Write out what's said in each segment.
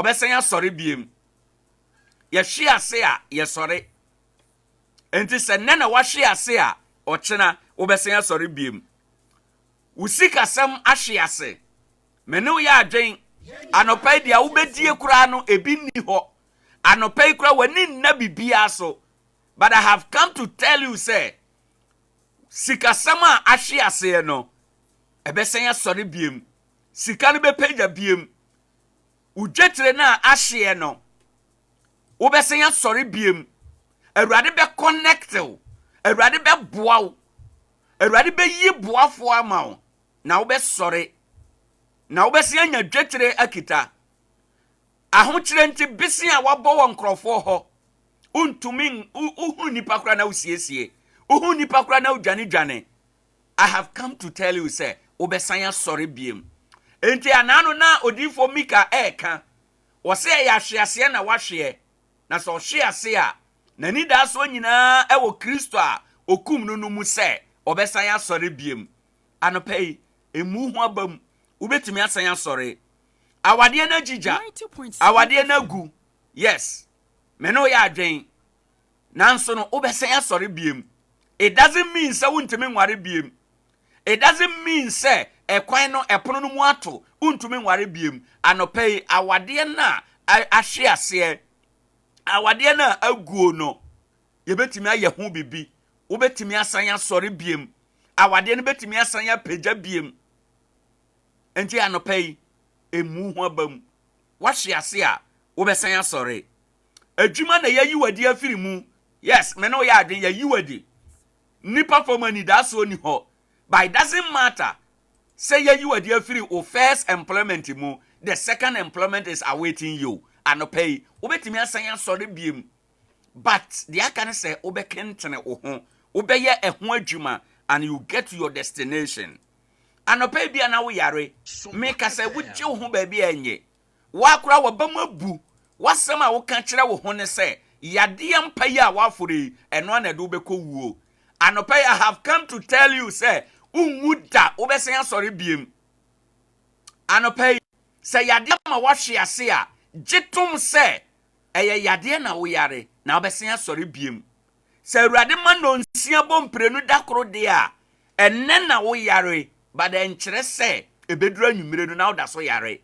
obesan ya sori biem ye hwe ase a ye sori enti se nne na wa hwe ase a ochena obesan ya sori biem usikasam ahwe ase mene wo ya adwen anopai dia wo bedie kura no ebi ni ho anopai kura wani nna bibia so but I have come to tell you say sikasam a ahwe ase no ebesan ya sori biem sika no be pagya biem udwetre na ahwe no wo besan ya sori biem awurade be connect wo awurade be boa wo awurade be yi boafo ama wo na wo be sori na wo besan anya dwetre akita ahokyere nti bisi a wabɔ wɔ nkrɔfo ho untumi uhu nipa kora na usiesie uhu nipa kora na udwane I have come to tell you say wo besan ya sori biem enti anano na odifo Mika eka wo se ya hwease na wahwe na so hwease a nani da so nyina e wo Kristo a okum no no mu se obesan ya sori biem anopai emu ho abam ubetimi asan ya sori awade na jija awade na gu yes me no ya adwen nanso no obesan ya sori biem it doesn't mean say wuntimi nware biem it doesn't mean say ekwan no epono no mu ato wuntumi nware biem anopai awade na ahwe ase awade na aguo no yebetimi aye ho bibi wobetimi asan ya sori biem awade no betimi asan ya pagya biem enti anopai emu ho abam wahwe ase a wobesan ya sori adwuma na yayi wadi afiri mu yes me no ya adwen yayi wadi nipa fomani da so ni ho but it doesn't matter say yayi wadi afiri o first employment mu the second employment is awaiting you anopai wobetimi asan ya sori biem but the can say obekentene wo ho obeye ehho adwuma and you get to your destination anopai bia na wo yare make say wugye wo ho ba bia enye wakura wabamabu wasem a wo ka kire wo ho ne say yade ampai a wafore eno na de obekọ wuo anopai I have come to tell you say unwuda obesen asori biem anopai say yade ma wahwe ase a gitum say eye yade na wo yare na obesen asori biem say awurade ma no nsia bomprenu dakoro de a enne na wo yare but enkyere say ebeduru anwumire no na oda so yare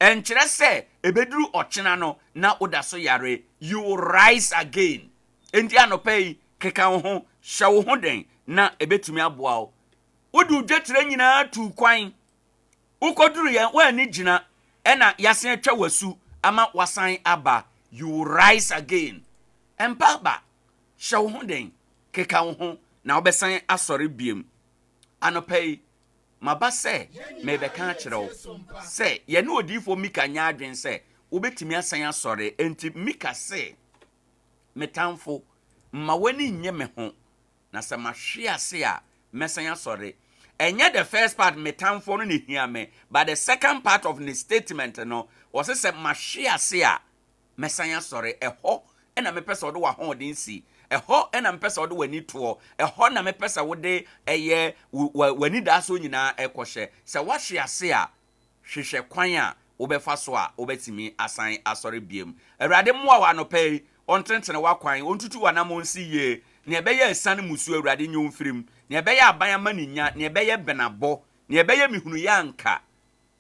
enkyere say ebeduru ochena no na oda so yare you will rise again enti anopai keka wo ho hye wo ho den na ebetumi aboa wo wodu dwetre nyina tu kwan ukoduru ye wani gina ena yasen atwa wasu ama wasan aba you will rise again empaba hye wo ho den keka wo ho na obesan asori biem anopai mabase mebeka kire wo se ye ne odifo Mika nya adwen se obetimi asan asori enti Mika se metamfo ma wani nye me ho na se mahwe ase a mesan asori enye the first part metamfo no ne hia me but the second part of the statement no was say mahwe ase a mesan asori eho ena mepesa odo wa ho den si eho ena mpesa odo wani to eho na mepesa wode eye wani da so nyina ekohye se wahwe ase a hwehwe kwan a obefa so a obetimi asan asori biem awurade moa wa no pay ontentene wakwan ontutu wanamonsi ye ne ebeye esan musu awurade nyo mfirim ne ebeye aban amaninya ne ebeye benabo ne ebeye mihunu yanka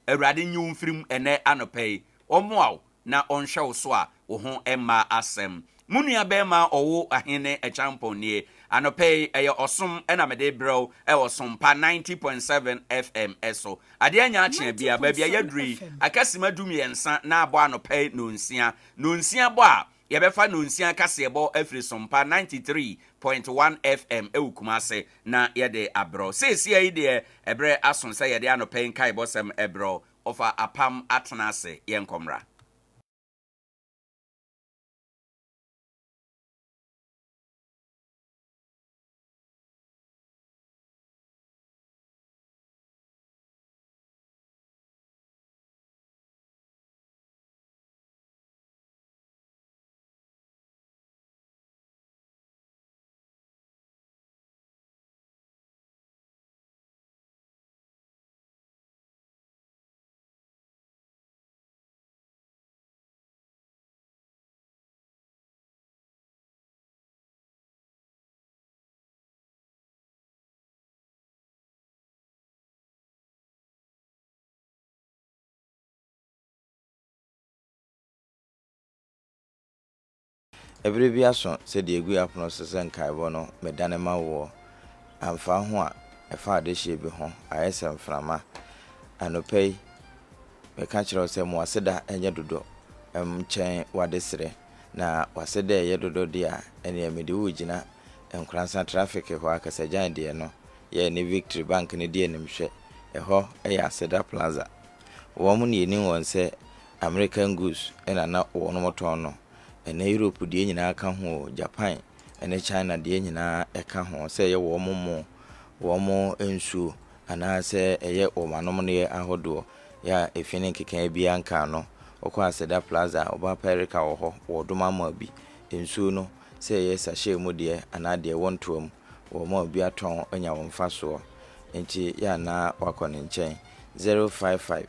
awurade nyo mfirim ene anopai omoa na onhwe wo so a wo ho emma asem munua bema Owoahene Acheampong nie anopai eye osom ena mede brew e Sompa 90.7 FM eso Adea Akye Abia ba bia yadri akasima dumiensa na abo anopai no nsia bo a yebefa no nsia kase ebo afri Sompa 93.1 FM ewukumase na yede abro sesi ayi de ebre asonsa yede anopai kai bosem ebro ofa apam atenase yenkomra every bi aso se de egu apono so se nkaibo no medane ma wo amfa ho a efa de hye bi ho ayesem frama anopei me ka kire se mo aseda enye dodo chen wadesere na waseda ye dodo dia ene amede wo gina Nkoranza traffic ho akasa jan de no ye ne Victory Bank ne de nimhwe eho ya Aseda Plaza wo mu ne yeni won se American goods ena na wo no moton no ene Europe de nyina aka ho Japan ene China de nyina eka ho se ye wo mo ensu ana se eye o manom ne ahodo ya efine keka bia nka no okwa Aseda Plaza oba perika wo ho wo doma ma bi ensu no se ye sahye mu de ana de wontom wo ma bi aton anya wo mfaso enti ya na wakọ ne nchen 055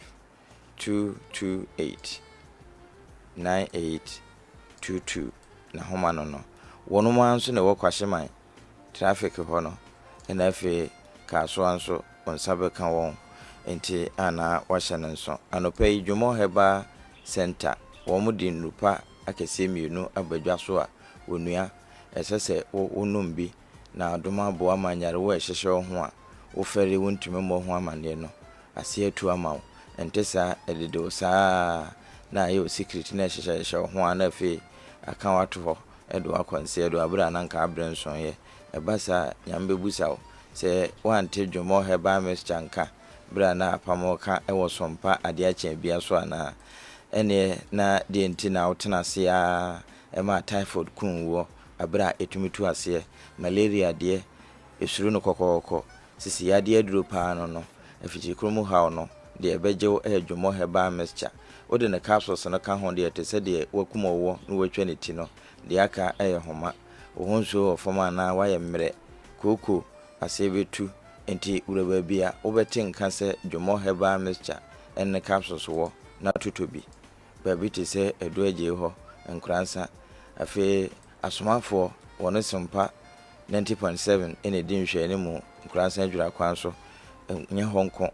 228 9822 na homa no wono ma nso na wokwahye man traffic ho no na afi kaso anso onsabe ka won enti ana wahye ne nso anopai Dwomo Heba Center wo mu di nupa akese mienu abadwa so a wonua esese wonum bi na adoma bo amanyare wo ehyehye ho a wo fere wontumi mo ho amane no ase atu amawo entesa edede saa na ye secret na ehyehye ho a na fe aka wato ho edo akonse edo abra na nka abre nson ye ebasa nyambe busawo se wante Dwomo Heba Mr. bra na apamoka ewo Sompa Adea Akye Abia so ana ene na de enti na wotena se a ema typhoid kun wo abra etumitu ase malaria de esuru no kokoko sisi ya de aduro pa no afiti kromu hawo no de ebeje Dwomo Heba Mr. ode ne capsules no ka ho de tese de wakuma wo no watwa ne ti no de aka homa ohonso ofoma na waye mre koko ase betu enti uraba bia obeti nka se Dwomo Heba Mr. enne capsules wo na tutobi baby te se edo aje ho Nkoranza afi asomafo wono Sompa 90.7 ene di nhwe ne mu Nkoranza adwura kwan so nye honko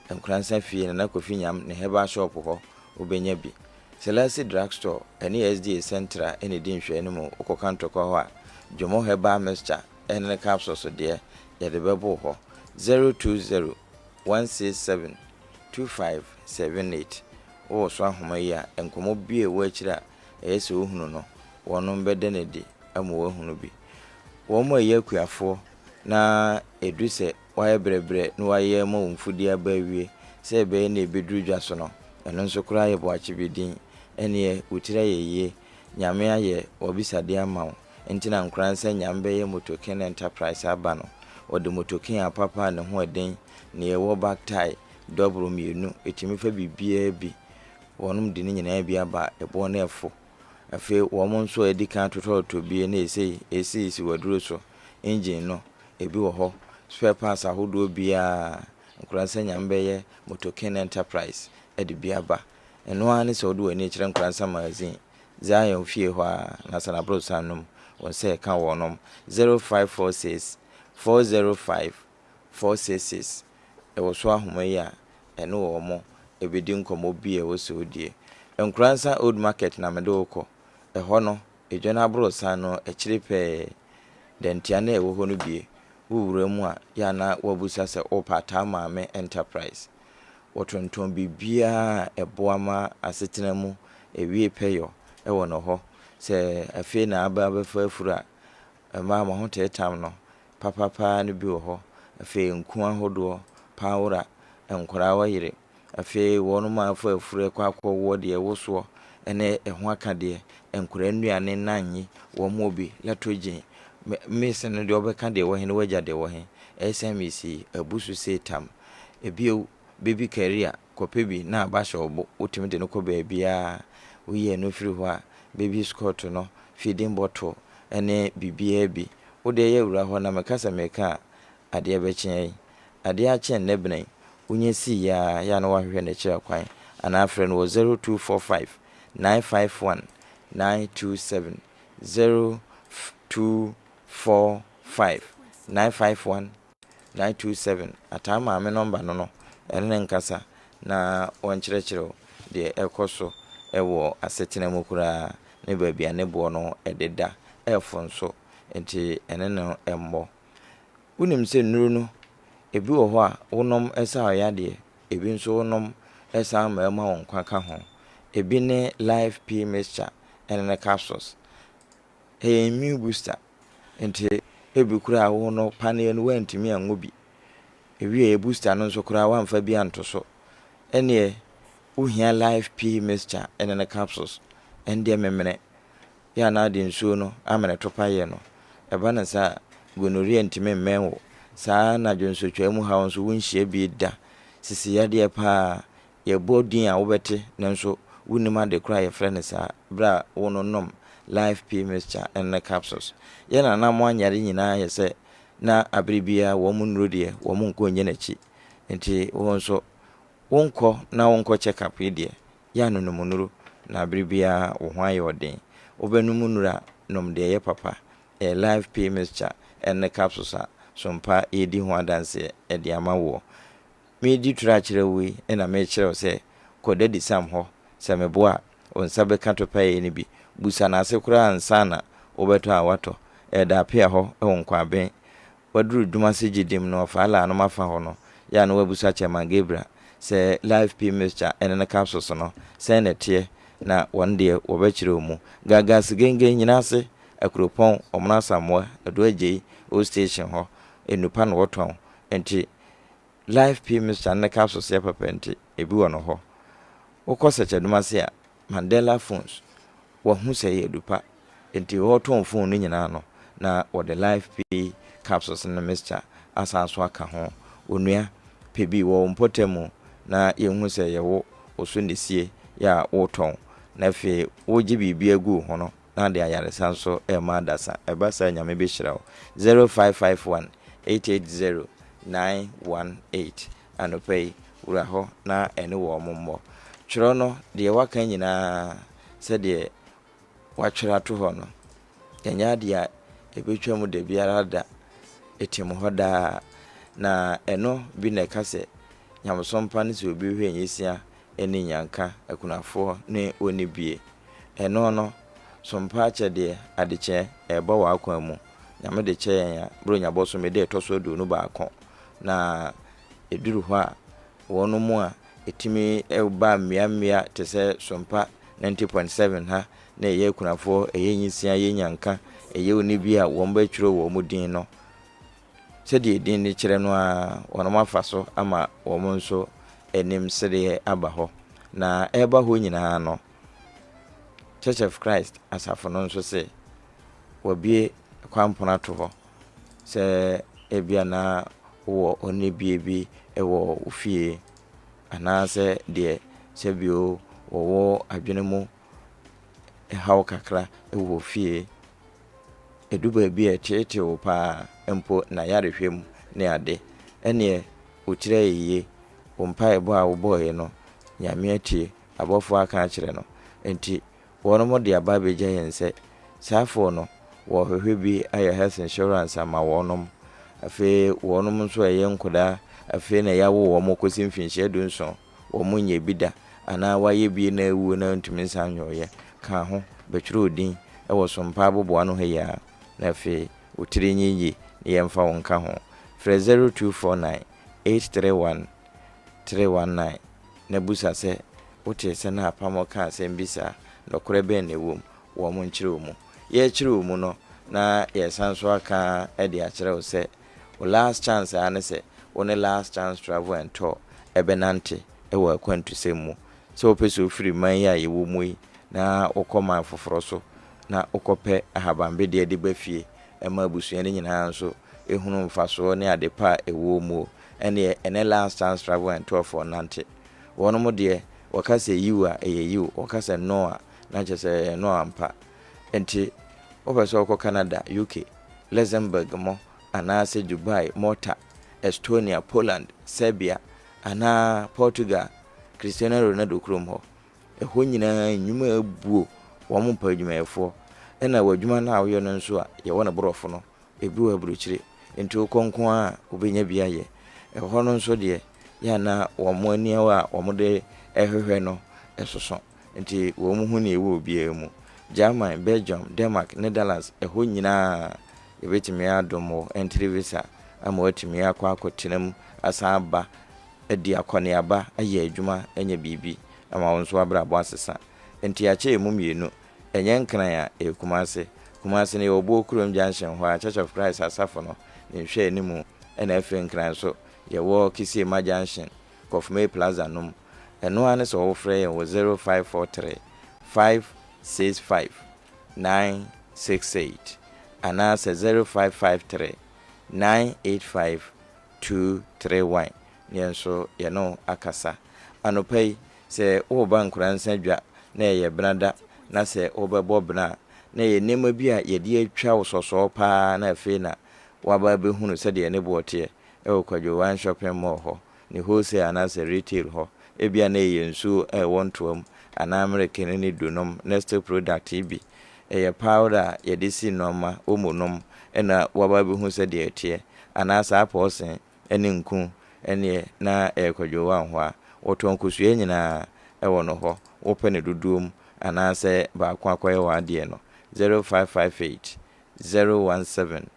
Nkoranza fie na kofi nyam ne Heba shop ho obenya bi Selasi drugstore ene SDA Central ene di nhwe ne mu okokanto kwa ho a Dwomo Heba Mr. ene capsules de yede bebo ho 020 167 2578 wo so ahoma yi a enkomo bie wo akira ese ohunu no wono bede ne di ama wo hunu bi wo mo ye akuafo na eduse waye brebre no waye mo mfudi aba wie se be na ebeduru dwa so no eno nso kura ye bo achi bidin ene utira ye nyame aye obisade ama wo entina Nkoranza nyambe ye Motoken Enterprise aba no ode Motoken apapa ne ho eden ne ye wo back tie double mienu etimi fa bibia bi wonum di nyina bi aba ebo na efo afi wo mo nso edika tototo bi na esi waduro so engine no ebi wo ho spare parts ahodo bia Nkoranza nyambe ye Motoken Enterprise edi bi aba eno ani so do ani kire Nkoranza magazine Zion fie ho na sana bro sanum won say ka wonom 0546 405 466 ewo so ahoma yi a eno wo mo ebedi nkomo bi e wo so die Nkoranza Old Market na medoko eho no edwana bro sanu ekire pe dentia na ewo ho no bie wuwura mu a ya na wabusa se opata maame enterprise wotonton bibia eboama asetena mu ewie peyo ewo no ho se afi na aba fafura ma ho tetam no papa no bi wo ho afi nku ahodo pawura enkora wayire afi wono ma fafura kwakọ wo de woso ene eho aka de enkora nnuane nanyi wo mo bi latogen mese no de obeka de wo he no waja de wo he SMC abusu setam ebio baby career kopebi na abasha obo otimi de no ko ba bia uye no firi ho a baby skirt no feeding bottle ene bibia bi wo de ye wura ho na mekasa meka ade abekyen ade akyen nebnen unye si ya no wahwe na kira kwan ana afre no 0245 951 927 0245 951 927 atama ame number no ene nkasa na wonkyerɛkyerɛ de ekoso ewo asetena mu kura ne baabi a ne boɔ no ɛdeda ɛfo nso nti ɛne no ɛmmɔ. Wonim sɛ nnuro no ebi wɔ hɔ a wonom ɛsa ɔyadeɛ, ebi nso wonom ɛsa ma ɛma wo nkwa ka ho. Ebi ne life pea mixture ɛne ne capsules ɛyɛ immune booster nti ebi kura wo no paneɛ no wantumi ango bi, ebi yɛ booster no nso kura wamfa bi anto so. Ɛneɛ wohia life pea mixture ɛne ne capsules ɛndeɛ memene yɛ na de nsuo no amene to payɛ no ɛba ne saa gonorrhea ntimi mmɛn wo saa na dwonsotwa mu ha nso wonhyia bi da sisi yadeɛ paa yɛbɔ din a wobɛte nanso wonim ade kora yɛfrɛ ne saa bra wo no nom life pea mixture ɛne ne capsules. Yɛna na mo anyare nyinaa yɛ sɛ na abribia wɔ mu nnuro deɛ wɔ mu nkɔ nyɛ n'akyi nti wo nso wonkɔ na wonkɔ check up yi deɛ yɛ anonom nnuro na abribia wo ho ayɛ ɔden. Wobɛnum nnuro a nom deɛ yɛ papa life pea mixture ɛne ne capsules a Sompa yɛdi ho adanse ɛde ama wo. Medi tura kyerɛ wo yi ɛna mekyerɛ wo sɛ kɔda di sam hɔ sɛ meboa wo nsa bɛka to pɛyɛ ne bi busa na ase koraa ansa na wobɛtɔ a watɔ ɛda apia hɔ ɛwɔ nkwaben waduru dwuma se gyidim no ɔfaala no mafa hɔ no ya no wabusa Chairman Gabriel sɛ life pea mixture ɛne ne capsules no sɛ ne teɛ na wɔn deɛ wɔbɛkyerɛ mu gaga sigenge nyina ase akuropɔn ɔmna samoa ado agye o station hɔ enupa no wɔtɔn enti life pea mixture ne capsules yɛ papa enti ebi wɔ no hɔ. Wokɔ sɛkyɛduma se a Mandela phones wɔhu sɛ yɛ dupa enti wɔtɔn phone no nyinaa no na wɔde life pea capsules ne mixture asa so aka ho. Onua pebi wɔ mpɔtamu na yɛhu sɛ yɛwo oso nesie ya wotɔn na fe wogye biribi agu ho no na de ayaresa nso ɛma adasa ɛbasa nyame bɛhyira wo. 0551 880 918 anɔpɛyi wura hɔ na ɛne wɔ mmɔ twerɛ no deɛ waka nyinaa sɛdeɛ watwerɛ ato hɔ no ɛnyɛ deɛ a ɛbɛtwa mu da biara da ɛtim hɔ daa na ɛno bi na ɛka sɛ nyamesompa ne sɛ obi hwɛ nyɛsia ɛne nyanka akunafoɔ ne oni bie ɛno no Sompa akyɛdeɛ adekyɛ ɛbɔ wɔ akwan mu nyame de kyɛ yɛn a bro nyabɔ so mede ɛtɔ so do no baako na ɛduru hɔ a wɔn mu a ɛtimi ɛba mmea te sɛ Sompa 90.7 ha na ɛyɛ akunafoɔ ɛyɛ nyisia ɛyɛ nyanka ɛyɛ oni bi a wɔn bɛtwerɛ wɔ mu din no sɛdeɛ din ne kyerɛ no a wɔn afa so ama wɔn nso anim sɛdeɛ aba hɔ na ɛba hɔ nyinaa no Church of Christ asafo no nso sɛ wɔbie kwampona to hɔ sɛ ebia na wɔ oni bie bi ɛwɔ ofie anaasɛ deɛ sɛ bio wɔwɔ adwene mu ɛhaw kakra ɛwɔ ofie eduba bi ɛtete wo paa mpo na yarehwɛ mu ne ade ɛneɛ otire yiye wo mpa ɛbɔ a wobɔe no nyame atie abɔfo aka akyerɛ no enti wɔn mo de aba begya yɛn sɛ saafo no wɔhwehwɛ bi ayɛ health insurance ama wɔnom afei wɔnom nso ɛyɛ nkoda afei na yawo wɔn kosi mfinhyia du nso wɔn nyɛ bi da ana wayɛ bi na ewu na ntumi nsan nyɔyɛ ka ho bɛtwerɛ odin ɛwɔ Sompa aboboa no ha ya na afei otire nyiyi ne yɛmfa wɔn ka ho frɛ 0249 831 319 na busa sɛ wote sɛ na apam ka asɛm bisa nɔkorɛ bɛn na ɛwɔ mu wɔn nkyerɛ mu yɛkyerɛ mu no na yɛsan so aka ɛde akyerɛ wo sɛ wo last chance a ne sɛ wo ne last chance travel and tour ɛbɛnante ɛwɔ akwantusɛm mu sɛ wopɛ sɛ ofiri man yi a yɛwɔ mu yi na wokɔ man foforɔ so na wokɔpɛ ahabambedeɛ de ba fie ɛma abusua no nyinaa nso ɛhunu mfasoɔ ne ade pa ɛwɔ mu ɛne ɛne last chance travel and tour for nante wɔn mo deɛ wɔka sɛ yiw a ɛyɛ yiw wɔka sɛ no a na kyerɛ sɛ no ampa enti wopɛ sɛ wokɔ Canada, UK, Luxembourg mo anaasɛ Dubai, Malta, Estonia, Poland, Serbia anaa Portugal Cristiano Ronaldo kurom hɔ ɛhɔ nyinaa nnwuma abuo wɔn mpa adwumayɛfoɔ ɛna wadwuma no a woyɛ no nso a yɛwɔ no borɔfo no ebi wɔ aburokyire enti wokɔnko a wobɛnya bi ayɛ ɛhɔ no nso deɛ yana wɔn ani a wɔn de ɛhwehwɛ no ɛsoso nti wɔn mu hu ne ɛwɔ obiara mu Germany, Belgium, Denmark, Netherlands, ɛhɔ nyinaa yɛbɛtumi adom wɔ entry visa ama watumi akɔ akɔtenam asan aba adi akɔneaba ayɛ adwuma anya biribi ama wɔn nso abrabɔ asesa enti akyɛ mu mmienu ɛnyɛ nkran a Kumase ne yɛwɔ kurom junction hɔ a Church of Christ asafo no ne nhwɛ animu ɛna afei nkran so yɛwɔ Kisiema junction Kofme Plaza nom ɛno ane sɛ wɔfrɛ yɛn wɔ 0543 565 968 anaasɛ 0553 985 231 yɛn so yɛno akasa anopa yi sɛ woba Nkoranza dwa na yɛ brada na sɛ wobɛbɔ bena na yɛ nneɛma bi a yɛde atwa wo sɔsɔɔ paa na afei na waba bɛhunu sɛdeɛ ne boɔteɛ ɛwɔ Kwadwo One Shopping Mall hɔ ne wholesale anaasɛ retail hɔ ebia na yɛ nsuo ɛwɔ ntoam anaa American ne donom next product bi ɛyɛ powder a yɛde si nɔma omonom ɛna waba bɛhu sɛdeɛ ɛteɛ anaa saa pɔɔsen ɛne nku ɛne na Kwadwo One hɔ a wɔtɔn kosua nyinaa ɛwɔ no hɔ wopɛ ne dodoom anaasɛ baako akɔyɛ wɔ adeɛ no 0558 017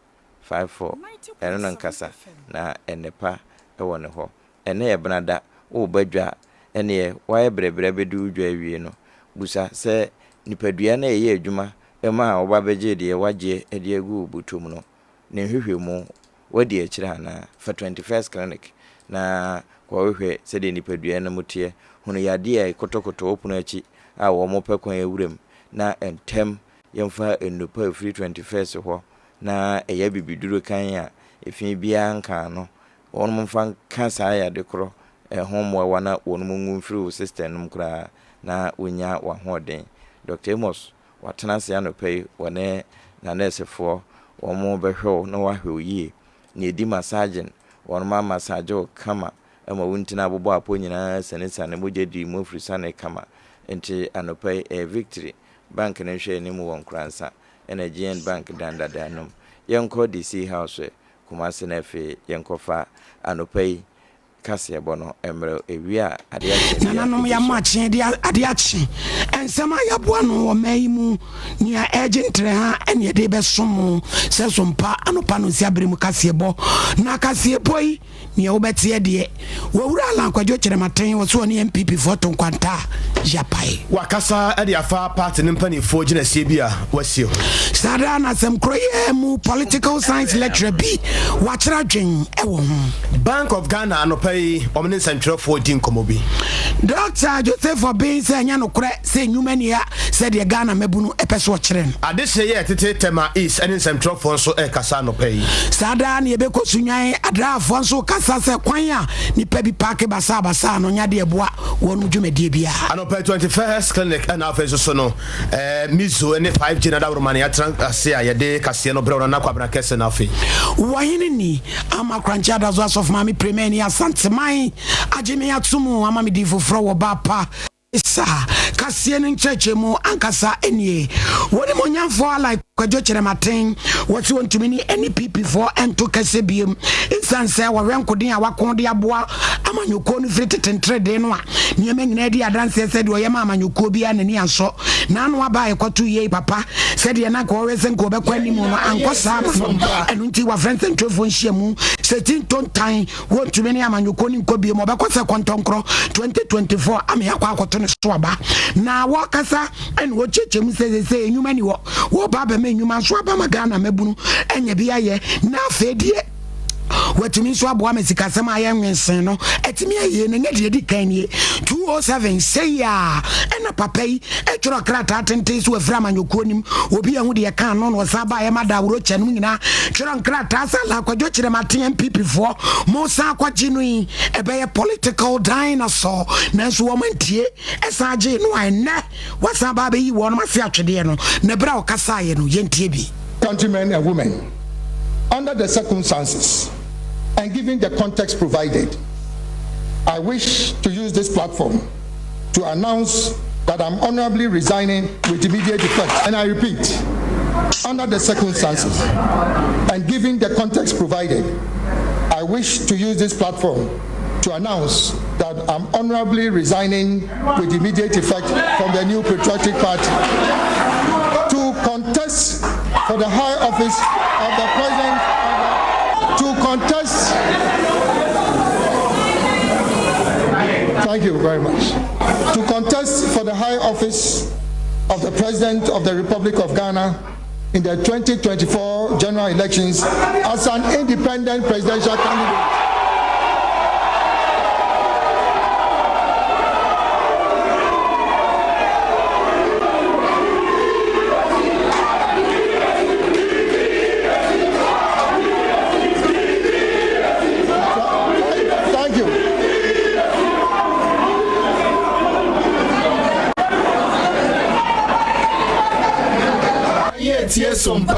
54 ɛno no nkasa na ɛnepa ɛwɔ ne hɔ ɛne yɛ benada wo badwa ɛne wayɛ brɛbrɛ bɛdu dwa awie no busa sɛ nipadua na ɛyɛ adwuma ɛma a wɔba bɛgye deɛ wagye ɛde agu butom no ne hwehwɛ mu wadi akyire ana fa 21st clinic na kɔhwehwɛ sɛdeɛ nipadua no muteɛ hono yade a kotokoto opuno akyi a wɔn mopɛ kwan awuram na entem yɛmfa ennupa free 21st hɔ na ɛyɛ bibiduro kan a efi bia nka no wɔn mfa ka saa ya de korɔ ɛhomwa wana wɔn mu mfiri system num kra na wonya wahoɔden Dr. Amos watena se anopai wɔne na nursefoɔ wɔn mo bɛhwɛ na wahwɛ yie na edi massaging wɔn ma massage kama ama wuntina abobɔ apo nyinaa sane mogye di mu firi sane kama enti anopai victory bank ne hwɛ ni mu wɔ Nkoranza ɛna GN bank dandadanom yɛnkɔ DC house Kumase na fe yɛnkɔfa anopai kase bono emre ewia Adea Akye nanom ya mache de Adea Akye ensema ya boa no wo mai mu nia agentre ha ene de be som se sompa anopa no siabre mu kase bo na kase boy nia wo bete de wo wura ala Kwadwo Kyerematen wo so ne MPP photo kwanta japai wakasa ade afa party ne mpanifo gina sie bia wasio sada na sem kroye mu political science lecturer bi wa kyerɛ dwen ɛwɔ ho Bank of Ghana anopa omne central for din komobi Dr. Joseph Obin say nya no kore say nyumania say de Ghana mabunu epeso o kyerɛ no ade say ye tete tema is ene central for so e kasa no pay sada na ye be kosunwan adrafo so kasa say kwan a nipa bi park basa no nya de eboa wonu dwumadie bia anopa 21st clinic and afeso so no mizo ene 5G na da romania ya transe a ye de kase no bre na kwabra kese na afi Owoahene ni ama krancha da zo asof mami premier ni asante mai ajimi atumu ama mi di foforo wo bapa isa kasie ne ncheche mu ankasa enie woni mo nyamfo like Kwadwo Kyerematen what you want to mini any PP4 and to kase biem insan say wo renkodi a wakon de aboa amanyoko no free tetentre de no a niema nyina di adanse said wo yema amanyoko bia ne ni anso na no aba ekoto ye papa said ye na ko wese nko be kwani mu no ankosa ma enu nti wa friends ntwefo nhia mu setin tontan want to mini amanyoko ni nko biem obekosa kontonkro 2024 ame yakwa akoto ne so aba na wakasa en wo cheche mu se enyuma ni wo baba enyuma so aba magana mabunu enye bia ye na afedie watumi so aboa mesika sema ayenwensen no etimi aye ne ngede di kan nie 207 say ya ena papai etworo krata tenten so afra manyoko nim obi ahu de kan no no saba ye mada wuro chanum nyina tworo krata sala Kwadwo Kyerematen MPP4 mo sa kwagye no yi ebe political dinosaur na so wo mantie esaje no enne wasa ba be yi wo no mase atwede no na bra o kasa ye no yentie bi countrymen and women under the circumstances and given the context provided, I wish to use this platform to announce that I'm honorably resigning with immediate effect. And I repeat, under the circumstances and given the context provided, I wish to use this platform to announce that I'm honorably resigning with immediate effect from the New Patriotic Party. to contest for the high office of the president Thank you very much. To contest for the high office of the President of the Republic of Ghana in the 2024 general elections as an independent presidential candidate. Sompa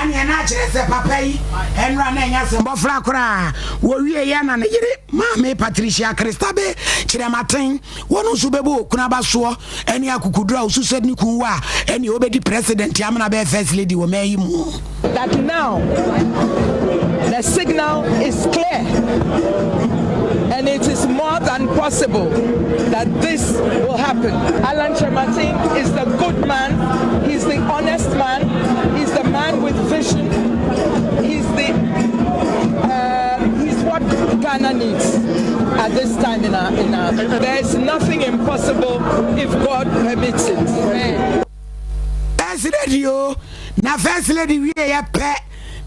na chere papa yi enra na nya se mbofra kora wo wie ya na yire mama Patricia Christabe chere maten wonu so bebo kuna baso eni akukudura usused ni kunwa eni obedi president amna be first lady wo mayi mu. That now the signal is clear and it is more than possible that this will happen. Alan Chematin is the good man, he's the honest man, he's the man with vision, he's what Ghana needs at this time in our there is nothing impossible if God permits it. Amen. First lady na first lady we ya pe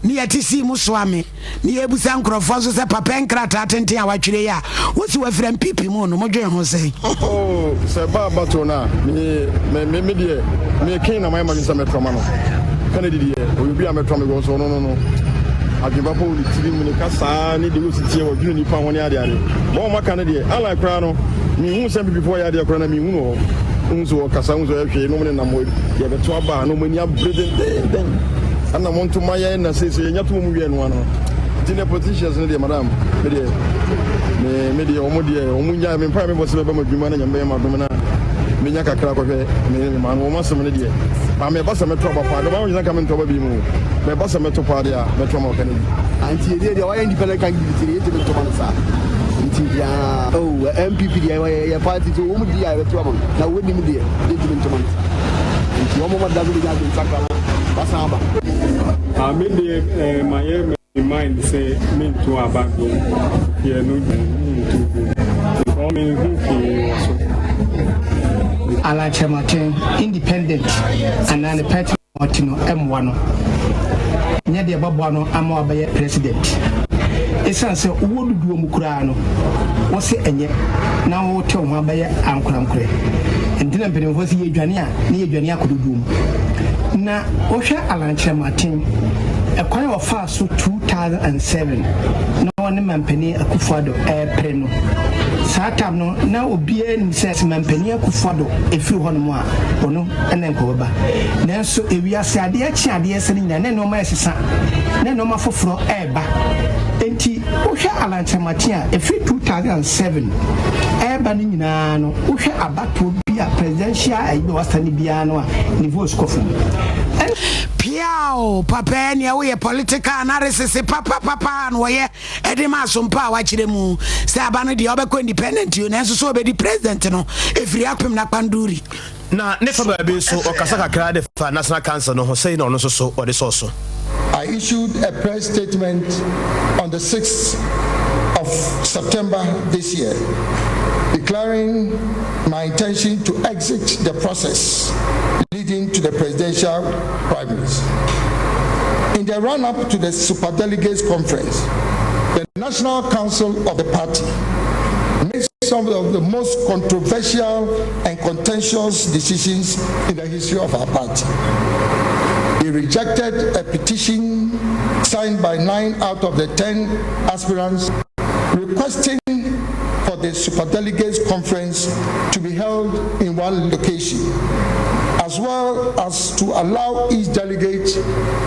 ni atisi muswame ni ebusa nkrofo so se papa nkrata tenten a watwire ya wo si wafram pipi mu no modwen ho sei oh se baba to na me die me kin na my magisa metroma no Kennedy die obi a metroma go so no ageba po li tiri mu ne kasa ni de wo si tie wo dwunu nipa ho ne ade bo maka ne die ala kra no mi hu se before ya de kra na mi hu no unzo kasa unzo ya hwe no me na mo ye beto aba no mani abreden ana monto maye na sese nyato mu wie no ano dine politicians ne de madam me de omo nya me pa me bo se be ma dwuma na nyambe ma dum na me nya kakra ko hwe me ma no ma se me de ba me ba se me to ba pa do ba nya ka me to ba bi mu me ba se me to pa de a me to ma ka ni anti de wa independent candidate ye te to ba sa anti ya oh MPP ya party to omo di ya to ba na woni mi de to ma anti omo ma da bi ga de sakala basamba I made my mind say me to about go yeah no to all me who Ala Chematin independent and an party Martino M1 nya de babo no ama obaye president esan se wodu duo mukura no wo se enye na wo te ho abaye ankorankore ndina mpene ho se yedwane a na yedwane akododuo na ohwe Ala Chematin ekwan wa fa so 2007 na woni mampani akufado pre no satam no na obie ni se mampani akufado efi ho no mu a ono ene nkoba nanso ewiase ade achi ade ese ni na no ma esesa na no ma foforo eba enti ohwe Ala Chematin a efi 2007 eba ni nyina no ohwe abato bia presidential ayibe wasani bia no a niveau skofu Piao papa ni we political analysis papa no ye edema Sompa wa kire mu se aba no de obekọ independent you na so obedi president no efiri akwem na panduri na ne fa ba be so okasa kakra de fa national council no ho sei no so ode so I issued a press statement on the 6th of September this year declaring my intention to exit the process leading to the presidential primaries. In the run-up to the Superdelegates Conference, the National Council of the party made some of the most controversial and contentious decisions in the history of our party. They rejected a petition signed by 9 out of the 10 aspirants requesting for the Superdelegates Conference to be held in one location, as well as to allow each delegate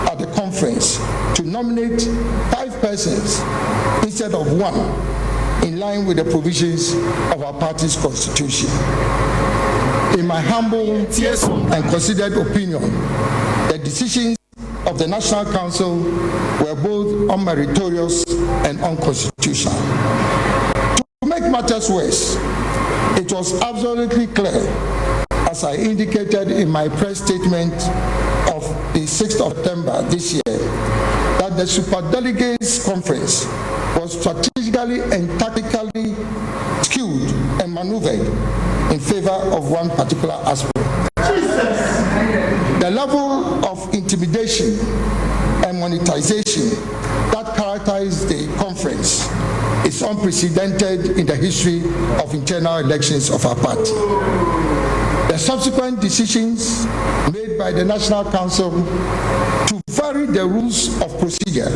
at the conference to nominate 5 persons instead of 1, in line with the provisions of our party's constitution. In my humble and considered opinion, the decisions of the National Council were both unmeritorious and unconstitutional. To make matters worse, it was absolutely clear, as I indicated in my press statement, of the 6th of September this year that the Superdelegates Conference was strategically and tactically skewed and maneuvered in favor of one particular aspect. The level of intimidation and monetization that characterized the conference is unprecedented in the history of internal elections of our party. The subsequent decisions made by the National Council to vary the rules of procedure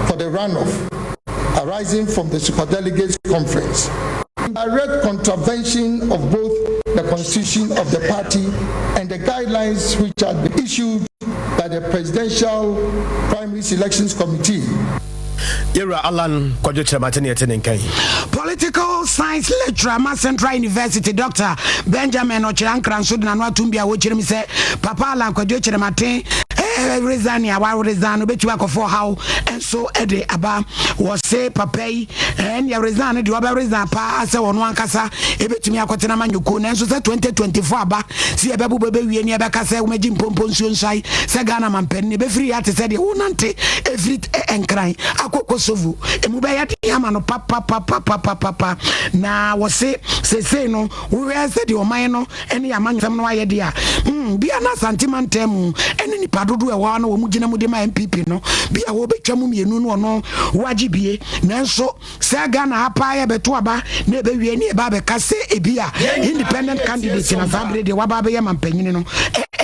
for the runoff arising from the Superdelegates Conference, in direct contravention of both the Constitution of the party and the guidelines which had been issued by the Presidential Primary Selections Committee. Political science lecturer Ma Central University Dr. Benjamin Nkoranza na Nwatumbia wo chire mi se papa Alan Kwadwo chire maten resign ya wa resign obetu akofo how enso ede aba wo se papa yi ya resign de oba resign pa se wono ankasa ebetumi akotena manyuko na enso se 2024 aba si ebebu bebe wie ni ebeka se umeji mpompo nsuo nsai se Ghana mampen ne be free ate se de wonante every enkran akoko sovu emube ya de ama no papa na wo se no wo se de oman no ene ya manyusam no aye de a bia na sentimentem ene ni padodo e wa no wo mugina mu de ma MPP no bia wo betwa mu mienu no no wagibie nanso se Ghana hapa ya beto aba na ebe wie ni eba be kase ebia independent candidate na fabre de wa ba be ya mampanyini no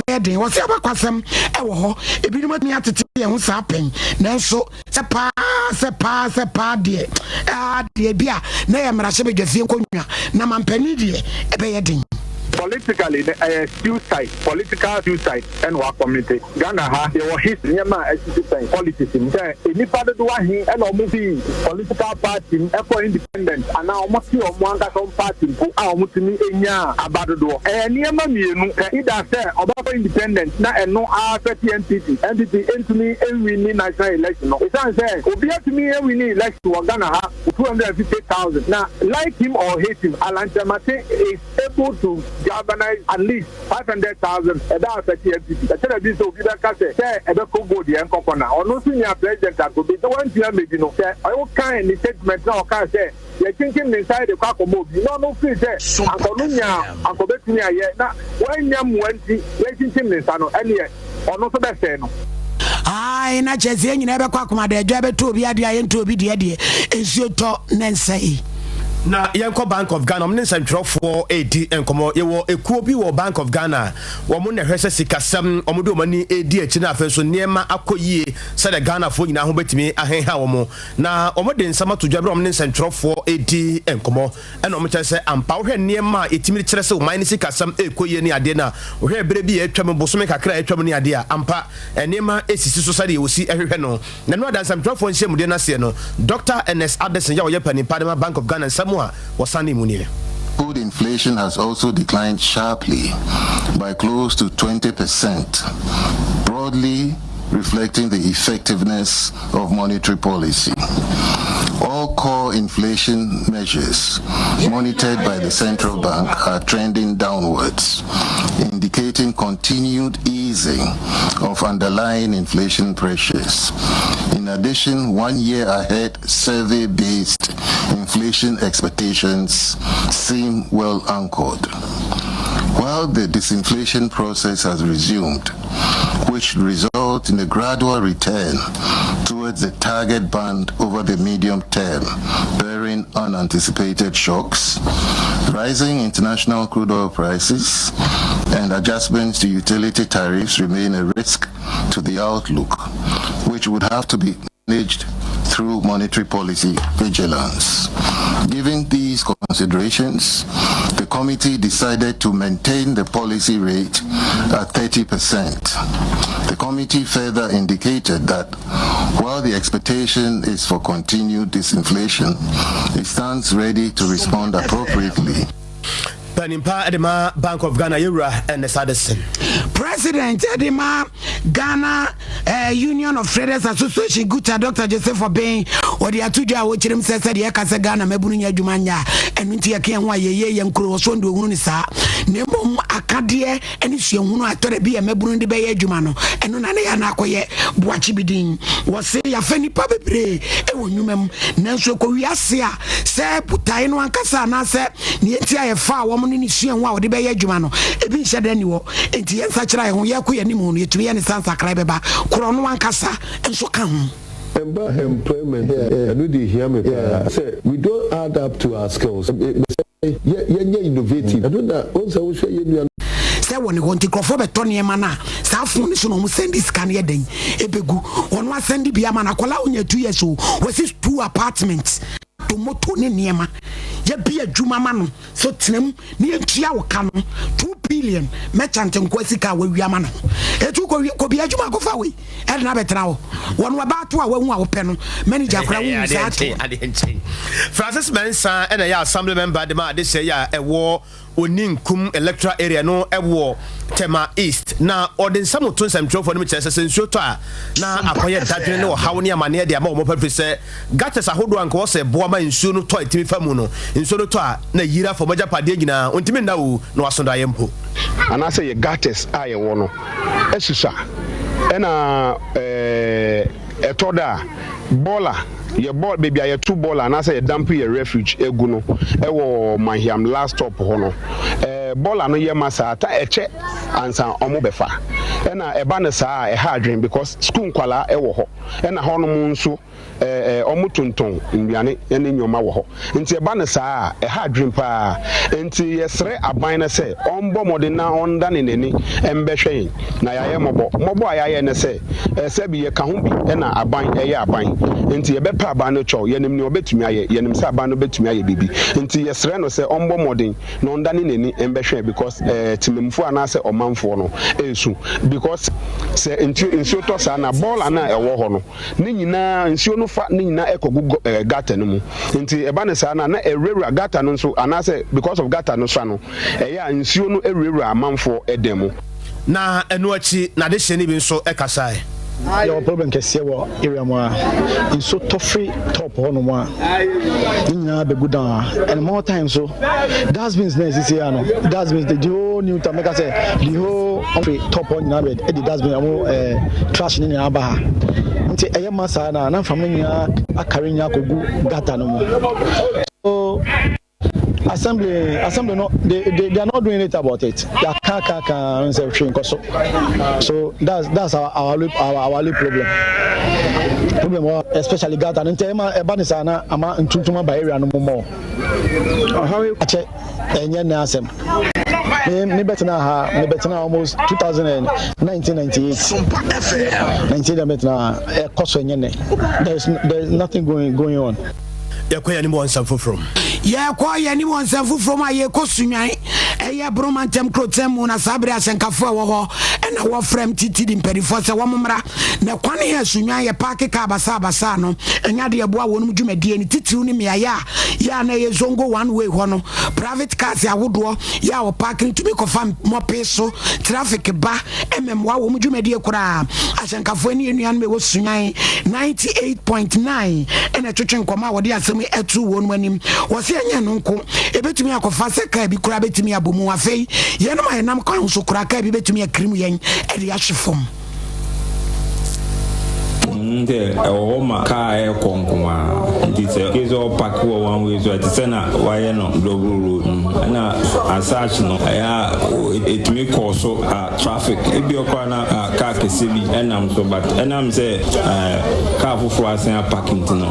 den wo se abakwasem e wo ho ebi no matumi atete ye ho sa pen nanso se pa de de bia na ya mrahye be dwafie nkonwa na mampani de ebe ye den politically political suicide and our community Ghana ha there was history nyama politics in there any part of the one and almost political party for independent and now almost your mwanga some party who are mutimi enya abadodo nyama mienu either say about independent na no R30 entity into me win national election no it say obi atumi win election for Ghana ha 250,000 now like him or hate him Alan Chamate is able to galvanize at least 500,000 about the TFP. The television will be the case. Say, ebe Congo the Nkokona. Or no senior president that could be the one to make you know. Say, I will kind the statement now. Can say, you're thinking inside the Kwako move. No, free say. Uncle Lunya, Uncle Bettina, yeah. Now, when you went, you're thinking inside no, and yet, or no, so that's no. Ai na cheze nyina ebe kwa kuma de dwa beto obi ade aye nto obi de ensuo to nensai na yanko Bank of Ghana omne nsantwofo edi enkomo yewo ekuo bi wo Bank of Ghana wo mo na hwese sikasam omodo mani edi achi na afenso niema akoyie se de Ghana fo nyina ho betimi ahenha wo mo na omode nsama to dwabre omne nsantwofo edi enkomo ena omche se ampa wo hwe niema etimi kire se wo mani sikasam ekoyie ni ade na wo hwe bere bi etwam bosome kakra etwam ni ade a ampa niema esisi so sade wosi ehwehwe no na no adan nsantwofo nhyemude na se no Dr. Ernest Addison ya wo ye pani Parliament Bank of Ghana Food inflation has also declined sharply by close to 20%, broadly reflecting the effectiveness of monetary policy. All core inflation measures monitored by the central bank are trending downwards, indicating continued easing of underlying inflation pressures. In addition, 1 year ahead survey-based inflation expectations seem well anchored. While the disinflation process has resumed, which result in a gradual return towards the target band over the medium term, bearing unanticipated shocks, rising international crude oil prices, and adjustments to utility tariffs remain a risk to the outlook, which would have to be managed through monetary policy vigilance. Given these considerations, the committee decided to maintain the policy rate at 30%. The committee further indicated that while the expectation is for continued disinflation, it stands ready to respond appropriately. Panimpa Edema Bank of Ghana Yura and Sadison. President Edema Ghana Union of Traders Association Guta Dr. Joseph Obeng or the Atuja which him says the Ghana Mebunya Jumanya and Mintia Ken wa ye nkuro so ndo hunu sa nemo akadeɛ ɛne suahunu atɔre bi mɛbunu de bɛyɛ adwuma no ɛno na ne ya na akɔyɛ boakye bidin wɔse yɛfa nipa bebree ɛwɔ nnwuma mu nanso kɔwiase a sɛ putae no ankasa anaasɛ ne yɛnti a yɛfa a wɔm no ne suahu a wɔde bɛyɛ adwuma no ebi nhyɛ da ni wɔ enti yɛnsa kyerɛ yɛ ho yɛkɔ yɛ nim ho no yɛtumi yɛ ne sansakra bɛba korɔ no ankasa nso ka ho. Employment, I know they hear me. Say we don't add up to our skills. Yeah, innovative. I don't know. Also, we should say when you want to go for the Tony Mana, South Phone is on send this can ye day. Ebegu, one was send the Biamana Kola on your 2 years old, was his 2 apartments. To Motone Niema, ye be a Juma Manu, so Tinem, near Chiao Cano, 2 billion, merchant and Quesica with Yamano. A 2 could be a Juma Gofawi, and Nabetrao. One about 2 hours pen, manager Francis Mensa and a assembly member demand this year a war. Oninkum electoral area no ewo Tema East na orden samuton samtro for no chese sensuo to a na akoye dadwene no hawo ne amane de ama o mopa se gates ahodo anka wo se boama nsuo no to atimi famu no nsuo no to a na yira for maja pade nyina ontimi na wo na wasonda yempo ana se ye gates a ye wo no esusa ena etoda bola ye ball baby aye 2 ball and I say dump your refuge egu no ewo mahiam last stop ho no ball no ye masa ata eche ansa omo befa na eba ne saa e ha adwen because school kwala ewo ho na ho no nso omo tonton nduane ene nyoma wo ho nti eba ne saa e ha adwen pa nti yesre aban na se ombo mode na onda ne neni embehwe na yaye mobo ayaye ne se bi ye ka ho bi na aban eye aban nti ye bepa aban no cho yenim ne obetumi aye yenim se aban no betumi aye bibi nti yesre no se ombo mode na onda ne neni embehwe because timemfo ana se omanfo no ensu because se nsuo to sa na ball ana ewo ho no ne nyina nsuo no fa ne nyina ekogu gata no mu nti eba ne sa na ewura gata no nso ana se because of gata no sa no eya nsuo no ewura amanfo edemu na enu achi na de hye bi nso ekasai your problem kese wo area mo in so toughy top hono mo nya be good and more time so that's means next year no that means the whole new time make I say the whole top on na be the that's mean amo trash ni aba ha nti eye masa na family nya akare nya kogu gata no mo so assembly no they are not doing it about it they can say so that's our problem especially gata no tema e bani sana ama ntuntuma ba area no mo how you check enye na asem me betna almost 1998 koso enye ne there's nothing going on yakoya ni mo ansafo from yakoya ni mo ansafo from aye kosunwan eye bromantem krotem na sabre asenkafo ewo ho na wo frem titi di mperifo se wo momra na kwane ya sunwan ye park ka abasa no enya de eboa wonum dwumadie ni titi ni meaya ya na ye zongo one way ho no private cars ya wodo ya wo parking to me kofa mope so traffic ba wa wo dwumadie kura asenkafo ni enuan me wo sunwan 98.9 ena twetwen koma wo de asem etu wonu anim wo se enya no nko ebetumi akofa se ka bi kura betumi abomu afei ye no ma nam kwa so kura ka bi betumi akrim yen e de ahwefom nde ma ka e konkwa ndi se kezo park wo one way so it na why no double road na asach no ya etumi koso traffic ebi okwa na car kesebi enam so but enam say car fufuru asen parking no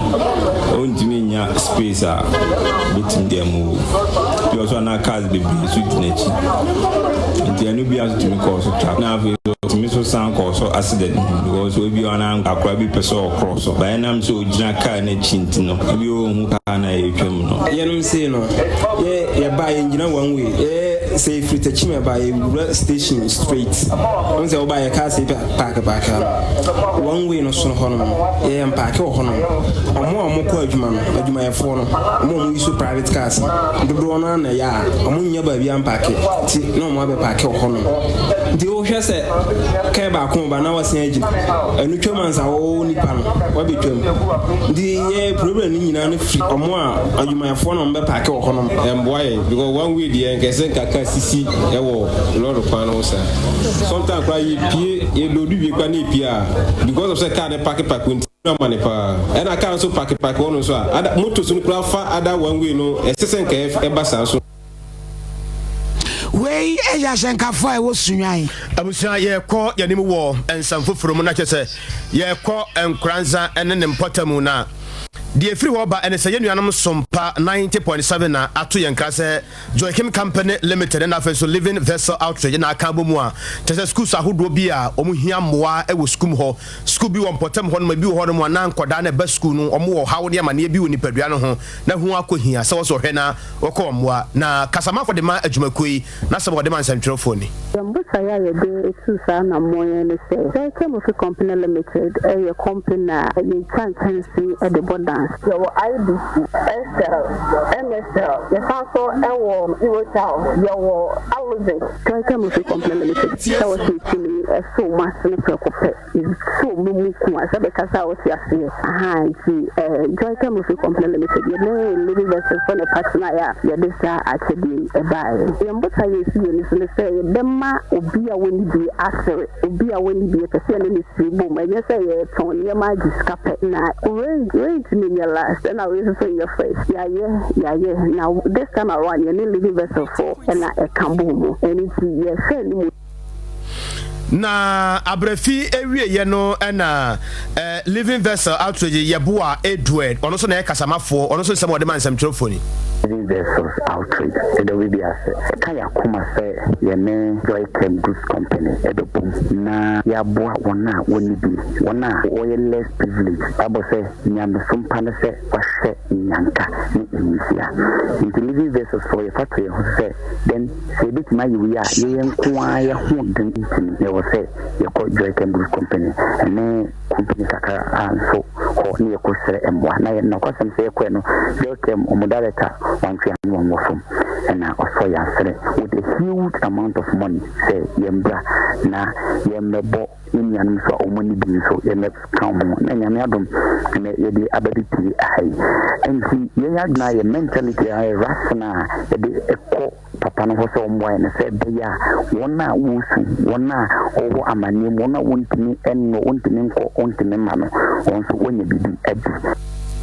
ontimi nya space between them move you also na cars be suit nechi ndi anu bi aso tumi koso traffic na ave tumi so san koso accident because we be on akwa bi person cross so by nam so ojina car na chinti no bi o hu car na etwam no yenum say no ye ba engina one way say free to chime by station straight on say oba ye car say park one way no so no ye park ho no omo ko adwuma ye fo no omo use private cars do na ya omo nya ba bi am park ti no mo be park ho no nti wo hwɛ sɛ kae baako ba na wɔsen agyi ɛno twam ansa wɔwɔ nipa no wɔbɛtwam nti yɛ problem no nyinaa no firi ɔmo a adwumayɛfoɔ no mbɛpaake wɔ hɔ nom ɛmboa yɛn because one way deɛ nkɛsɛ nkaka sisi ɛwɔ lɔre kwan no sa sometimes koraa yɛpie yɛlodu wie koraa na yɛpie a because of sɛ car ne paake nti na mane pa ɛna car nso paake hɔ no so a ada motos no koraa fa ada one way no ɛsɛ sɛ nka ɛba saa so wei eya shenkafo a wo sunwan abusia ye kɔ yanim wɔ ensam foforo mu na kyɛ sɛ ye kɔ Nkoranza ene ne mpɔtamu na die free ho ba ene sɛ yenuanom Sompa 90.7 na ato yɛn kra sɛ Joachim Company Limited na afɛ so living vessel outreach na aka bomu a kyɛ sɛ schools ahodoɔ bi a ɔmo hia mmoa ɛwɔ school hɔ school bi wɔ mpɔtam hɔ no ma bi wɔ hɔ no mu na nkɔda na ba school no ɔmo wɔ hawo ne amane bi wɔ nipadua no ho na hu akɔhia sɛ wɔsɔ hwɛ na wɔkɔ mmoa na kasamafo de ma adwumakoi na sɛ wɔde ma nsɛntwerɛfo ni Mbusa ya yede etu saa na moye ne sɛ Joachim Company Limited ɛyɛ company na yɛ chancy at the border yɛwɔ IBC, SL, MSL, yɛsanso ɛwɔ Eurotel, yɛwɔ Alvin. Joachim Company Limited ɛwɔ sɛtini ɛso masene prɛkɔpɛ so mumu kuma sɛ bɛkasa wɔ si aseɛ nti Joachim Company Limited yɛne living vessels for ne partner ya yɛde saa akyɛdeɛ ɛbaeɛ yɛmbota yɛsi yɛ ne so ne sɛ yɛbɛma obi a wɔni bi asere obi a wɔni bi ɛpɛ sɛ ne siri bom ɛnyɛ sɛ yɛtɔn nneɛma agye sika pɛ na rate ne yɛ last and I will say your face yeah now this time around you need living vessel for and a cambomo and it's yes na abrafi ewie ye no na living vessel outreach yeboa Edward ono so na kasamafo ono so sem ode man semtrofoni living vessels outreach the way be as kaya kuma say ye ne Joachim Group company edopum na yaboa wona woni bi wona oye less privilege abo say nyame sompa ne say wahwe nyanka ni emisia the living vessels for your factory ho say then say bit ma yiwi a ye nkoa ya ho den ntini say you call Joachim Group company and then company kaka so or near Costa and one night no custom say no Joachim director one from and now also yesterday with a huge amount of money say yembra na yembo in yan so money be so yembe come na nyame na yedi ability ai and he na your mentality ai rasna yedi eko papa no so mwa na say be ya wona wusu wona owo amani wona wontini enno wontini nko wontini mano wonso wonya bibi abi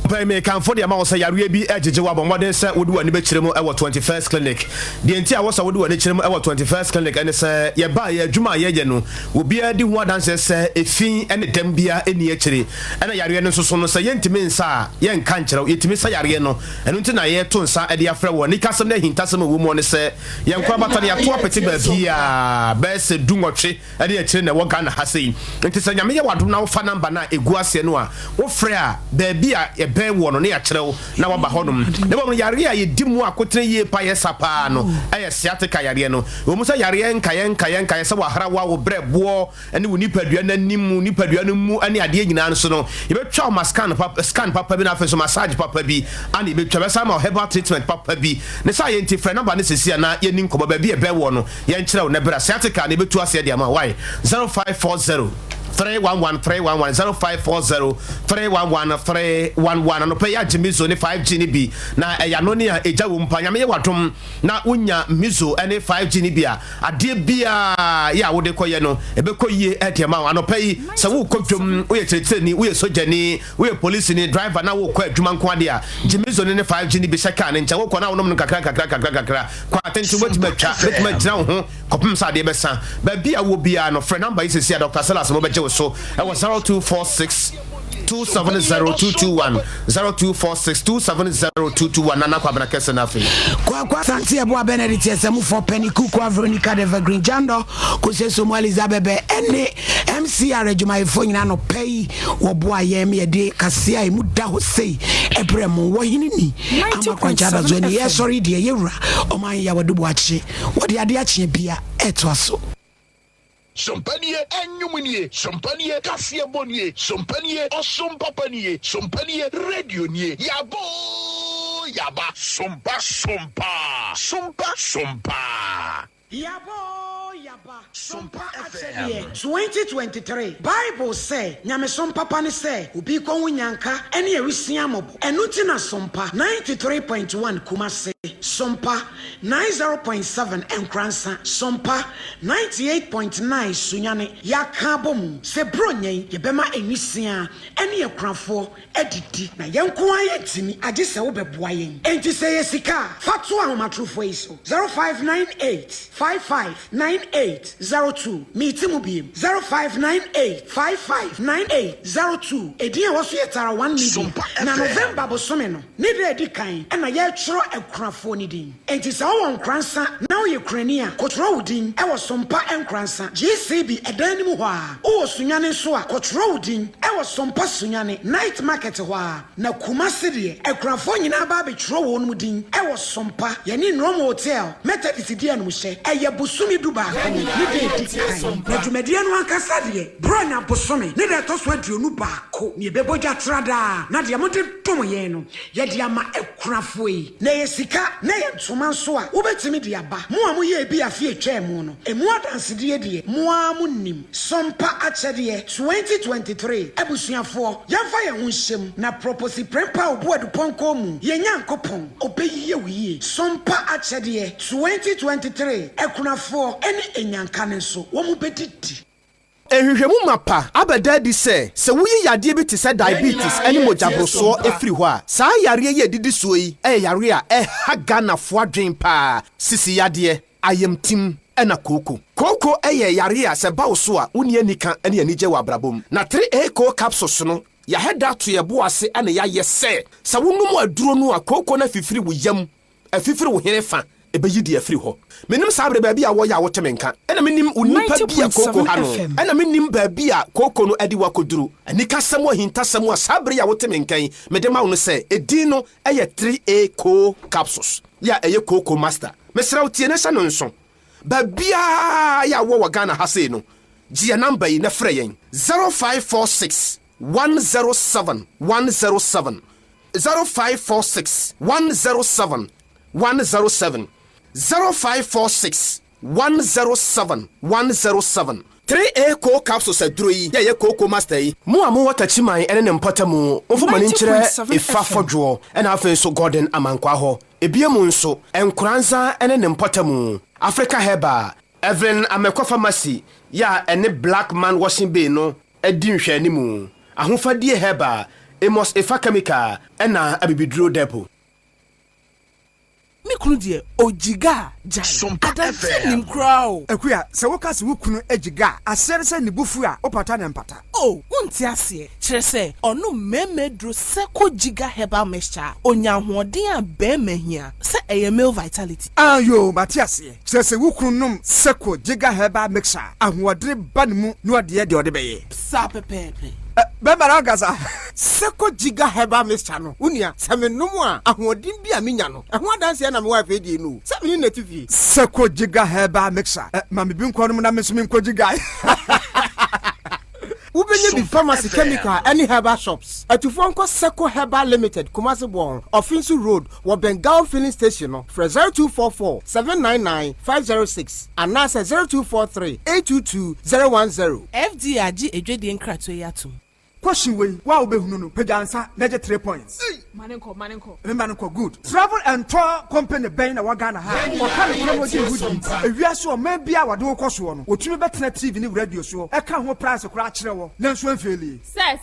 Pay me can for the amount say yare bi ejeje wa bon modern say wodu ani be kirem e 21st clinic the entia wo say wodu ani kirem e 21st clinic and say ye ba ye adwuma ye no obi adi ho adanse say efin ene dam bia eni akire ena yare no so no say yentimi nsa ye nka nkire yetimi say yare no eno nti na ye to nsa e de afre wo ni kasem na hintasem wo mu ne say ye nkwa bata ne ato apeti ba bia be se dungotwe e de akire na wo ga na hasei nti say nyame ye wadom na wo fa number na egu ase no a wo frɛ a ba bia be wono ne yakyerɛw na waba honum ne bom yare a yedi mu akotre yie pa yesapa no ɛyɛ siatika yare no wo mu sɛ yare nkaye sɛ wahara wa wo brɛboɔ ɛne wo nipadua nanim nipadua no mu ɛne ade nyina no so no yebetwa ma scan papa bi na afɛ so massage papa bi ani yebetwa bɛsa ma herbal treatment papa bi ne sa yɛ nti frɛ number ne sesia na yɛni nkɔmɔ ba bi ɛbɛ wo no yɛnkyerɛw ne bra siatika ne betu ase de ma why 0540 311 0540 311 311 no pay ya mizo ne 5G ni bi na eya no ne a eja wo mpa nyame ye wadom na unya mizo ene 5G ni bia ade bia ya wo de koye no ebekɔyie etiema ano pay se wo kodwom wo ye tretreni wo ye sojani wo ye police ni driver na wo kɔ adwuma nko ade a mizo ne 5G ni bi seka ne ncha wo kɔ na wo nom no kakra kwa atenti betima gyina wo ho kɔpem sa de bɛsa ba bia wo bia no frɛ number is here Dr. Salas mo bɛgye so I was 0246 270 0246 270 nana kwa bana kese na fe kwa santi ebo Benedict esemu for penny kuku Veronica de Evergreen Jando ko se so Elizabeth be ene MCR adwuma ifo nyina no pay wo boa yem ye de kasea emu da ho sei ebrem wo hini ni amakwancha da zo ni ye sorry de yewura o man ya wadubo achi wo de ade achi bia eto aso Sompanie enyumunie, sompanie kasie bonie, sompanie osompapanie, sompanie radio nie. Yabo yaba, sompa. Yabo yaba. Sompa FM 2023 Bible say nyame sompa pa ne say obi ko wunyanka ene ewisia mobo enu ti na sompa 93.1 Kumase, Sompa 90.7 Nkoranza, Sompa 98.9 Sunyane yaka bomu se bronyen ye bema enisia ene ye kranfo edidi na yenko ayetimi age se wo beboa yen enti se yesika fatu ahomatrofo iso 0598559802 meeting mu biem 0598559802 edin waso yetara 1 million na November bosome no ne de edikan na ye chro ekrafo ni din enti se wo Nkoranza na wo ye krania kotro wudin e wo Sompa Nkoranza GCB edan ni mu ho a wo sunyane so a kotro wudin e wo Sompa sunyane night market ho a na Kumase de ekrafo nyina ba be tro wo no din e wo Sompa ye ni Rome hotel Methodist dia no hye e ye busumi duba ko ni de edikan na dwumadie no ankasa de bronya busumi ne de to so aduonu ba ko ni bebogya trada na de mo de tom ye no ye de ama ekrafo yi na ye sika na ye ntoma so a wobetimi de aba mo a mo ye bi afie twa mu no emu adanse de mo a mo nim Sompa Akyede 2023 abusuafo yamfa ye ho hyem na propose prempa obu aduponko mu ye nyankopon obeyiye wiye Sompa Akyede 2023 ekunafo ene enyanka ne so wo mu bedidi ehwehwemu mapa abeda di se wuyi yade bi te se diabetes ene mojabroso efiri ho a saa yare ye didi so yi yare a Ghana fo adwen pa sisi yade ayemtim ena koko yare a se bawo so a woni anika ene anije wa brabom na 3A co capsules no ya heda to ye bo ase ene ya yese sa wonum aduro no a koko na fifiri wo yam afifiri wo herefa ebeyidi afiri ho menim sabre baabi a wo ya wo temenka ena menim unipa bia koko hano ena menim baabi a koko no adi wakoduru anika samo hinta samo sabre ya wo temenkan medema wo no se edin no 3A co capsules ya koko master mesra utie ne sano nso babia ya wo Ghana hase no gia number yi na frɛ yen 0546 107 107 0546 107 107 0546 107 107 3A co capsules adroyi ye koko master yi mo amu watachiman ene ne mpatamu mfuma ni nkyerɛ efa fodwo ena afen so Gordon amankwa ho ebiemu nso Nkoranza ene ne mpatamu Africa Herbal Evelyn Amekwa Pharmacy ya ene Black Man Washing Bay no edi nhwɛ ni mu ahofadie Herbal Emos Efa Chemical ena abibiduro depot Mikunu die ojiga jai Sompa FM nim crowd ekuya se woka se wukunu ejiga asere se nibufu a opata ne mpata wonti ase kire se onu memedro seko jiga herbal mixture onya hoden a be mahia se eye male vitality ayo mati ase kire se wukunu num seko jiga herbal mixture ahoɔdere ba ne mu no ade de beye sa pepepe Bemara gaza seko jiga herbal mixture no unia semenum a ahoɔden bi a menya no ɛho adanse na me wife die no semeni na tifi seko jiga herbal mixture mame bi nkɔ no na me so me nkɔ jiga Ubenye bi pharmacy chemical any herbal shops. Atufo nko Seko Herbal Limited Kumasi Bon Ofinsu Road wa Bengal filling station no for 0244 799 506 and now 0243 822 010. FD agi ejwedi nkrato yatum. Question way wa obehunu no pejansa neje 3 points. Manenko good. Travel and tour company ben na Ghana ha. O kan promo di good. Ewiase o man bia wade wo koso no. Otumi betena TV ni radio so. E kan ho price kura kire wo. Na nso anfeli. Sir.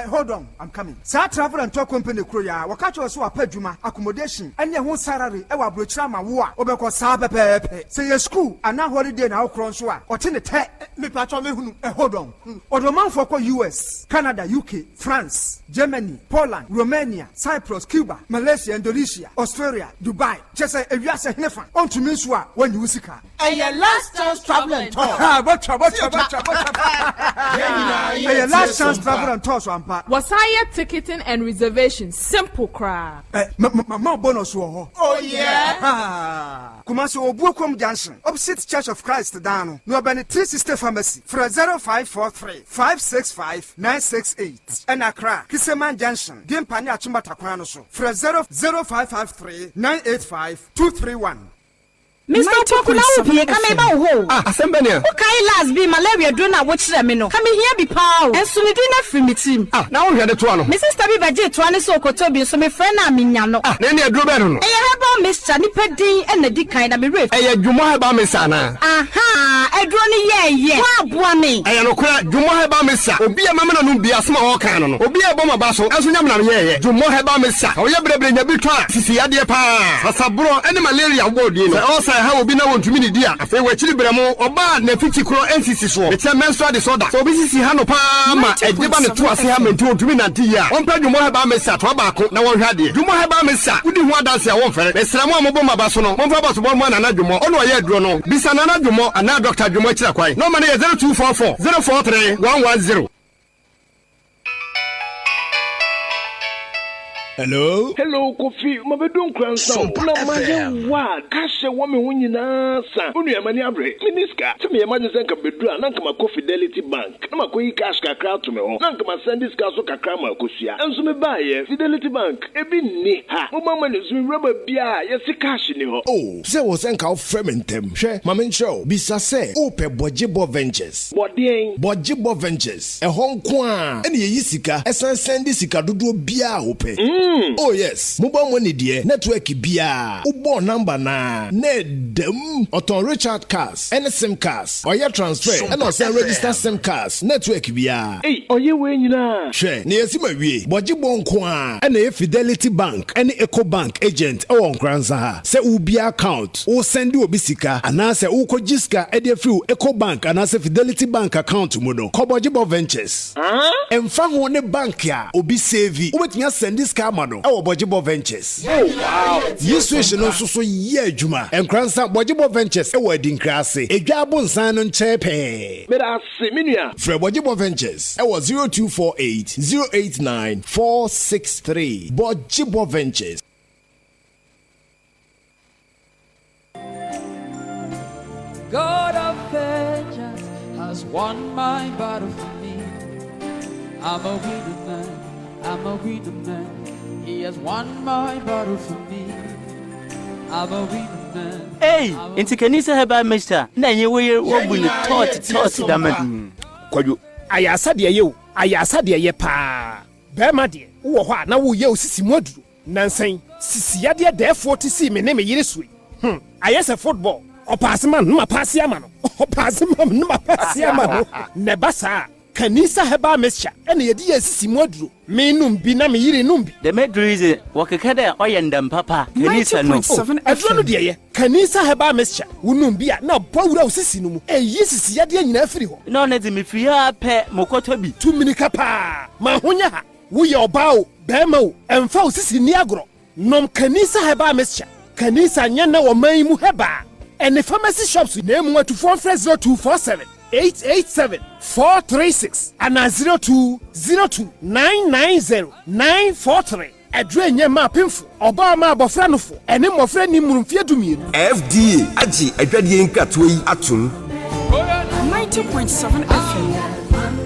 Hold on, I'm coming. Sa travel and tour company kro ya. Waka cho so apadwuma accommodation. Anya ho salary e wa brochira ma wo a. Obekọ sa pepepe. Say your school ana holiday na wo kro nso a. Ote ne te me patcho me hunu. Hold on. Odomanfo ko US, Canada, UK, France, Germany, Poland, Romania, Cyprus, Cuba, Malaysia, Indonesia, Australia, Dubai. Just say if you are saying never, on to me swa when you see car. And your last chance travel and tour. Your last chance travel and tour so was higher ticketing and reservation simple cry. My bonus wo. Oh yeah. Kumasi Obuakom Junction, opposite Church of Christ down. No bani 360 pharmacy for 0543 565 968. And Accra, Kiseman Junction, Dimpani Achumba Takwano so for 00553 985 231. Mr. Pokuna Ubi, come about home. Assembly. Okay, last be malaria drona watch them no. Come here be pow. And so we do not free me team. Now we had the one. Mrs. Tabi Bajet, one so kotobi, so me friend Aminano. Then you do better. I have about Mr. Nippedi and the dick kind of be riff. I do more about Miss Anna. Aha, I drone ye. Buami. I know do more about Miss Obi a mamma no be a small cannon. Obi a bomber basso, as we know here. Do more about Miss Sa. Or you bring a big try. Sisi Adea Pa. Sabro and malaria ward. Also, I have been able to meet dear. I say we're children or bad Nefiti Crow NCC. It's a menstrual disorder. So this is Hano Palma. A debate to us here to me and Tia. One page more about Miss Tobacco. No one had it. Do more about Miss Sa. Who didn't want to say one for it. It's Ramon Moboma Basono. One for about 1 1 and Nadumo. Oh, no, I don't This another Dumo and now Dr. Dumo Chakwai. No money 0244 043 110. Hello, Kofi. Mabedon Kransa. Na maye wa kashe wa me hunyina sa. Onu ya mani abre. Miniska. Se me imagine senka bedru na nka ma Fidelity Bank. Na makoyi cash kakra to me ho. Na nka ma send this cash so kakra ma kosua. Enso me ba ye Fidelity Bank. Ebi ni ha. Mo mama ne so rubber bia ye se cash ni ho. Oh, se wo senka o frementem. Hwe, ma men show. Bisa se o pe Bojibo Ventures. Bojibo Ventures. E honko a. Ene ye yisika. Esan send sika dodo bia o pe. Oh yes, mobile money dear network bia. Ubo number na nedem Oton Richard cars, any SIM cars, or your transfer, and also register SIM cars, network bia. Hey, oye we nyina. She, ne yesima wie, Bojibo nko a, and Fidelity Bank, any Eco Bank agent or Nkoranza. Se ubia account, o send you obisika, and say uko jiska ede free Eco Bank and say Fidelity Bank account mono. Ko Bojibo Ventures. Emfa ho ne bank ya, obi save. Ubetnya send this car no e Bojibo Ventures. Oh wow. This wish no so ye adwuma. Nkoranza Bojibo Ventures e wadin krase. Edwa abonsan no nchepe. Me da se menua. Fra Bojibo Ventures e 0248 089 463. Bojibo Ventures. God of vengeance has won my battle for me. I'm a winner man. I'm a winner man. He has won my battle for me. I'm a winner man. Hey, into Kanisa Heba Mister. Na ye we wobuni tot damn. Kwaju, ayasa de ye, ayasa de ye pa. Be ma de, wo ho na wo ye osisi moduru. Nansan, sisi ya de therefore to see me name yire sui. Ayasa football. Opasman no mapasi ama no. Opasman no mapasi ama no. Nebasa. Kanisa Heba Mister. Ene ye di asisi moduru. Me numbi na me yire numbi. The medru is wakeka de oyendam papa. Kanisa no. Adro no de ye. Kanisa Heba Mister. Wo numbi a na bawura osisi no mu. Eyi sisi ya de nyina afiri ho. No na de me firi ha pe mokoto bi. Tu minika pa. Ma honya ha. Wo ye oba o, bema o, emfa osisi ni agro. Nom Kanisa Heba Mister. Kanisa nya na wo man mu heba. And pharmacy shops with name 0247 887 436 and 0202 990 943. Adre nya ma pemfo oba ma abofra no fo ene mofra ni murumfie dumien. FDA agi adwade nkato yi atum 90.7 FM.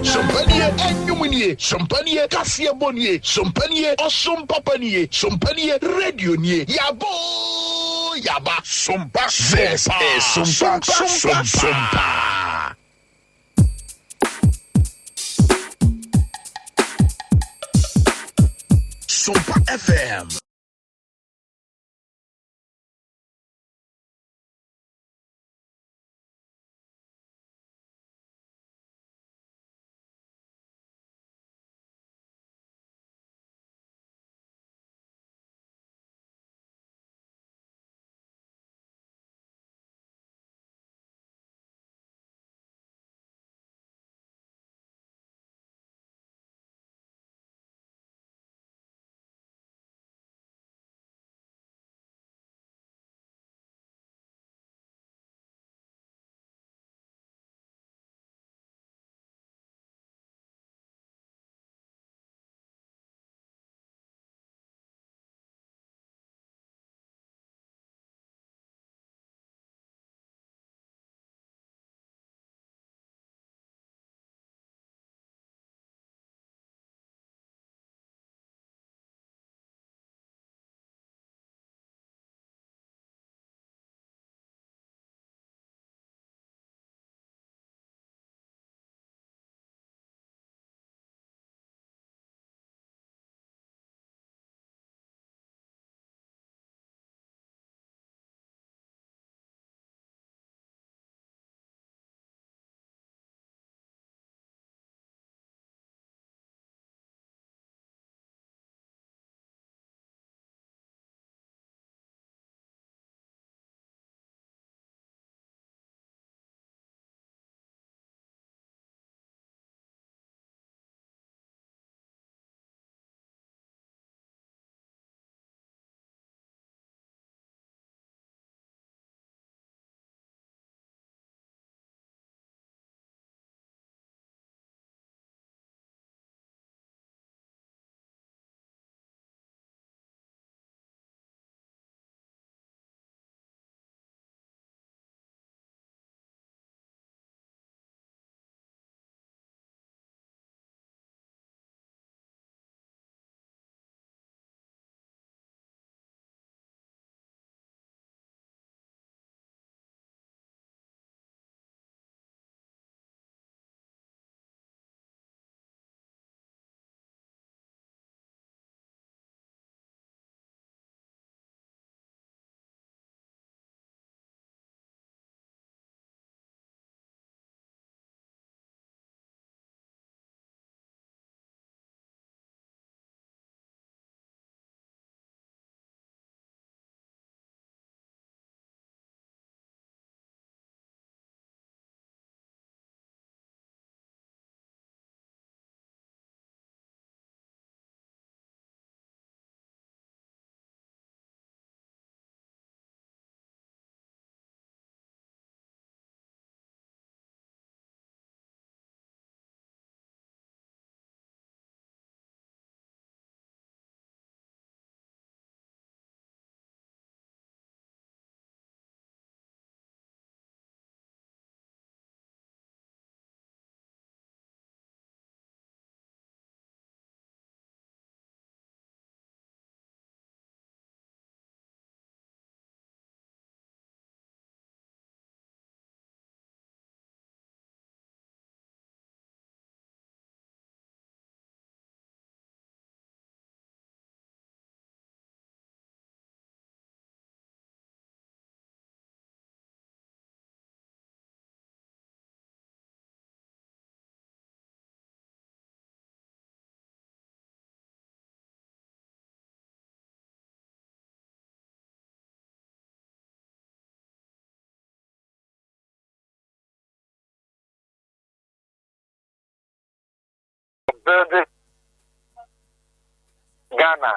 Sompanie enyumunie, sompanie kasie bonie, sompanie osompapanie, sompanie radio nie. Yabo yaba sompa sompa sompa. Sompa FM. build Ghana.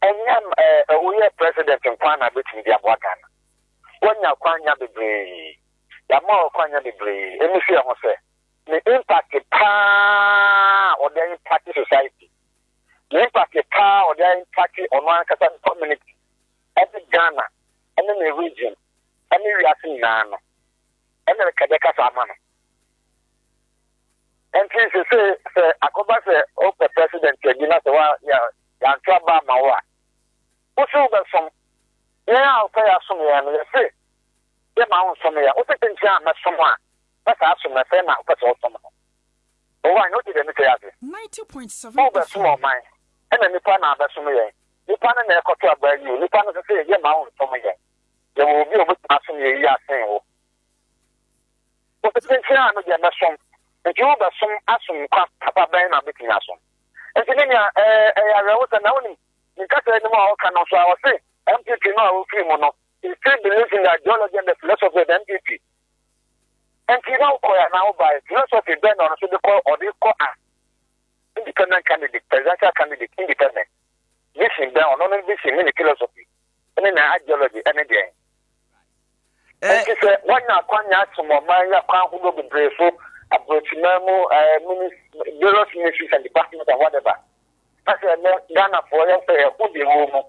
And we are president in Kwana between the Ghana. When you Kwanya be brave, the more Kwanya be brave. Let me see what say. The impact or the impact society. The impact or the impact on one community. Every Ghana, any region, any reaction Ghana, any Kadeka Samana. And since you say, Akoba say, oh, the president, you know, yeah, Traba Mawa. What's over some? Yeah, I'll pay us some year, and you say, yeah, my own some year. What's the thing? I'm not someone. That's awesome. My friend, that's awesome. Oh, I know the material. 90.7. Over small mine. And then the pan out some year. The pan and the cotter by you. The pan is say, yeah, my own some year. There will be a bit of some year, saying, what's the thing? I'm not some. And you have some awesome Papa Ben are making us on. And then I was announcing because I know can also say MPP no free mono. He still believes in the ideology and the philosophy of the MPP. And you know now by philosophy then on the call or the call independent candidate, presidential candidate, independent. Vision down on vision in the philosophy. And then the ideology and again. And he said, why not Kwanya some of my account who will be brave? Approachmemo, bureaus, ministries, and departments, and whatever. I said, Ghana for you, say, who be home.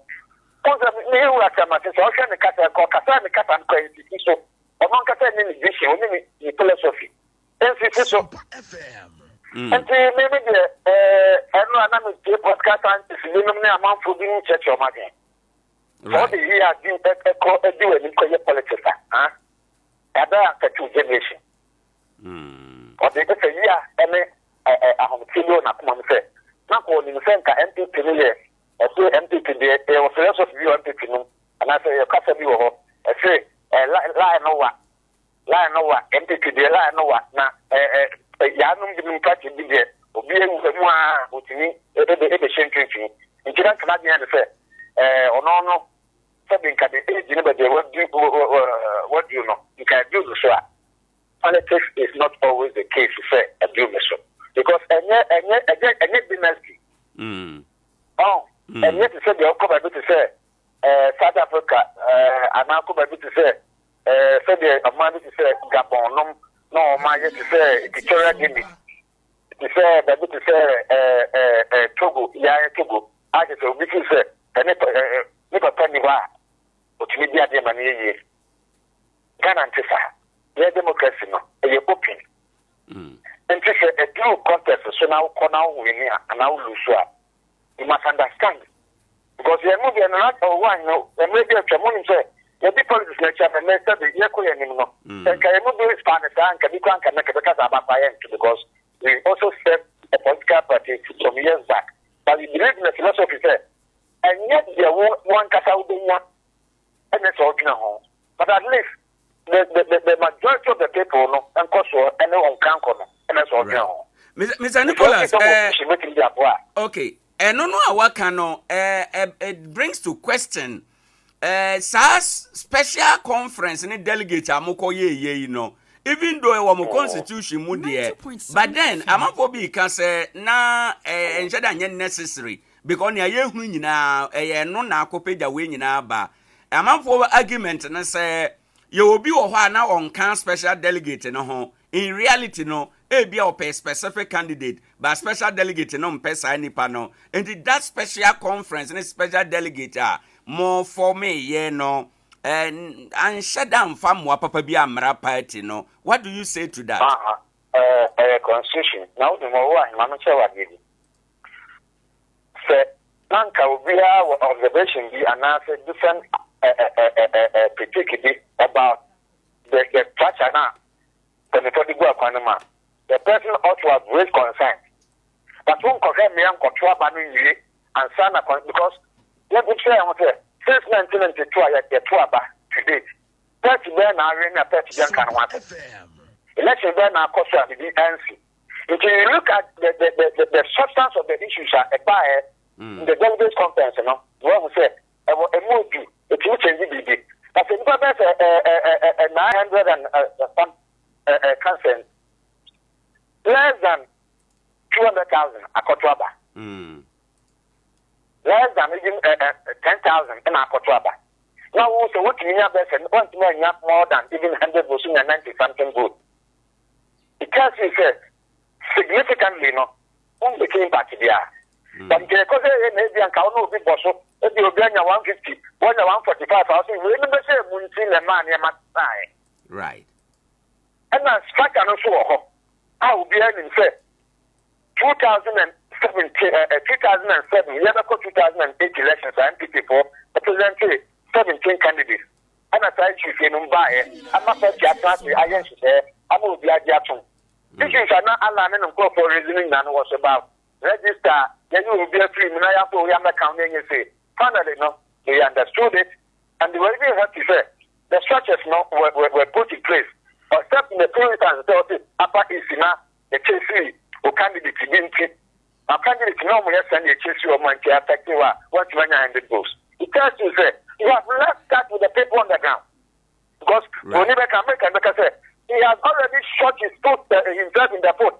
Because of me, who are some of the social and Kata, Kata, and Kata, crazy. So, among Kata, any vision, only the philosophy. And so, and maybe I know I'm a podcast and it's a amount for being church or money. For the year, I do any politics. Adea Akye generation. Or they say, yeah, and I have a kilo na come say. Not only in Senka MPP here, I say MPP there was lots of you MPP no, and I say, Casa Bio, I say, lie no what, MPP there, lie no what, now, Yanum didn't catch it there, or being the one who to me, the same thing. And you don't come out and say, oh no, something can be age, but they won't do what you know, you can do the swap. Politics is not always the case to say a so because any dynasty. Oh, and yet to say the outcome to say South Africa, I'm outcome to say the amount to say Gabon, no, my yet to say Equatorial Guinea, to say to say Togo, Togo. I just say we can say never penny wa, but we be at the money. Ghana the democracy no e open and this a true contest so now win here and now lose you must understand because you move in not or one no the maybe a money say the people is nature and master the yeko no and can you do Spanish and can you can make because about because we also set a political party some years back but we believe in the philosophy say and yet there one kasa udenya and it's all home but at least the majority of the people no and anyone can come and that's all now. Mr. Nicholas, okay. No, what can it brings to question SAS special conference and delegate amoko ye no. Even though our constitution would there, but then amako be can say na enjada necessary because na ye hu nyina no na akope da we nyina ba. Amako argument na say you will be now on can special delegate no ho. In reality no, be a specific candidate, but special delegate no pesa any panel. And that special conference and special delegate more for me, yeah no. And shut down from what papa be a mara party no. What do you say to that? Constitution. Now the more one, Mamacha did. Say, Nanka will be our observation be announced different particularly about the structure now. The person ought to have great concern. But won't confirm me and control banning you and sign up because let me say, since 1992, I get to today. 30 men are in a 30 young can want it. Election then are cost of the ANC. If you look at the substance of the issues in the delegates conference, you know, what we said, a movie. It will change the but if you have 900 and some consent, less than 200 100,000 akotoaba. Less than even 10,000 in akotoaba. Now also what you have best and want to have more than even 100 votes in 90 something vote. Because he said significantly no on became party there. But because maybe and count no big boss, if you bring 150, 145,000, we never say Muntin and man right. And that's fact and also I will be in say 2007, we never got 2008 elections and MPP for representing 17 candidates. And as I choose in Mumbai, I'm not such a party, I am there, I will be at Jackson. Issues are not allowed and go for reasoning than was about. Register, then you will be a free Minaya for Yama County. You say, finally, no, they understood it, and they were even happy to say the structures no, were put in place. Except in the Puritans, upper Isina, the Chelsea, or candidate didn't keep. Our candidate normally send a Chelsea or Manchester effective what you and the post. It tells you, say, you have left that with the people on the ground. Because when you can make a say, he has already shot his foot himself in the foot.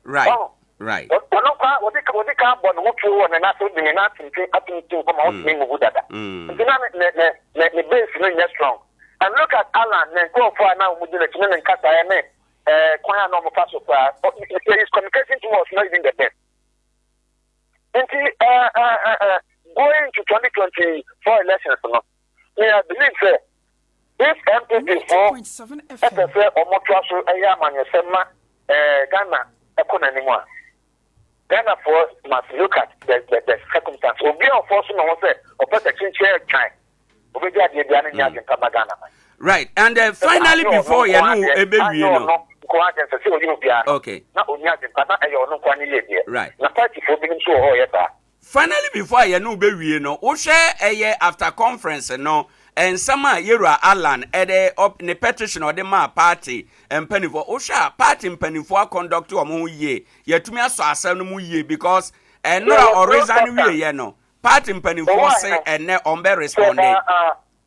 Right. Right. What they can't born who you want and not something and not to come out name of that. The base is strong. And look at Alan and go for now with the and Kata and Kwaya normal pass of his communication to us not even the best. Going to 2024 elections, I believe if MPP for FFA or Motrasu Ayaman Yasema Ghana economy. Ghana for must look at the circumstance. Will be unfortunate one say or protection chair time. Right, and finally before you know okay. Right. Finally before you know baby no, we share a year after conference no. And some Yera Alan up in the petition or the party and penny for Osha party and penny for conduct to a more ye. Yet to me, I saw some ye because and no or reason we no party and penny for say and ne on be responding.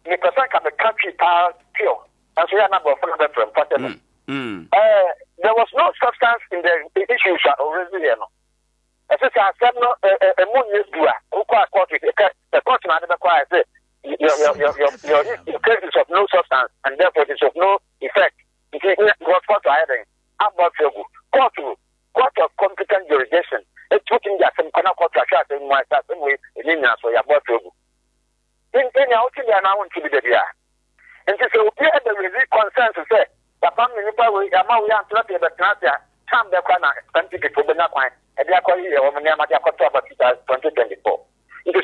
The person can be country power pure. And so, number of there was no substance in the issues already. As I said, no, a moon is due. Who quite caught it. The question I never quite said. Your case is of no substance and therefore it is of no effect. It is what hiding. I'm not sure. Court of competent jurisdiction. It's putting that some kind of contract in my way in India, so you're about trouble. In Australia, I want to be there. And so we had the release consent to say, the family, we are now we are not the Canada, come the corner, country for the Nakwine, and they are calling you over near Madiakoto 2024.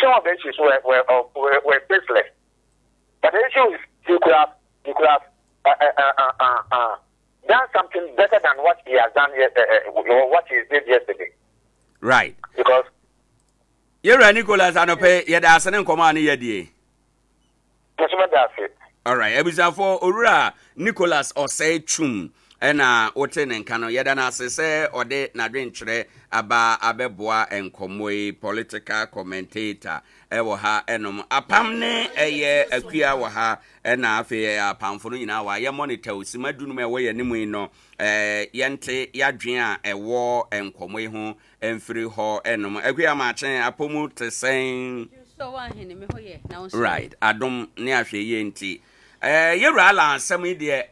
Some of the issues were baseless. But the issue is you could have done something better than what he has done or what he did yesterday. Right. Because you're Nicholas Anope, yet as an command yet. All right, Ebisa for Ura Nicholas or say Chum. Ena oten enkano yeda na sese ode na dwenkyere aba abeboa enkomoi political commentator ewo ha enom apamne eye akua wo ha ena afi apamfo no nyina wa ye monitor osimadunu me wo ye nimu no yente yadwen a ewo enkomoi ho emfiri ho enom akua ma chen apomu tesen so Owoahene me ho ye na won right adom ne ahwe ye nti yewra ala ansem de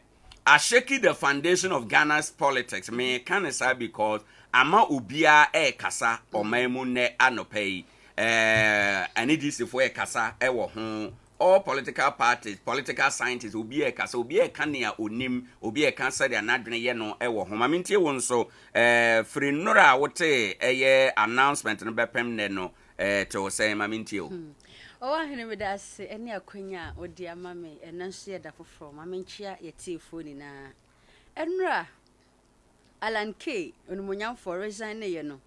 ashaki the foundation of Ghana's politics. Me can say because ama ubia kasa omaimu ne anopei and this for kasa ewo ho all political parties, political scientists ubia kasa ubia kania onim ubia kan say the anadwene ye no ewo ho mamintie won so free nora wote announcement no bepem ne no to say mamintie o Owoahene me da se ene akwanya odi amame enanso ye da foforo mamenchia yeti phone na enra Alan K onumunyam for resign ye no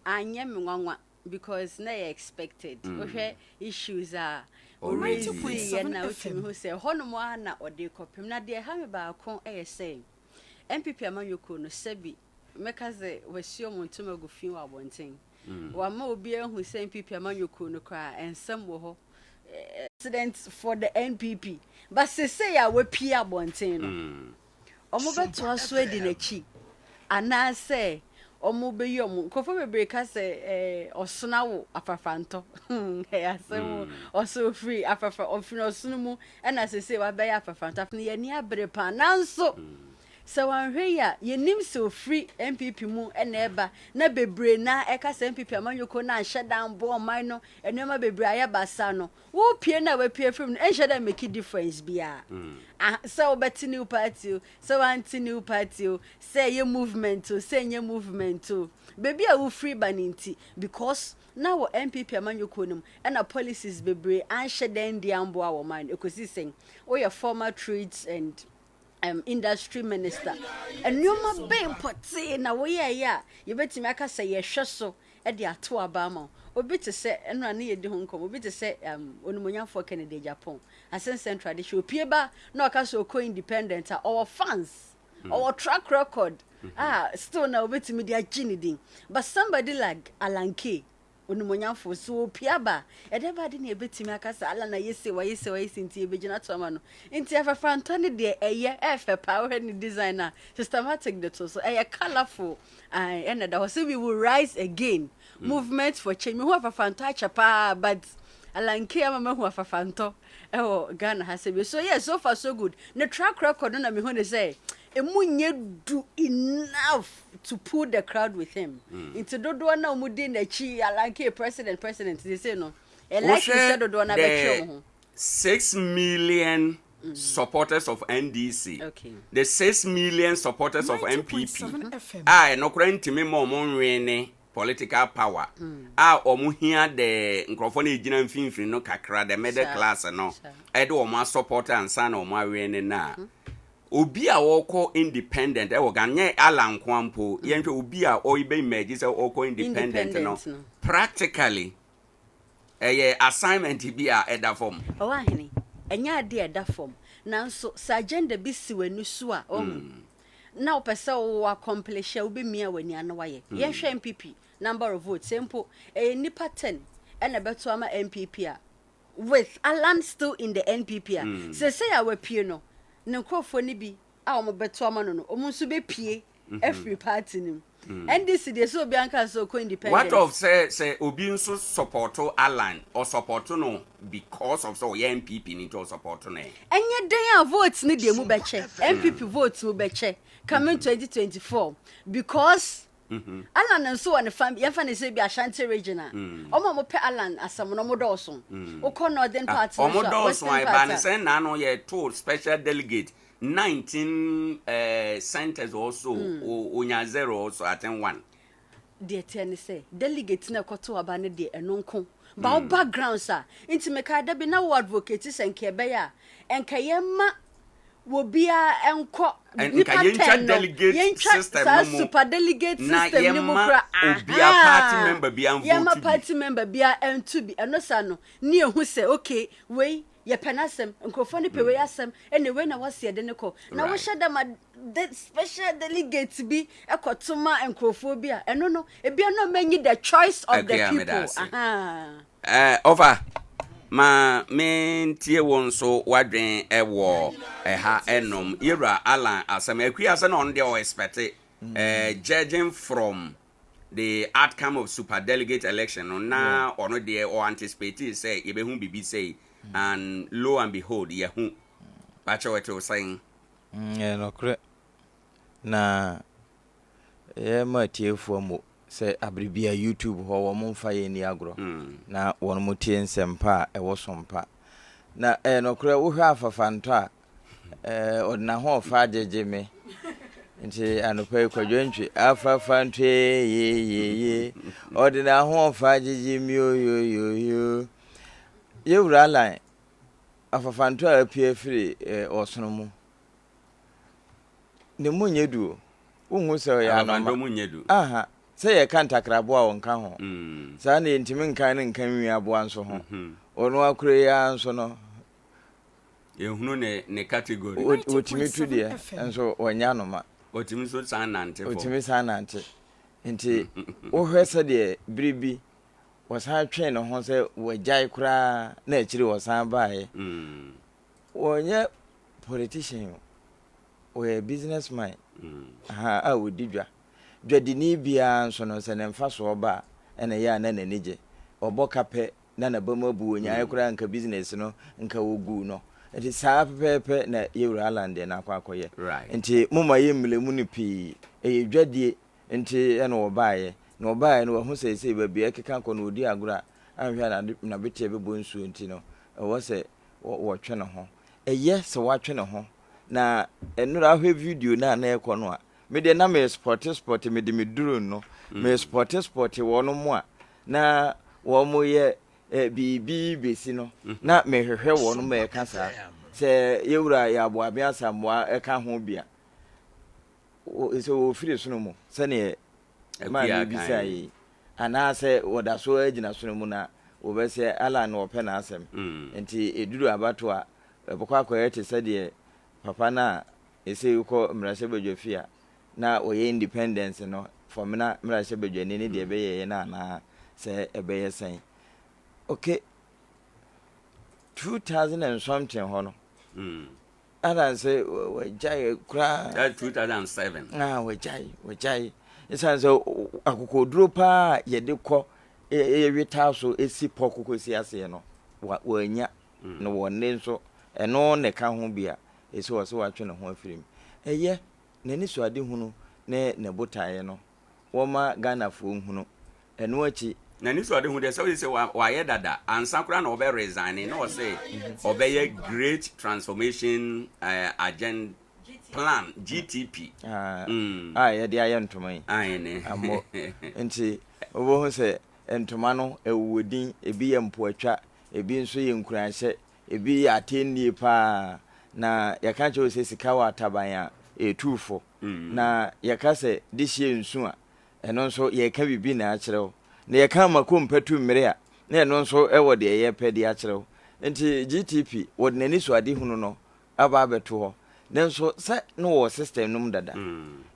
anye me nwanwa because na ye expected ohwe issues are already ye na otimi ho se honomo ana odi kopem na de ha me ba kon say MPP amanyoko no sebi mekaze wasio montoma gofin wa bonten Wama obi ehu say NPP amanyoko no kra ensem wo ho president for the NPP but say ya we pia bonten no omo beto aso edi na chi ana say omo be yi omo nkofo bebre ka se osona wo afafanto ya se wo oso free afafa ofini osunu mu na sese wa be ya afafanto afini ye ni abre pa nanso so wanhwe ya yenim so free MPP mu na eba na bebre na eka se MPP amanyoko na nhyedan bo oman no enema bebre aya basa no wo pie na we pie from nhyedan make difference bia so bet new party so anti new party say ye movement say ye movement baby a wo free baninti because now wo MPP amanyoko num na policies bebre nhyedan di ambo a wo man ekosi sen wo your former trades and industry minister and you ma be importe na wo ya you betimi aka say ye hwe so e de ato abama obi te se enra na ye de ho nkom obi te se onumonyafo Kennedy Japan asensen tradition opie ba na aka so ko independent our fans our track record still na obetimi de aginidin but somebody like Alanke onumonyafo so piaba edeba de na ebetimi akasa ala na yese wa nti ebegina to ama no nti afafa ntone de eye efe power ni designer systematic de to so eye colorful and that was we will rise again movement for change me who afafa nto pa but Alanke ama who afafa nto Ghana has so yes so far so good the track record na me who dey say emunye do enough to pull the crowd with him. Into dodo na umudi na chi Alanke president they say no. Like you said dodo na be 6 million supporters of NDC. Okay. The 6 million supporters of MPP. No ntimi mo nwene political power. Omu hia the nkrofo na ejina mfinfin no kakra the middle class no. E de omo supporter ansa na omo awene na. Obi a woko independent e woganye alankwampo yenhwe obi a oibe image se woko independent no practically assignment bi a eda form Owoahene enya ade eda form nanso sagenda bi si wanu so a na opese wo accomplish obi mia wani ana waye yenhwe MPP number of votes simple nipa 10 ena beto ama MPP a with Alan still in the NPP say awapie no Nkofo ni bi a omo beto ama no no omo nso be pie every party nim and this dey so obi anka so ko independent what of say obi nso support Alan or support no because of so MPP ni to support no enye den a vote ni dey mu be che MPP vote mu be che coming 2024 because Alan nso on the family yafa ne say bi Ashanti regional omo mo pe Alan asam no mo doso o ko northern part no omo doso ai ba ne say na no ye told special delegate 19 centers also onya zero also attend one de ten say delegate na koto aba ne de enonko ba background sa inti me ka da bi na wo advocate senke be ya enka yema wo bia enko nipa delegate system no super delegate system ni mo kra obia party member bia vote yema party member bia entu bi eno sa no ni ehu say okay we ye penasem nkofo ni pewe asem anyway na wase de ne ko na wo hye dem special delegate bi ekotoma nkofo bi a eno no e bia no manyi the choice of the people over ma mentie won so wadwen ewo ha enom ira Alan asem akua se na on dey expect judging from the outcome of super delegate election na ono dey or anticipate say ye be hu bibi say and lo and behold ye hu bacho what you saying no correct na ma tiefo mo say abribia YouTube ho wo mo fa ye ni agro na won mo tie nsempa e wo sompa na no correct wo hwa afafanto a odna ho fa jeje me nti anopa kwadwantwe afafanto ye odna ho fa jeje mi yo yewura line afafanto a pie free osono mu ne munyedu unhu se ya no munyedu aha se ye kan takrabo a wonka ho sa na ntimi nkan ne nkan wi abo anso ho ono akure ya anso no ehunu ne category otimi tudie enso wonya no ma otimi so san nante otimi san nante nti wo hwese de bribi wasan twen no ho se wajai kura na akiri wasan baaye wonye politician we businessman a wodidwa dwadini bia nso no se ne mfa so oba ene ya na nanije oboka pe na na bamu bu onya ekura nka business no nka wogu no enti saa pepe na yewura land na akwakoye enti muma yemlemu ni pi dwadie enti ene obaye na obaye no ho sese ba bia keka ko no odi agura anhwa na bete bebo nsu enti no wo se wo twe ne ho se wa twe ne ho na enura ahwe video na ekọ no a me de na me sport me de me duro no me sport wo no mo a na wo mo ye bibi besi no na me hwehwe wo no me kasa se yewura ya abo abia samwa eka ho bia so firi so no mo se ne ma ni bisa yi ana se woda so agina so no mu na wo be se ala na ope na asem enti eduru abato a bokwa akoyete se de papa na ese yuko mrashe bedwafia na oye independence no for me na mrashe bedwani ni de ebeye na se ebeye sen okay 2000 and something hono and say wajai kra that 2007 wajai isa so akokoduro pa ye de kọ wita so esi pokoko si ase no wanya no wonne nso eno ne ka ho bia esi wo so watwe ne ho afirim eye nani so ade hunu ne botaye no wo ma Ghana fo hunu eno achi nani so ade hunu de say wa ye dada ansa kura na obe resign no say obe great transformation agenda plan GTP ye de aye ntomai ne amo enti obo ho se entoma no ewodin ebi ye mpoatwa ebi nso ye nkuranhye ebi atennie pa na yaka cho se sika wa taban a etufo na yaka se dihye nsu a eno nso yeka bibi na akyerew na yaka makompatu mmere a na eno nso ewo de ye pedi akyerew enti GTP wod nani so ade hunu no aba abeto ho na nso se no wo system num dada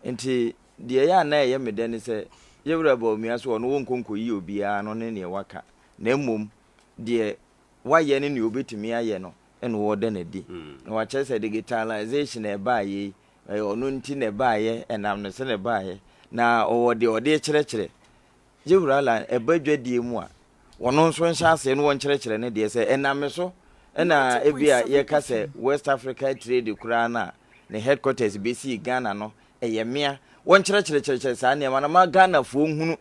enti de ya na ye medani se yewura ba omia so no wonkonko yi obia no ne waka na mmom de waye ne obetumi aye no eno wo de na di na wa chese digitalization e baaye ono nti na baaye enam no se na baaye na owo de kyerɛkyerɛ yewura la ebadwadie mu a wono nso nhyɛ ase no won kyerɛkyerɛ ne de se enam so na ebia ye ka se West Africa Trade kura na ne headquarters BC Ghana no eyemia won kyerɛkyerɛ saa ne ma na ma Ghana fo hunu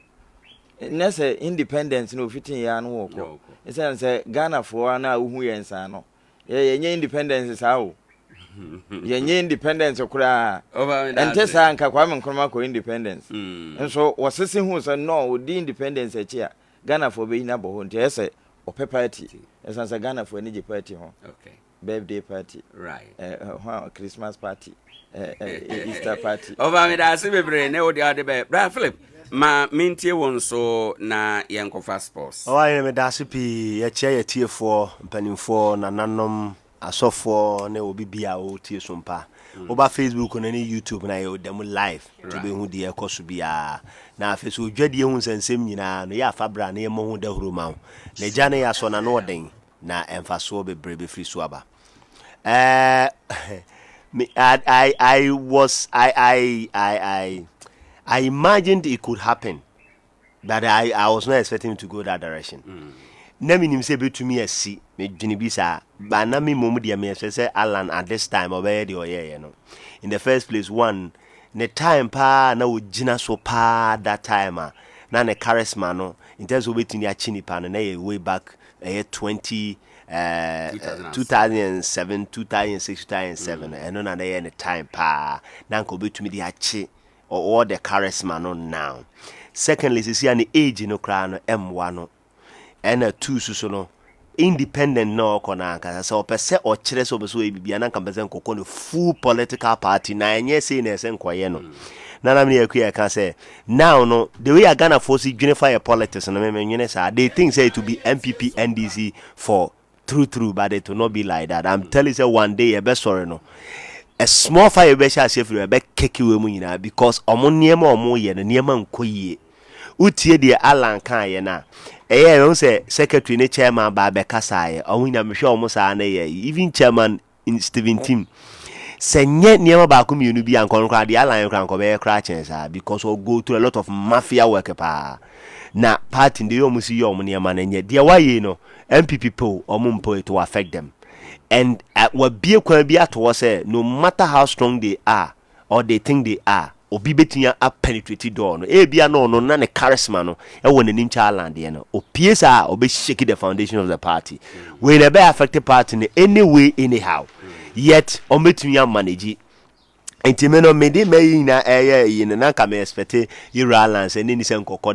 nese independence no fitin ya no woko ese se Ghana fo na uhu yensa no yenye independence saa o yenye independence kura ente saa nka kwa menkroma ko independence nso wosese hu se no odi independence achi a Ghana fo be hina bo ho nti ese ope party ese se Ghana fo ni party ho okay birthday party right Christmas party Easter party over me da se bebre ne odi ade be bra Philip ma mintie won so na yenkofa sports Owoahene me da se pi ye che ye tiefo mpanimfo na nanom asofo ne obi bia o tie Sompa oba Facebook na ni YouTube na ye dem live to be hu de ekoso bia na afeso odwade hu nsensem nyina no ya afabra na ye mo hu da huruma na gya ne ya so na no oden na emfaso bebrebe free so aba I imagined it could happen, but I was not expecting it to go that direction. Nami ni mse betu mi esi me dwinibisa ba na mi momu dia me say Alan at this time obey the oye no. In the first place, one ne time pa na ogina so pa that time na ne charisma no in terms of wetin ya chini pa no na way back 2007 2006 2007 and no na ne time pa na nko betumi di achi or the charisma no now. Secondly, see an age no kra no M1 no and a two so no independent no kona nka so pese o kire so be so bibia na nka pese nkoko no full political party na enye say na ese nkoye no na na me yakua ka say now no the way Ghana force unify politics no me nwene say they think say it will be MPP NDC for true but it will not be like that. I'm telling you one day you be sorry no a small fire be sha sefri be keke we mu nyina because omo niema omo ye no niema nkoyie utie de Alan kan ye na no say secretary ne chairman ba be kasa ye omo nya me hwe omo sa na ye even chairman in Steven Team senye niema ba ko mienu bi ankon kra de align kra ko be kra chensa because we go through a lot of mafia work pa na party ndi yo musi yo niema na nye de waye no MPP po omumpo to affect them and we be kwa bi ato say no matter how strong they are or they think they are obi betia a penetrate door no e bia no na ne charisma no e won anim challenge ye no opiesa obe shake the foundation of the party we never affect the party in any way anyhow yet ometunya manage entimeno mede me na yin na ka me expect you balance and ni sen kokko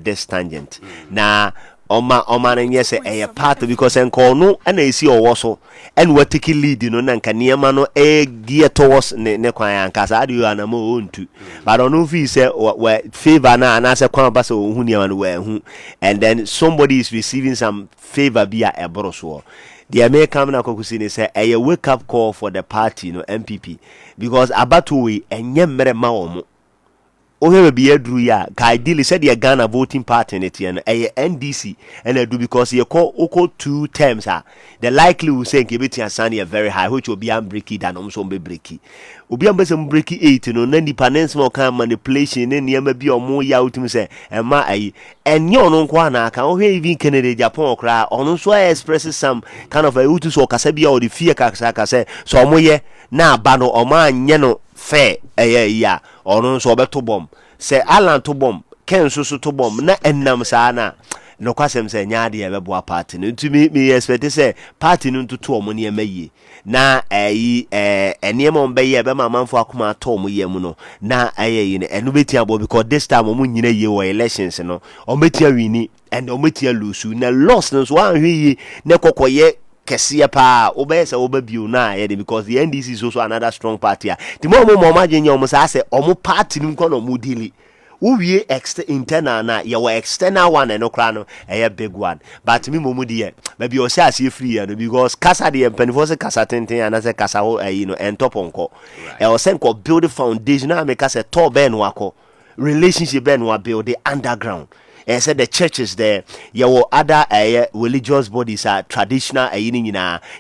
this tangent na Oma yes a part because enko no na esi owo so and we take lead no na nka niema no gear towards ne kwan ankasa ade yo anamo ontu but ono fi say we favor na say kwan ba so hu niema no we hu and then somebody is receiving some favor via a broso the American na kokusi ni say a wake up call for the party no MPP because abato we enye mere ma omo ohe be edru ya ka ideally said the Ghana voting party net and NDC and I do because you call 2 terms the likely will say give it a very high which will be unbreaky than also be breaky obi am be breaky 8 no na independence more kind manipulation ne niam bi o mo ya utim say e ma ayi enye ono nko na aka ohe even Canada Japan kra ono so express some kind of a utu so kasa bia o the fear kasa so mo ye na aba no o ma anye no fair ya ono so obeto bom se alan to bom ken so to bom na ennam saa na no kwasem se nyaade e bebo party no ntumi me expect say party no to omo ne emaye na eniem on beye be mamanfo akoma to omo yem no na ayeyi ne enu betia bo because this time omo nyina ye wo elections no ometia wini and ometia lose na loss no so anhwe yi ne kokoye kesiye pa obese obabio na yede because the NDC is also another strong party the more magenya omo say omo party nim ko no mo dili uwie internal na ye wa external one no kra no big one but me momu de maybe o say as free no because kasa de penifo se kasa tenten and say kasa and top onko o say ko build foundation na make kasa top ben wako relationship ben wa build the underground. And said the churches there, your other religious bodies are traditional,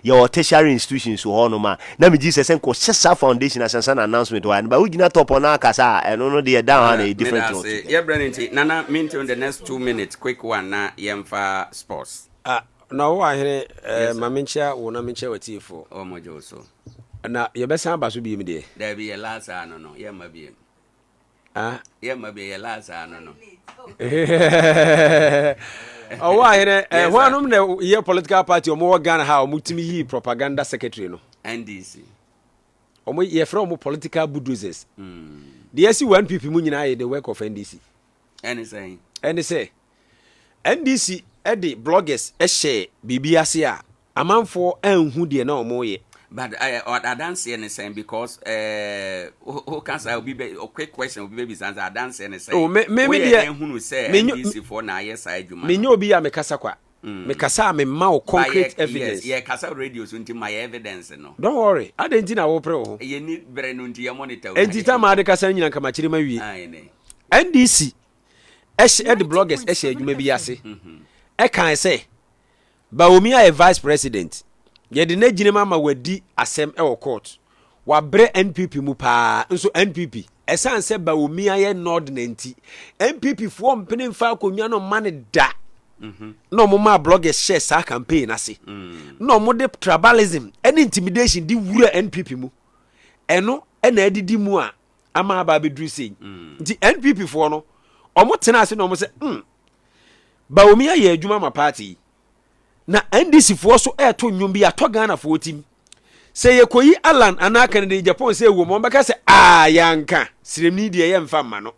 your tertiary institutions so on ma. Now me Jesus and Kosesa Foundation as an announcement one, but we did not top on our casa and no they are down a different road. Yeah, Brennan, Nana, mean in the next 2 minutes, quick one na yemfa sports. No, I hear Mamincha or Namincha or Tifo or Mojo so. Now your best number should be there. There be a last no, yeah, maybe. Yeah, maybe a last no. Oh, why? One of the year political party or more Ghana how multi propaganda secretary no NDC. Or more year from political bulldozers. The SC one people munina the work of NDC. Anything. And they say NDC Eddie bloggers share BBACA a man for who dear no more ye. But I don't see anything because who can say be a quick question will be baby answer. I don't see anything. Oh, maybe who say NDC for na yes I do. Me no be a mekasa kwa. Mekasa me ma concrete evidence. Yeah, kasa radio so until my evidence no. Don't worry. I didn't know wo pre ho. You need brain until your monitor. Entita ma de kasa nyina kama chiri ma wi. NDC the bloggers adwuma bi ase. Can say Baumia a vice president. Yedi na ginema ma wadi asem e court wa bre NPP mu pa nso NPP esan se ba omi aye nord na nti NPP fo mpene mfa akonwa no ma ne da no mo ma bloggers share sa campaign ase no mo de tribalism and intimidation di wura NPP mu eno na adidi mu a ama ba bedru sei nti NPP fo no omo tena ase no mo se ba omi aye adwuma ma party na NDC fo so to nwom bi ato Ghana fo tim say yekoyi Alan anaka ne Japan say wo mo beka say yanka siremni de ye mfa ma no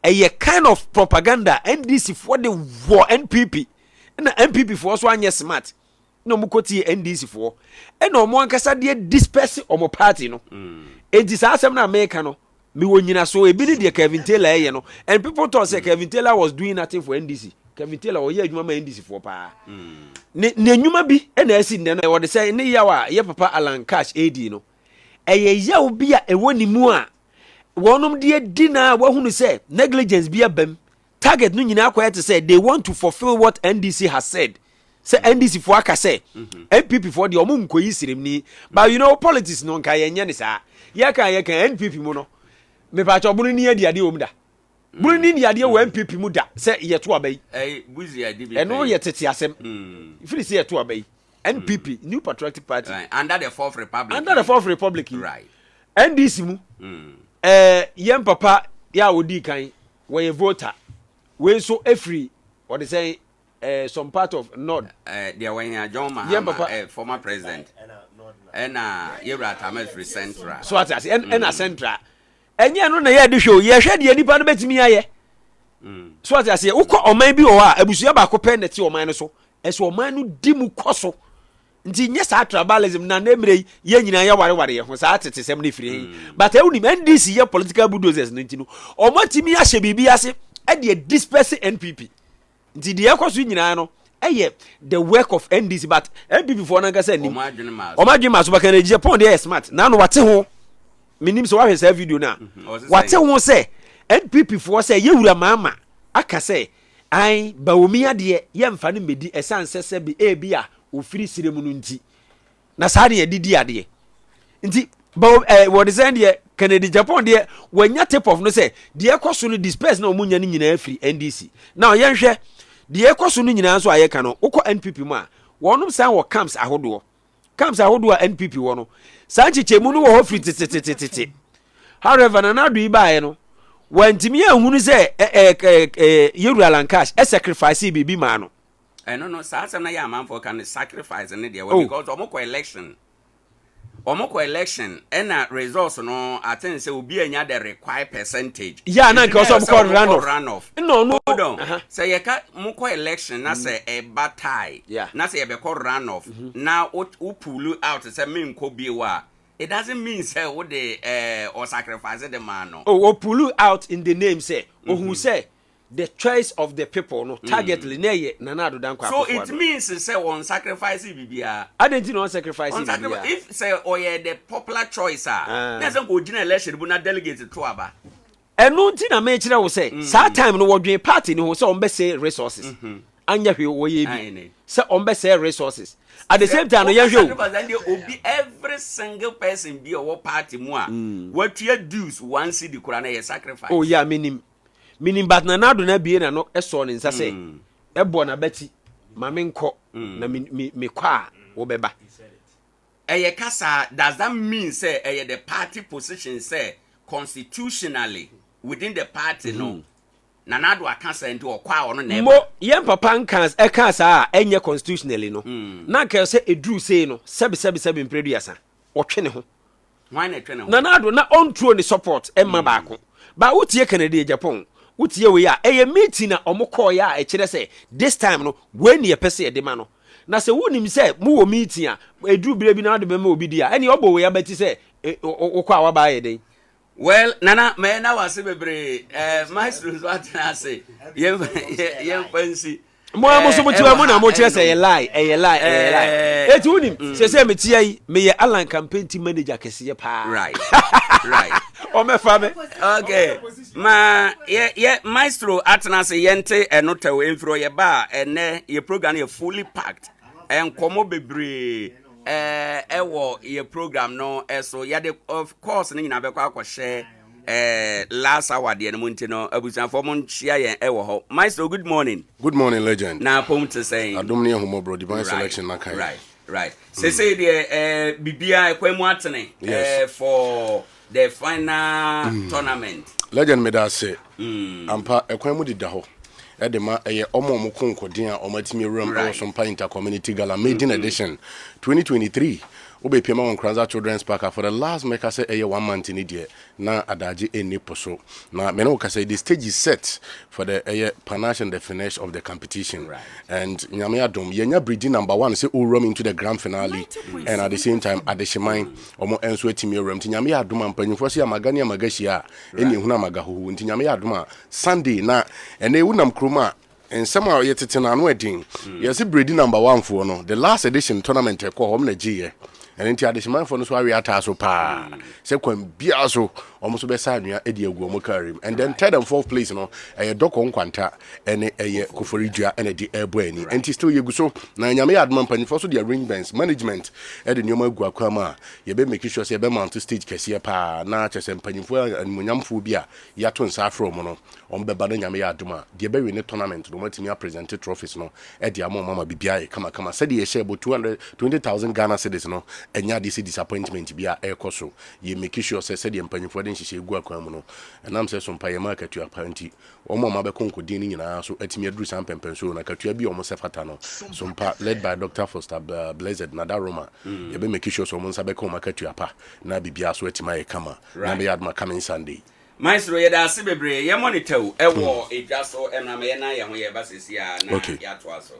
a kind of propaganda NDC for the war NPP na NPP fo so anye smart no mo koti NDC fo e no mo ankasa de disperse omo party no enti sa asem na America no me wonyina so e bi de Kevin Taylor ye no and people thought say Kevin Taylor was doing nothing for NDC. Kevin Taylor or ye adwuma ma NDC for pa ne nwuma bi e na asi ne no wo de say ne yawa ye papa Alan Cash AD no eye yaw bi a e woni mu a wonom de di na wo hunu say negligence bi abam target no nyina akoya to say they want to fulfill what NDC has said say NDC for aka say NPP for the omu nkoyi siremni but you know politics no nka yenye ne saa ye kan NPP mu no me pa cho bunu ni ade omda bunu ni ade wo NPP mu da say ye to abai buzi ade bi eno ye tete asem if say ye to abai NPP New Patriotic Party under the Fourth Republic right NDC mu yem papa ya odi kan we voter we so every what they say some part of North there when John Mahama former president and Yera Tamas Central so at as and Central enye no na ye de show ye hwe de nipa no betimi aye so at as ye ukọ oman bi o a abusua ba ko pen neti oman no so eso oman no di mu koso nti nye sa tribalism na nemre ye nyina ye ware ye ho sa tete sem ne firi but ewuni NDC ye political bulldozers no nti no omatimi ahye bibi ase e de disperse NPP nti de ekoso nyina no eye the work of NDC but NPP for na gasa ni omadwema so baka na Japan dey smart na no wate ho minim so wa hwesa video na wate ho se NPP for say ye wura mama aka say ai baomi ade ye mfa no medi esanse se bi e bia ofiri siremu no nti na saa de didi ade nti what is end here Canada Japan de wanya tip of no say de ekoso no disperse na omunya no nyina afiri NDC now ye hwɛ de ekoso no nyina so ayeka no ukọ NPP mu a wonum san wo camps ahodo a NPP wo no san chichemu no wo free tete however na nadu ibae no wantimi ahunu say Yewura Lancash sacrifice bibi ma no no saa na ya amanfo kan sacrifice ne de because omoko election and results no I think say obi anya the required percentage yeah na because omoko runoff no say you ka moko election na say e batai na say e be call runoff na o pull out say me nko bi wa it doesn't mean say wo the or sacrifice the man no o pull out in the name say who say the choice of the people no target lineye nanado dan kwa so it means say one sacrifice bibia identity no sacrifice bibia if say oye the popular choice na say go gina election bu na delegate to aba enu nti na me kire wo say saa time no wodwen party ni ho say on be say resources anya hwe wo ye bi say on be say resources at the same time no ye hwe obi every single person be or party mu a what you dues one city kura na ye sacrifice oh yeah meaning but nanado na bie na no eso ne nsa say ebo na beti ma me nko na me kwa wo beba kasa does that mean say the party position say constitutionally within the party no nanado akasa into okwa ono na mo yem papa nkans ekasa enye constitutionally no na ka say edru say no sebi mpreduasa otwe ne ho why na twe ne ho nanado na on true ni support emma baako ba utie Canada Japan utie we ya meeting na omukọ ya e kire say this time no when ye pese e de ma no na se wonim say mu wo meeting a edru bire bi na de ma obi dia ene obo we ya beti say okọ awa ba ye den well nana me na wase bebre maestros what na say yem fancy mo amuso mutiwa mo na mo kire say ye lie eti wonim se metia yi me ye Alan campaign team manager kese ye pa right okay ma ye maestro atna say yente enotawo enfro ye ba ene ye program ye fully packed en komo bebre ewo ye program no so ya de of course ni na be kwa share last hour de no nti no abusan for mon chia ye ewo ho maestro good morning legend na pom to say adom ne homo bro divine selection na kai right say the bibia ekwemu atene for the final tournament legend me da say ampa ekwemu dida ho edema omo konkodin a omatimi room Sompa Inter-Community Gala maiden edition 2023 obe pema Nkoranza Children's Park for the last make say 1 month in there na adaji eni poso na me no say the stage is set for the panache and the finish of the competition and nyame adom yenya breeding number 1 say all roam into the grand finale and at the same time adeshiman omo enso etimi roam nyame adom ampanyufo se amagani amagashia eni huna magaho nyame adom Sunday na ene wunam kroma and somehow yet no edin yes breeding number 1 for no the last edition tournament e ko hom na giye and into addition for no so we ata so pa se kwam bia so almost be sa nua e de agu omo karim. And then third and fourth place no Doko Nkwanta ene Koforidua ene di Eboani. And still you go so na nyame adman panifo so the arrangements management e de nyoma agu akwama ye be make sure say be mount stage kese pa na chese panifo animonyamfo bi a ya to nsa afro mo no ombeba na nyame aduma de be win tournament no matimi present trophies no e de mama bibia kama said ye share about 220,000 Ghana cedis no enya this disappointment bia e koso ye make sure say said ye panifo de nhihye gu akwama no and am say Sompa ye market to apparently omo ma be konkodin ni nyina so atimi aduru san pempenso na katua bi omo sefata no Sompa led by Dr. Foster Blessed Nada Roma ye be make sure so omo nsa be kon market to apa na bibia so atima ye kama na be adma coming Sunday Maestro ye da se bebre ye monitor e wo e dwa so enam ye na ye ho ye basesi a na ya to aso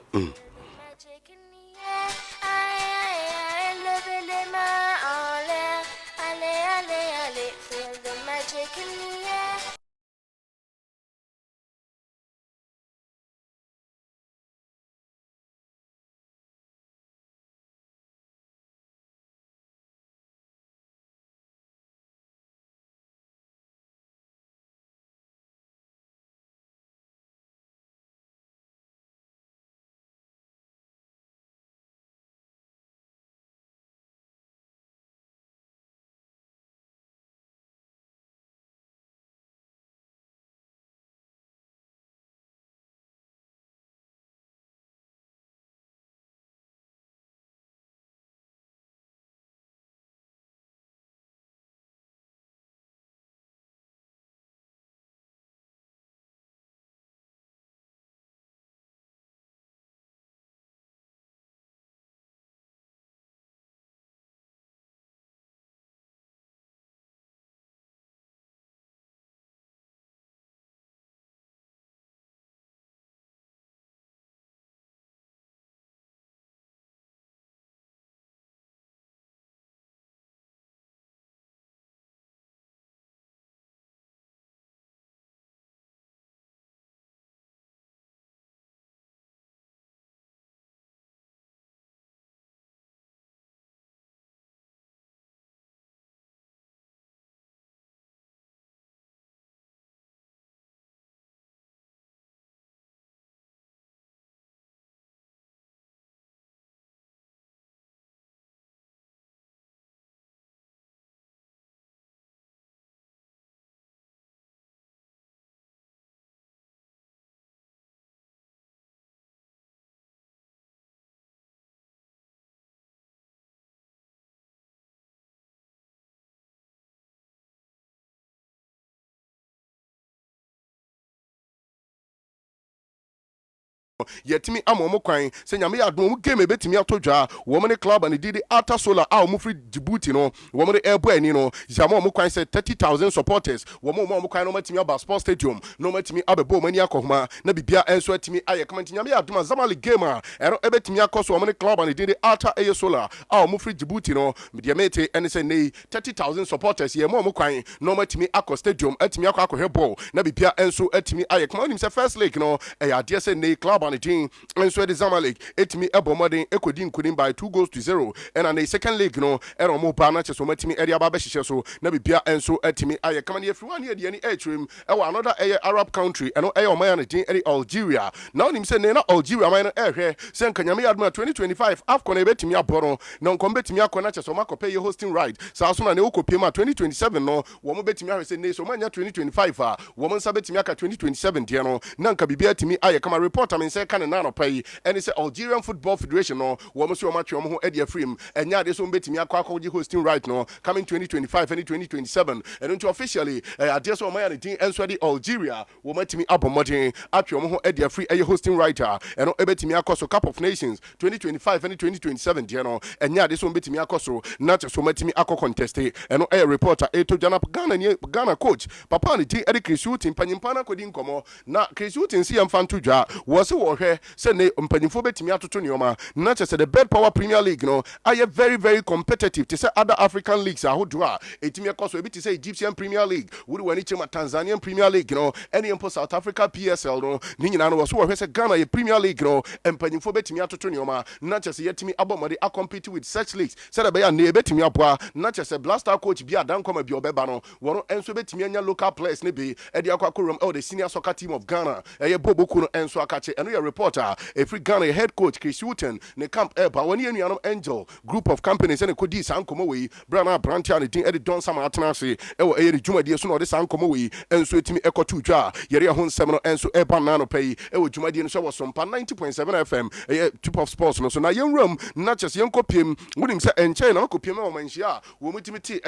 yetimi amomo kwan se nyame yadom mu game betimi atodwa wo mo ne club and didi Alta Solar a mo free Djibouti no wo mo ne Eboani no jamo mo kwan se 30,000 supporters wo mo kwan no matimi aba sports stadium no matimi abebo mani akohoma na bibia enso atimi aye comment nyame yadom Zamali game a ero ebetimi akoso wo mo ne club and didi Alta Solar a mo free Djibouti no media mate ene se nei 30,000 supporters ye mo kwan no matimi akọ stadium atimi akọ ball na bibia enso atimi aye comment nim se first league no ade se nei club and team and so the Zamalek etimi ebomodin ekodi nkunim by 2-0 and the second league no ero mo ba na cheso matimi area ba behye so na bibia enso etimi aye kamane everyone here the any atrim e wa another Arab country eno oman na tin Algeria now nim say na Algeria man ehwe say nkanyame yadma 2025 AFCON ebetimi aboro na nkombetimi akona cheso makope ye hosting right sa so na ne okopie ma 2027 no wo mo betimi ahwe say ne so manya 2025 a wo mo nsa betimi aka 2027 de no na nka bibia etimi aye kama reporter men say kan na no pay and it's Algerian Football Federation no wo mo so match wo ho e frame enya de so betimi akwa hosting right no coming 2025 and 2027 and into officially Adea so man tin enso de Algeria wo matimi abomodin atwe wo ho e free e hosting writer and no ebetimi akoso Cup of Nations 2025 and 2027 de no enya de so betimi akoso na so matimi akọ contest and no a reporter to Ghana coach papa ni tin Chris Hughton panyimpana kodi nkomo na Chris Hughton si amfanto dwa wo se wo hwe se ne mpanyimfo betimi atoto neoma na che se the Bet Power Premier League no aye very very competitive to say other African leagues ahodo a etimi ekoso ebi to say Egyptian Premier League wuri wani chema Tanzanian Premier League no any impo South Africa PSL no ni nyina no wo so wo hwe se Ghana ye Premier League no mpanyimfo betimi atoto neoma na che se yetimi abomode a compete with such leagues se da be ya na betimi aboa na che se Blaster coach bi adan koma bi obeba no wono enso betimi anya local players ne bi e de akwa korum the senior soccer team of Ghana boboku no enso akache eno your reporter every Ghana head coach Chris Wooten ne camp eba woni anuanom Angel group of companies ene kodi sankomo we brana brantia ne din e don sama atenase ewo eye dwumadie so no de sankomo we enso etimi ekotu dwa yere ho nsem no enso eba na no pay ewo dwumadie no so wo Sompa 90.7 FM Tip of Sports no so na yenwram na chese yenkopiem wonim se enche na kopiem o manhia wo mutimi ti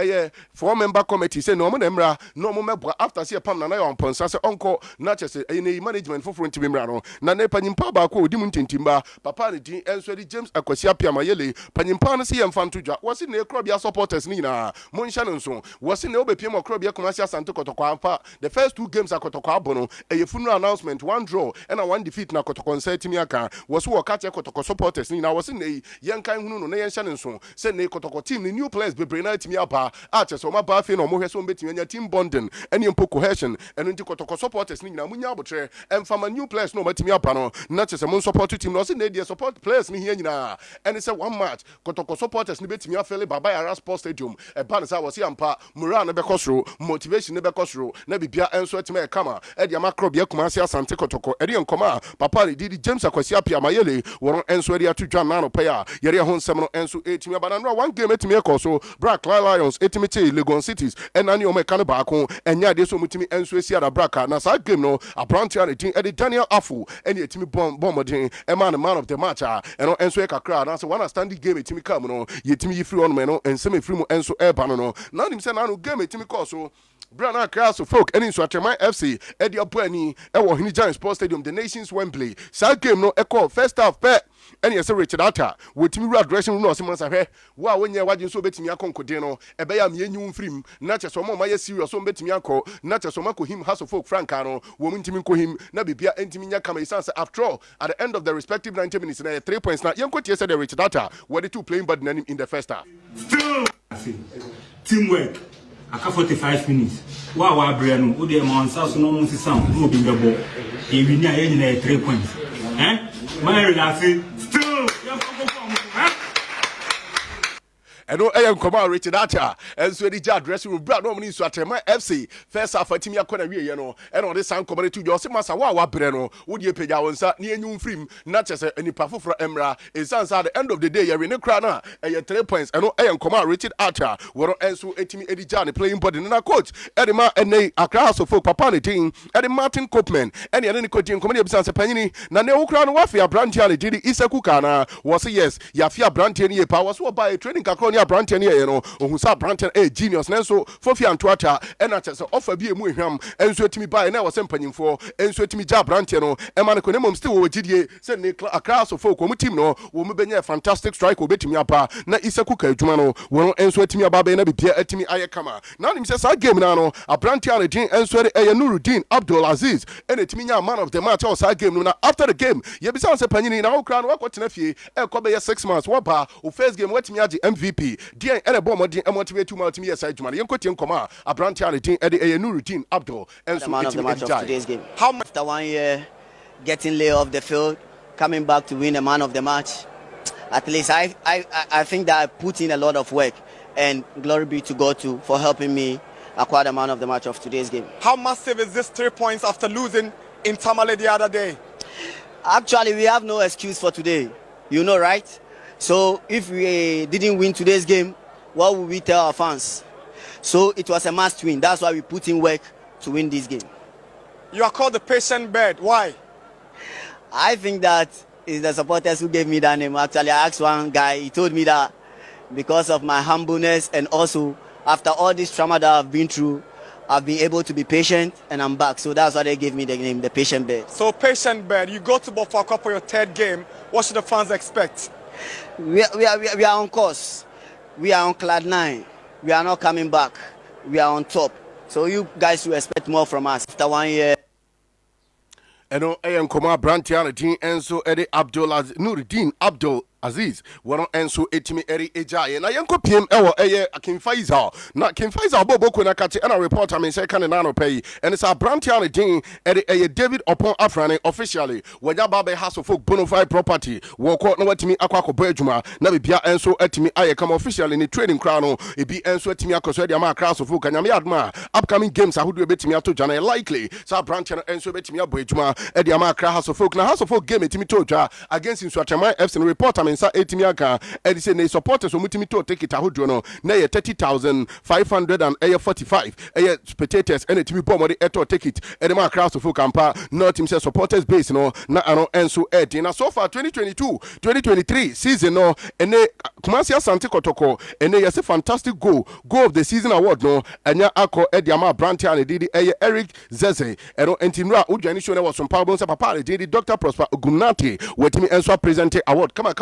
4-member committee say no mo na mra no mo meboa after say pam na yon ponsa se onko na chese ene management for ntimi mra no na ne panyimpa ba ko odi mu ntintimba papa ne din enso di James Akwasi Apiama yele panyimpa no se yemfa ntodwa wose ne krobia supporters ni na monhya no nso wose ne obepiem okrobia Kumasi Asante Kotoko amfa the first 2 games akotoko abono funeral announcement 1 draw and 1 defeat na Kotoko nsatimi aka wose wo kache Kotoko supporters ni na wose ne yenkan hunu no na yenhya no nso se ne Kotoko team ni new players bebre na timi apa a chese o ma ba fe no mo hwe so betimi anya team bonding ene mpo cohesion eno nti Kotoko supporters ni na munya abotre emfama new players no matimi apa no na chese mon support team no se ne dey support players ni hia nyina ene se one match Kotoko supporters ni betimi afele baba ya Sport Stadium e ba ne sa wose ampa moral ne bekosoro motivation ne bekosoro na bibia enso etima e kama e dia makro bia Kumasi Asante Kotoko e dey nkoma papa ne di James Akwasi Apiama yele woron enso e dey atudwa na no paya yere ho nsem no enso etimi aba na no one game etimi ekoso Black Lions etimi che Legon Cities and ani o me kan ba ko enya de so mutimi enso esi ada braka na sa game no abrantia ne tin e Daniel Afu ene etimi bombodin e man of the match eno enso e kakra na so one standing game etimi kam no yetimi yifri on me no ensem efri mu enso e ba no na nim se na no game etimi ko so Brana Kraso folk any so Atema FC Adea Akye Owoahene Acheampong Sports Stadium the Nations Wembley sa game no echo first half pe any say Richard Atta wetimi ru addressing no Simon Sahwe wa wonye wagin so betimi akonkode no ebe ya menyu mfrim na che so mo ma ye serious so betimi akọ na che so ma ko him House of Folk Frank no wo ntimi ko him na bibia ntimi nya kama isanse after all at the end of the respective 90 minutes na 3 points na yenko tie say the Richard Atta were the two playing bad in the first half teamwork aka 45 minutes wa abre no wo de monsa so no mo sisan no bi mbebo e wi ni aye nyina 3 points my relax still eno nkoma Richard Atta enso di ja address room bra no mni so Atema FC first half atimi akọ na wie ye no eno de san komare tu jo se masa wa bre no wo de pagya wonsa na enyu mfrim na chese enipa foforo emra esansa at the end of the day ye ne kra na 3 points eno nkoma Richard Atta woro enso etimi edi ja ne playing body na coach edema ene Accra House of Folk papa ne tin edi Martin Copeman ene ne coach nkoma de bisanse panyini na ne wo kra no wa fia brantia ne didi Isaku kana wo se yes ya fia brantia ne ye pa wo so ba training kakro Branten here no ohun sa Branten genius nanso fofi antoata ena chese offer bi emu ehwam enso etimi ba na wo se mpanyimfo enso etimi ja Branten no e ma ne ko nemom still wo gidie se ne Accra so folk wo team no wo mu benya fantastic strike obetimi apa na Isaku ka adwuma no wo enso etimi aba be na bibia etimi aye kama na nim se sa game na no Branten ne din enso e Nuruddin Abdul Aziz ena etimi nya man of the match o sa game no na after the game ye bi san se panyini na wo kra no wakotena fie e ko be 6 months wo ba o first game watimi agi MVP Dien ene bo modin emotivate to multi year side juma yenkotie nkoma abrantia ne din ede Nuruddin Abdul enso today's game. How much after 1 year getting laid off the field, coming back to win a man of the match? At least I think that I put in a lot of work, and glory be to God too for helping me acquire the man of the match of today's game. How massive is this 3 points after losing in Tamale the other day? Actually, we have no excuse for today. You know, right? So if we didn't win today's game, what would we tell our fans? So it was a must win. That's why we put in work to win this game. You are called the patient bird. Why? I think that is the supporters who gave me that name. Actually, I asked one guy, he told me that because of my humbleness and also after all this trauma that I've been through, I've been able to be patient and I'm back. So that's why they gave me the name, the patient bird. So patient bird, you go to Bofaka for your 3rd game. What should the fans expect? We are on course. We are on cloud 9. We are not coming back. We are on top. So you guys will expect more from us after 1 year. ɛno ɛyɛ nkɔmmɔ aberanteɛ no din ɛnso ɛde Nuruddin Abdul Aziz wɔn nso etimi ɛri egyaeɛ na yɛnkɔ piem ɛwɔ ɛyɛ King Faisal na King Faisal bɔbɔ na kate ɛna reporter mi sɛ kane nano pɛyi ɛne sɛ aberanteɛ no din ɛde ɛyɛ David Opon Afrane officially wɔnya ba bɛ house of folk bonafide property wɔkɔ na watimi akɔ akɔbɔ adwuma na bibia ɛnso atimi ayɛ kama officially ne trading crown no ebi ɛnso atimi akɔ so ɛde ama akra so folk anyame adoma upcoming games ahodoɔ betimi ato dwa na likely sɛ aberanteɛ no ɛnso betimi abɔ adwuma ɛde ama akra house of folk na house of folk game etimi to dwa against Nsuatreman FC no reporter sa etimi aka edi say ne supporters omutimi to take it ahodo no na ye 30,545 spectators and etimi bomb the eto take it e ma crowd so full campa no team say supporters base no na ano enso edi na so far 2022-2023 season no ene Kumasi Asante Kotoko ene yes fantastic goal of the season award no enya akọ edi ama brand and didi Eric Zeze eno entinra udwani show na was some power say papa didi Dr. Prosper Ogunati wetimi enso present award come on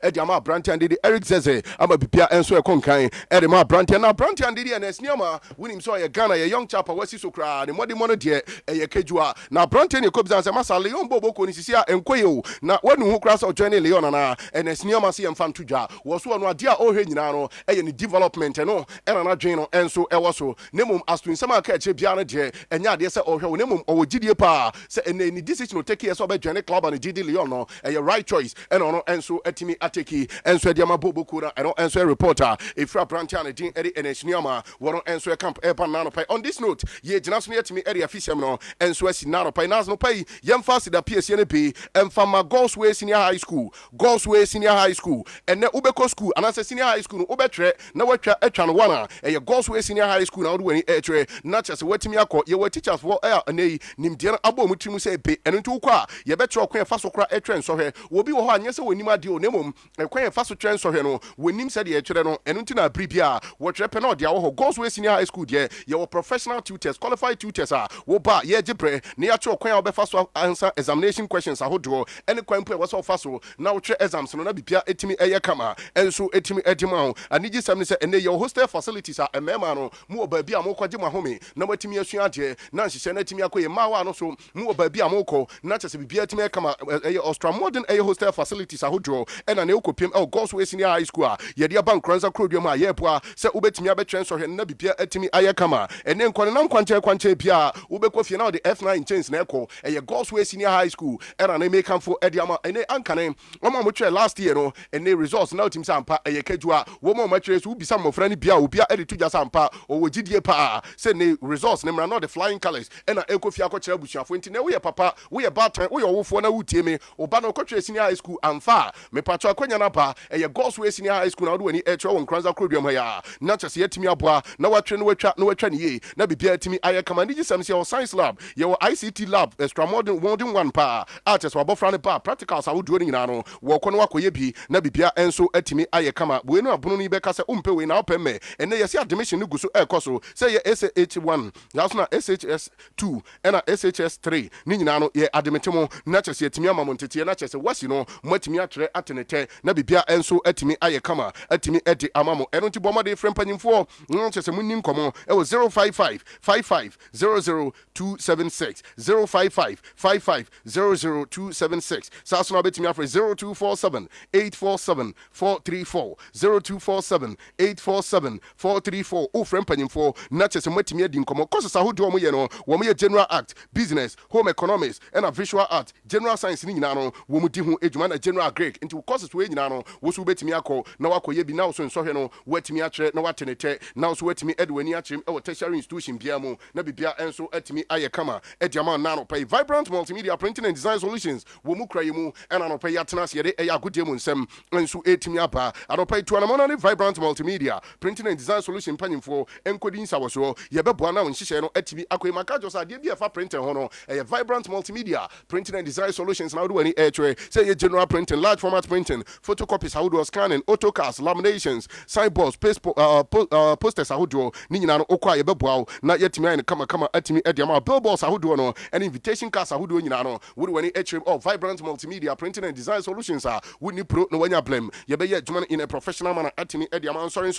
Eddie Ama Branty and Didi Eric Zeze ama bipia enso ekonkan Eddie Ma Branty na Branty and Didi and Esniama winning so a Ghana a young chap wasi so kra ne modi mono de e kejua na Branty ne kobza se masa Leon Bobo ko ni sisia enkoyo na wanu hu kra so join Leon na and Esniama se emfa ntudwa wo so no ade a ohwe nyina no e ni development no e na dwen no enso e wo so nemum astun sama ka eche bia no de enya ade se ohwe wo nemum owo gidie pa se ene ni decision no take here so be join club and Didi Leon no e right choice e no enso etimi ateki enso ediama bobo kura eno enso reporter efra branch and din eri enesiama wono enso camp epa nano pai on this note ye gina so yetimi eri afisiam no enso asi nano pai nazo pai yemfa sida PSN be emfa ma Godsway Senior High School ene ubeko school anase senior high school no ubetre na watwa atwa no wana eye Godsway Senior High School na wo wani etre na chese watimi akọ ye wa teachers for anei nimde na abo mutimu se be eno ntu kwa ye betre okwan fa so kra etre nso hwe obi wo ho anyese wonima ade o nemom ekwan fa so tren so hwe no wonim se de etre no eno nti na bribia wo tre pe na de wo ho Godsway Senior High School de ye wo professional tutors qualified tutors wo ba ye gipre na ya tre okwan wo be fa so answer examination questions ahodo ene kwan po wo so fa so na wo tre exams no na bibia etimi eye kama enso etimi edima anigi sam ne se ene ye hostel facilities emema no mu oba bia mo kwaje mo home na matimi asua ade na nhihye na etimi akoye mawa no so mu oba bia mo kọ na chese bibia etimi kama eye Australian hostel facilities ahodo ena ne okopiem Godsway Senior High School ye de bank Nkoranza krodwam a ye poa se ubetimi abetwen so hwe na bibia etimi aye kama ene nkwane na nkwanche bia ubekọ fie na de F9 chains na ekọ eye Godsway Senior High School ena na make am for ediama ene ankane omo mo twa last year no ene results na otim sampa eye kejua wo mo matwere so ubisa mofra ni bia obia editu ja sampa owo gidie pa se ne results ne mra no the flying colors ena ekofia akọkere busuafo nti na wo ye papa wo ye batan wo ye wofo na wutie me oba na okotwe Senior High School amfa me patwa akonya na ba eye Godsway Senior High School na do wani etwe won Nkoranza krodwam ya na chese yetimi aboa na watwe no watwa ne ye na bibia etimi aye kama ni gisam se your science lab ye wo ICT lab extra modern one pa artist wabofra ne pa practicals awodo ni nyina no wo kono wakoye bi na bibia enso etimi aye kama bueno abono ni beka se umpe we na opemme ene yesi admission ni guso ekoso se ye SH1 yaso na SHS2 ena SHS3 ni nyina no ye admitimo na chese etimi amamontete na chese wasi no matimi atre atenete na bibia enso etimi aye kama etimi edi amamo eno ti bomade frempanyimfo no chese munni nkomo e wo 05555000276 05555000276 saso na betimi afre 0247847434 0247847434 o frempanyimfo na chese matimi edi nkomo kosa hodo mo ye no wo mo ye general act business home economics and visual art general science ni nyina no wo mu di ho ejuma na general grade into courses we nyina no wo so betimi akọ na wakoye bi na so nso hwe no watimi atre na watenete na so watimi edwani atrem e tertiary institution bia mu na bibia enso atimi aye kama ediama na no pay Vibrant Multimedia Printing and Design Solutions wo mu kraye mu ena no pay atena se de e agodie mu nsem enso etimi aba ado pay to na no Vibrant Multimedia Printing and Design Solution panyimfo enkodin sawoso ye beboa na nhihye no atimi akoye makajo sa de bia fa printing ho no e Vibrant Multimedia Printing and Design Solutions na do any airtray say general printing large format printing printing, photocopies ahodoɔ, scanning, autocars, laminations, signboards, posters ahodoɔ, ni nyinaa no okɔ a yɛbɛboa wo na yɛtumi ayɛ no kama atumi de ama billboards ahodoɔ no and invitation cards ahodoɔ nyinaa no wode w'ani akyerɛm Vibrant Multimedia Printing and Design Solutions a wonni pro na wanya blem yɛbɛyɛ adwuma no in a professional manner atumi de ama sorry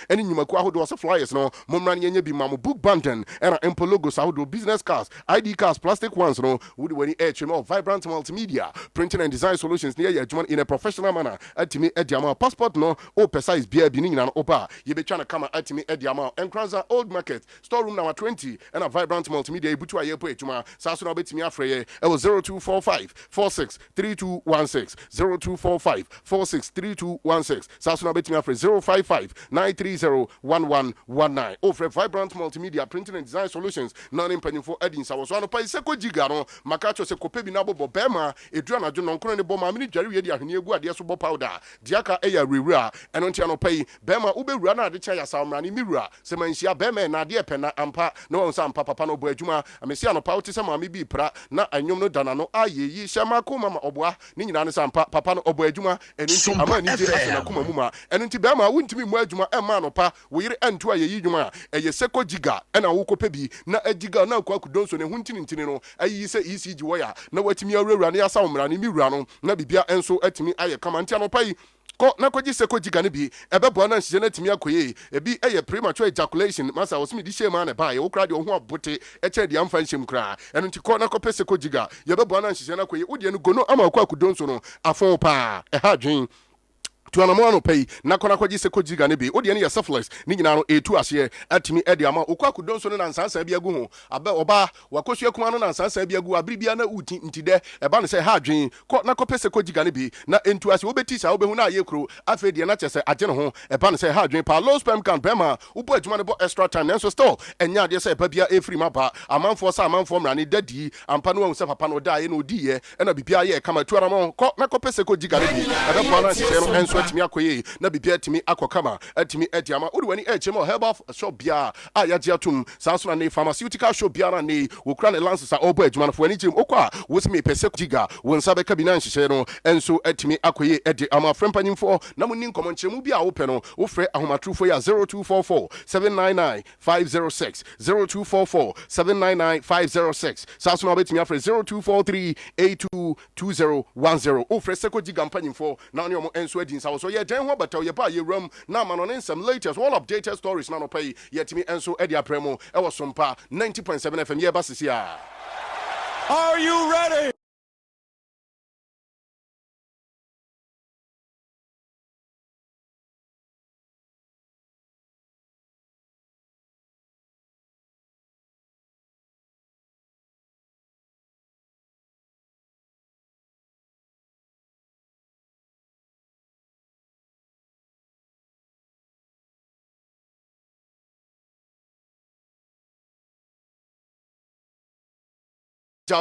ɛne nnwumaku ahodoɔ sɛ flyers no mommra no yɛnyɛ bi ma mo book banden ɛna mpo logos ahodoɔ business cards ID cards plastic ones no wode w'ani akyerɛm Vibrant Multimedia Printing and Design Solutions ne yɛyɛ adwuma no in a professional manner atumi de ama passport no wopɛ size biaa bi ne nyinaa no woba a yɛbɛtwa no kama atumi de ama Nkoranza Old Market storeroom number 20 ɛna Vibrant Multimedia ebutu a yɛpɔ adwuma saa so na wobɛtumi afrɛ yɛ ɛwɔ 0245 46 3216 0245 46 3216 saa so na wobɛtumi afrɛ 055 930 1119 ofrɛ Vibrant Multimedia Printing and Design Solutions na ne mpanyimfo adi nsawo so anopa iseko giga no makacho se kope bi na bobɔ bɛma edu anadwo no nkoro ne bɔ ma me ne dware wie di ahwene egu adeɛ so bɔ powder diaka ɛyɛ rewura ɛno ntia no pai bɛma wobɛwura na ade kyɛ ya saw mrane miwura se manhyia bɛma na ade ɛpɛ na ampa na wɔn sa ampa papa no bɔ adwuma amesi anopa wote sɛ maame bi pra na anyom no dana no ayeyi hyɛma ko mama ɔboa ne nyina ne sa ampa papa no ɔbɔ adwuma ɛno nti ama ni gye asena kuma mu ma ɛno nti bɛma wontimi mu adwuma ɛma anopa wo yere ɛnto ayeyi dwuma ɛyɛ seko giga ɛna wokɔpɛ bi na agiga na akɔ akudonso ne huntini no ayi sɛ ECG wɔya na watimi awurawura ne asaw mrane miwura no na bibia enso atimi ayɛ kama ntia no pai ko na kwaji seko giga ne bi ɛbɛboa na nhye na timi akoye ebi ɛyɛ premature ejaculation masa osimi di shema na ba ye wokra de ho abote ɛkyɛ de amfa nhyem kra ɛno nti ko na kɔpɛ seko giga yɛbɛboa na nhye na akoye wode no gono ama akɔ akudonso no afon pa ɛha dwen tuanamo ano pay na kona kwaji seko giga ne bi odi ne ya syphilis ni nyina no etu ase atimi ede ama okwa kudonso no na nsansa bia gu ho abe oba wakosua kuma no na nsansa bia gu abribia na uti ntide eba ne se ha adwen na kope seko giga ne bi na entu ase obeti sa obehu na ayekro afa die na chese agye ne ho eba ne se ha adwen pa low sperm count bema ubo adwuma ne bo extra time nenso still enya ade se eba bia efri maba amanfo sa amanfo mrane dadi ampa no hu se papa no da ye na odi ye na bibia ye kama tuanamo na kope seko giga ne bi ebe po na se no enso atimi akoye na bibia atimi akokama atimi etiama woni echemo herbal shop bia ayaje atum sanso na ne pharmaceutical shop bia na ne wokra ne lances a obo adwuma no fo ani gym okwa wosimi pese giga wonsa be kabina nhyehyɛ no enso atimi akoye edi ama frempanyimfo na munni nkomo nkyeremu bia wo pɛ no wo frɛ ahomatrufo ya 0244 799 506 0244 799 506 sanso na betimi afrɛ 0243 822010 wo frɛ seko giga mpanyimfo na ne omo enso edi nsa so ye den ho bataw ye ba ye ram na ma no ne some latest all updated stories na no pay yetimi enso edi apremo e wo Sompa 90.7 FM ye ba sisia. Are you ready?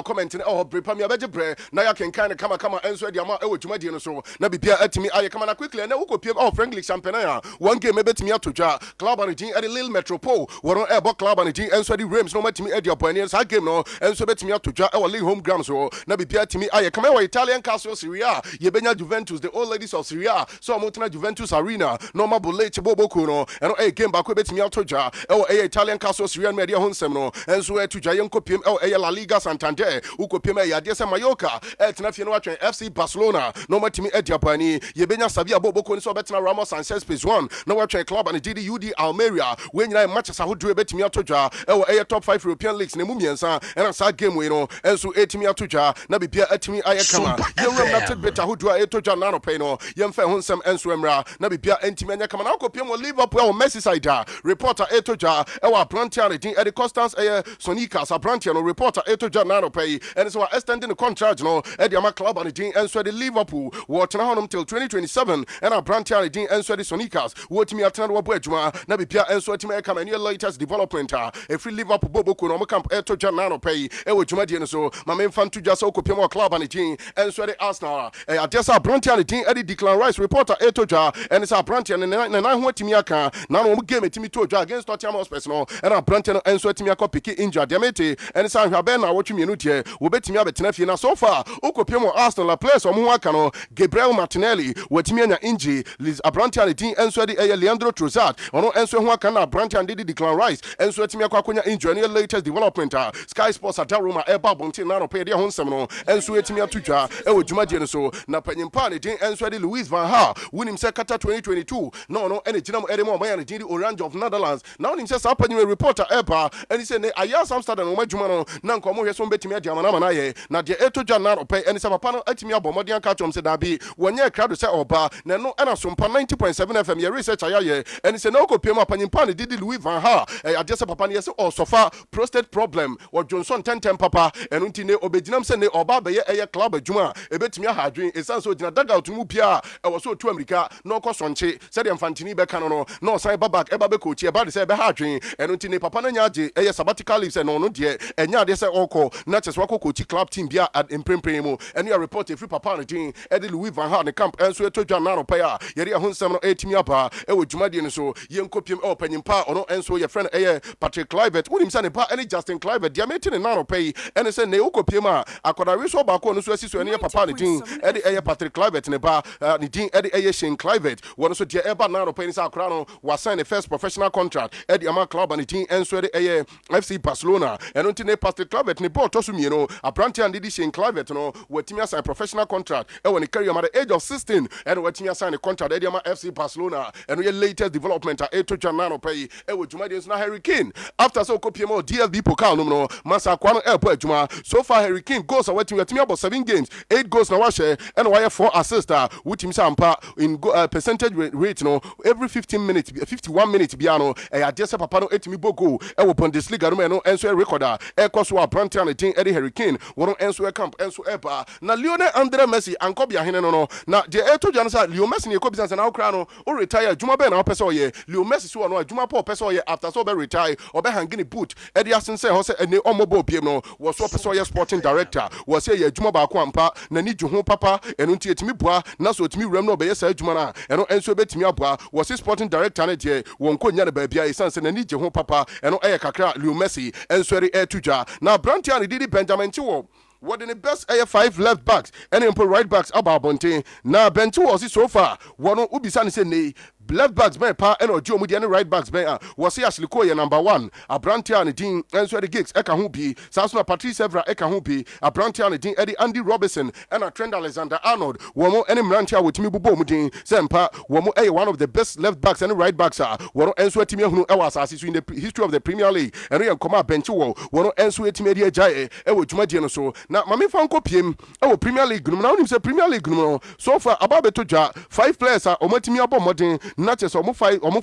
Comment oh brepa me abeje bre na ya kenkan kama enso de ama ewo dwuma die no so na bibia atimi aye kama na quickly na wokopiem oh friendly champagne ya one game ebetimi atodwa club and gin at the Lille Metropole woron ebo club and gin enso de Reims no matimi e de opani sa game no enso betimi atodwa ewo Lille home ground so na bibia atimi aye kama ewo Italian Castle Serie A ye benya Juventus the old ladies of Serie A so amotena Juventus arena no mabule cheboboko no eno e game ba ko betimi atodwa ewo Italian Castle Serie A me de honsem no enso atodwa ye nkopiem ewo La Liga Santander ukopema ya de se Mallorca etna fie no atwen FC Barcelona no matimi ediapani ye benya sabia boboko ni so betna Ramos Sanchez Phase 1 no watwen club and UD Almeria we nyina matches ahodo betimi atodwa ewo top 5 European leagues ne mu miensa ena sa game we no enso etimi atodwa na bibia atimi aye kama ye ram na tidbet ahodo etodwa na no pay no ye mfa ho nsem enso emra na bibia entimi anya kama na ukopem wo Liverpool ewo Merseyside reporter etodwa ewo Atlantia ne din Eddie Constance Sonicas Atlantia no reporter etodwa na no pay and so extending the contract no Ediama club and the and so the Liverpool watching on till 2027 and a brand the and so the Sonicas what me attend what bojuma na bibia and so time come any latest development a free Liverpool bobo ko no camp eto janano pay e wojuma de so my main fan to just okopem club and the and so the Arsenal adesa brand the Eddie Declan Rice reporter eto ja and it's a brand and na ho timi aka na no game timi to against Tottenham Hotspur no and a brand and so timi aka pick injured demete and it's a hwabe na watch me no tie wobetimi abetena fie na so far okopiem Arsenal la players omo aka no Gabriel Martinelli watimi anya injury Liz Abrantia ne din enso de Leandro Trossard ono enso ho aka na Abrantia de Declan Rice enso atimi akwakonya injury ne latest development Sky Sports Adaroma eba bontin na no pe de ho nsem no enso atimi atudwa ewo dwumadie no so na panyimpa ne din enso de Louis van Gaal winim se kata 2022 no ene ginam edemo man ne din Orange of Netherlands now nim se sa panyim reporter eba eni se ne aya Amsterdam no madwuma no na nkomo hwe so betimi ade amana mana ye na de etodwa na no pe eni se papa no atimi abomodian ka chom se da bi wonye krado se oba na no ena Sompa 90.7 FM ye research ayaye eni se na okopiem apanyimpa ne didi Louis van Gaal ade se papa ne ye se osofa prostate problem or Johnson 10 papa enu nti ne obeginam se ne oba be ye club adwuma ebetimi ahadwen esan so gina daga otumu pia e wo so otu America no kosonche se de mfantini be kan no no sai babak eba be coach e ba de se be hadwen enu nti ne papa na nyaje eye sabbatical leave se no de enya ade se oko na chese wako coach club team bia at imprempren mu enu ya report e free papa no din e de Louis van Gaal ne camp enso etodwa na no pa ya yeri ahonsem no etimi apa e wo dwumadie no so ye nkopiem e opanyimpa ono enso ye friend eye Patrick Kluivert wonim se ne pa ene Justin Kluivert dia meti ne na no pa yi ene se ne ukopiem a akodare so ba ko no so asiso ene papa ne din e de eye Patrick Kluivert ne ba ne din e de eye Shane Kluivert wono so dia eba na no pa ni sa akora no wa sign the first professional contract e de ama club ne din enso de eye FC Barcelona eno nti ne Patrick Kluivert ne ball to so mieno apprentice and Shane Kluivert no watimi sign professional contract e woni carry am at the age of 16 and watimi sign the contract e de ama FC Barcelona eno ye latest development e to janano pay e wo dwuma de so na Harry Kane after so kopiem o DFB pokal no masa kwa no e po adwuma so far Harry Kane goals are watimi about 7 games 8 goals na wa share and why 4 assists watimi sampa in percentage rate no every 15 minutes 51 minutes bia no e ade se papa no etimi bogo e wo Bundesliga no no enso recorder e koso apprentice and tin Eddie Harry Kane wono enso camp enso eba na Lionel Andre Messi ankobia hene no na de eto jana sa Leo Messi ne ekobi sanse na okra no o retire juma be na o pese oye Leo Messi so no juma po pese oye after so be retire o be hangini boot Eddie asense ho se ene omobo piem no wo so pese oye sporting director wo se ye juma ba ko ampa na ni juho papa eno nti etimi boa na so etimi wram no be ye sa juma na eno enso betimi aboa wo se sporting director na de won ko nya na ba bia sanse na ni juho papa eno eye kakra Leo Messi enso re etudwa na Brantia ne didi Benjamin Chiwo what in the best air 5 left backs and in right backs about Bonte na Bentu was so far one ubisa say ne left backs ben pa and ojo mu the right backs ben was actually call number 1 Abrantia and din and so the gigs eka hu bi Sasuna Patrice Evra eka hu bi Abrantia and din Eddie Andy Robertson and a Trent Alexander-Arnold womo any Brantia with me bubo mu din sempa womo one of the best left backs and right backs wono enso etimi hunu e was assist in the history of the Premier League and we come bench wono enso etimi dia jae e wo dwumadie no so na mame fan kopiem e wo Premier League no na onim se Premier League no so far ababeto dwa 5 players omatimi abomodin na chese omo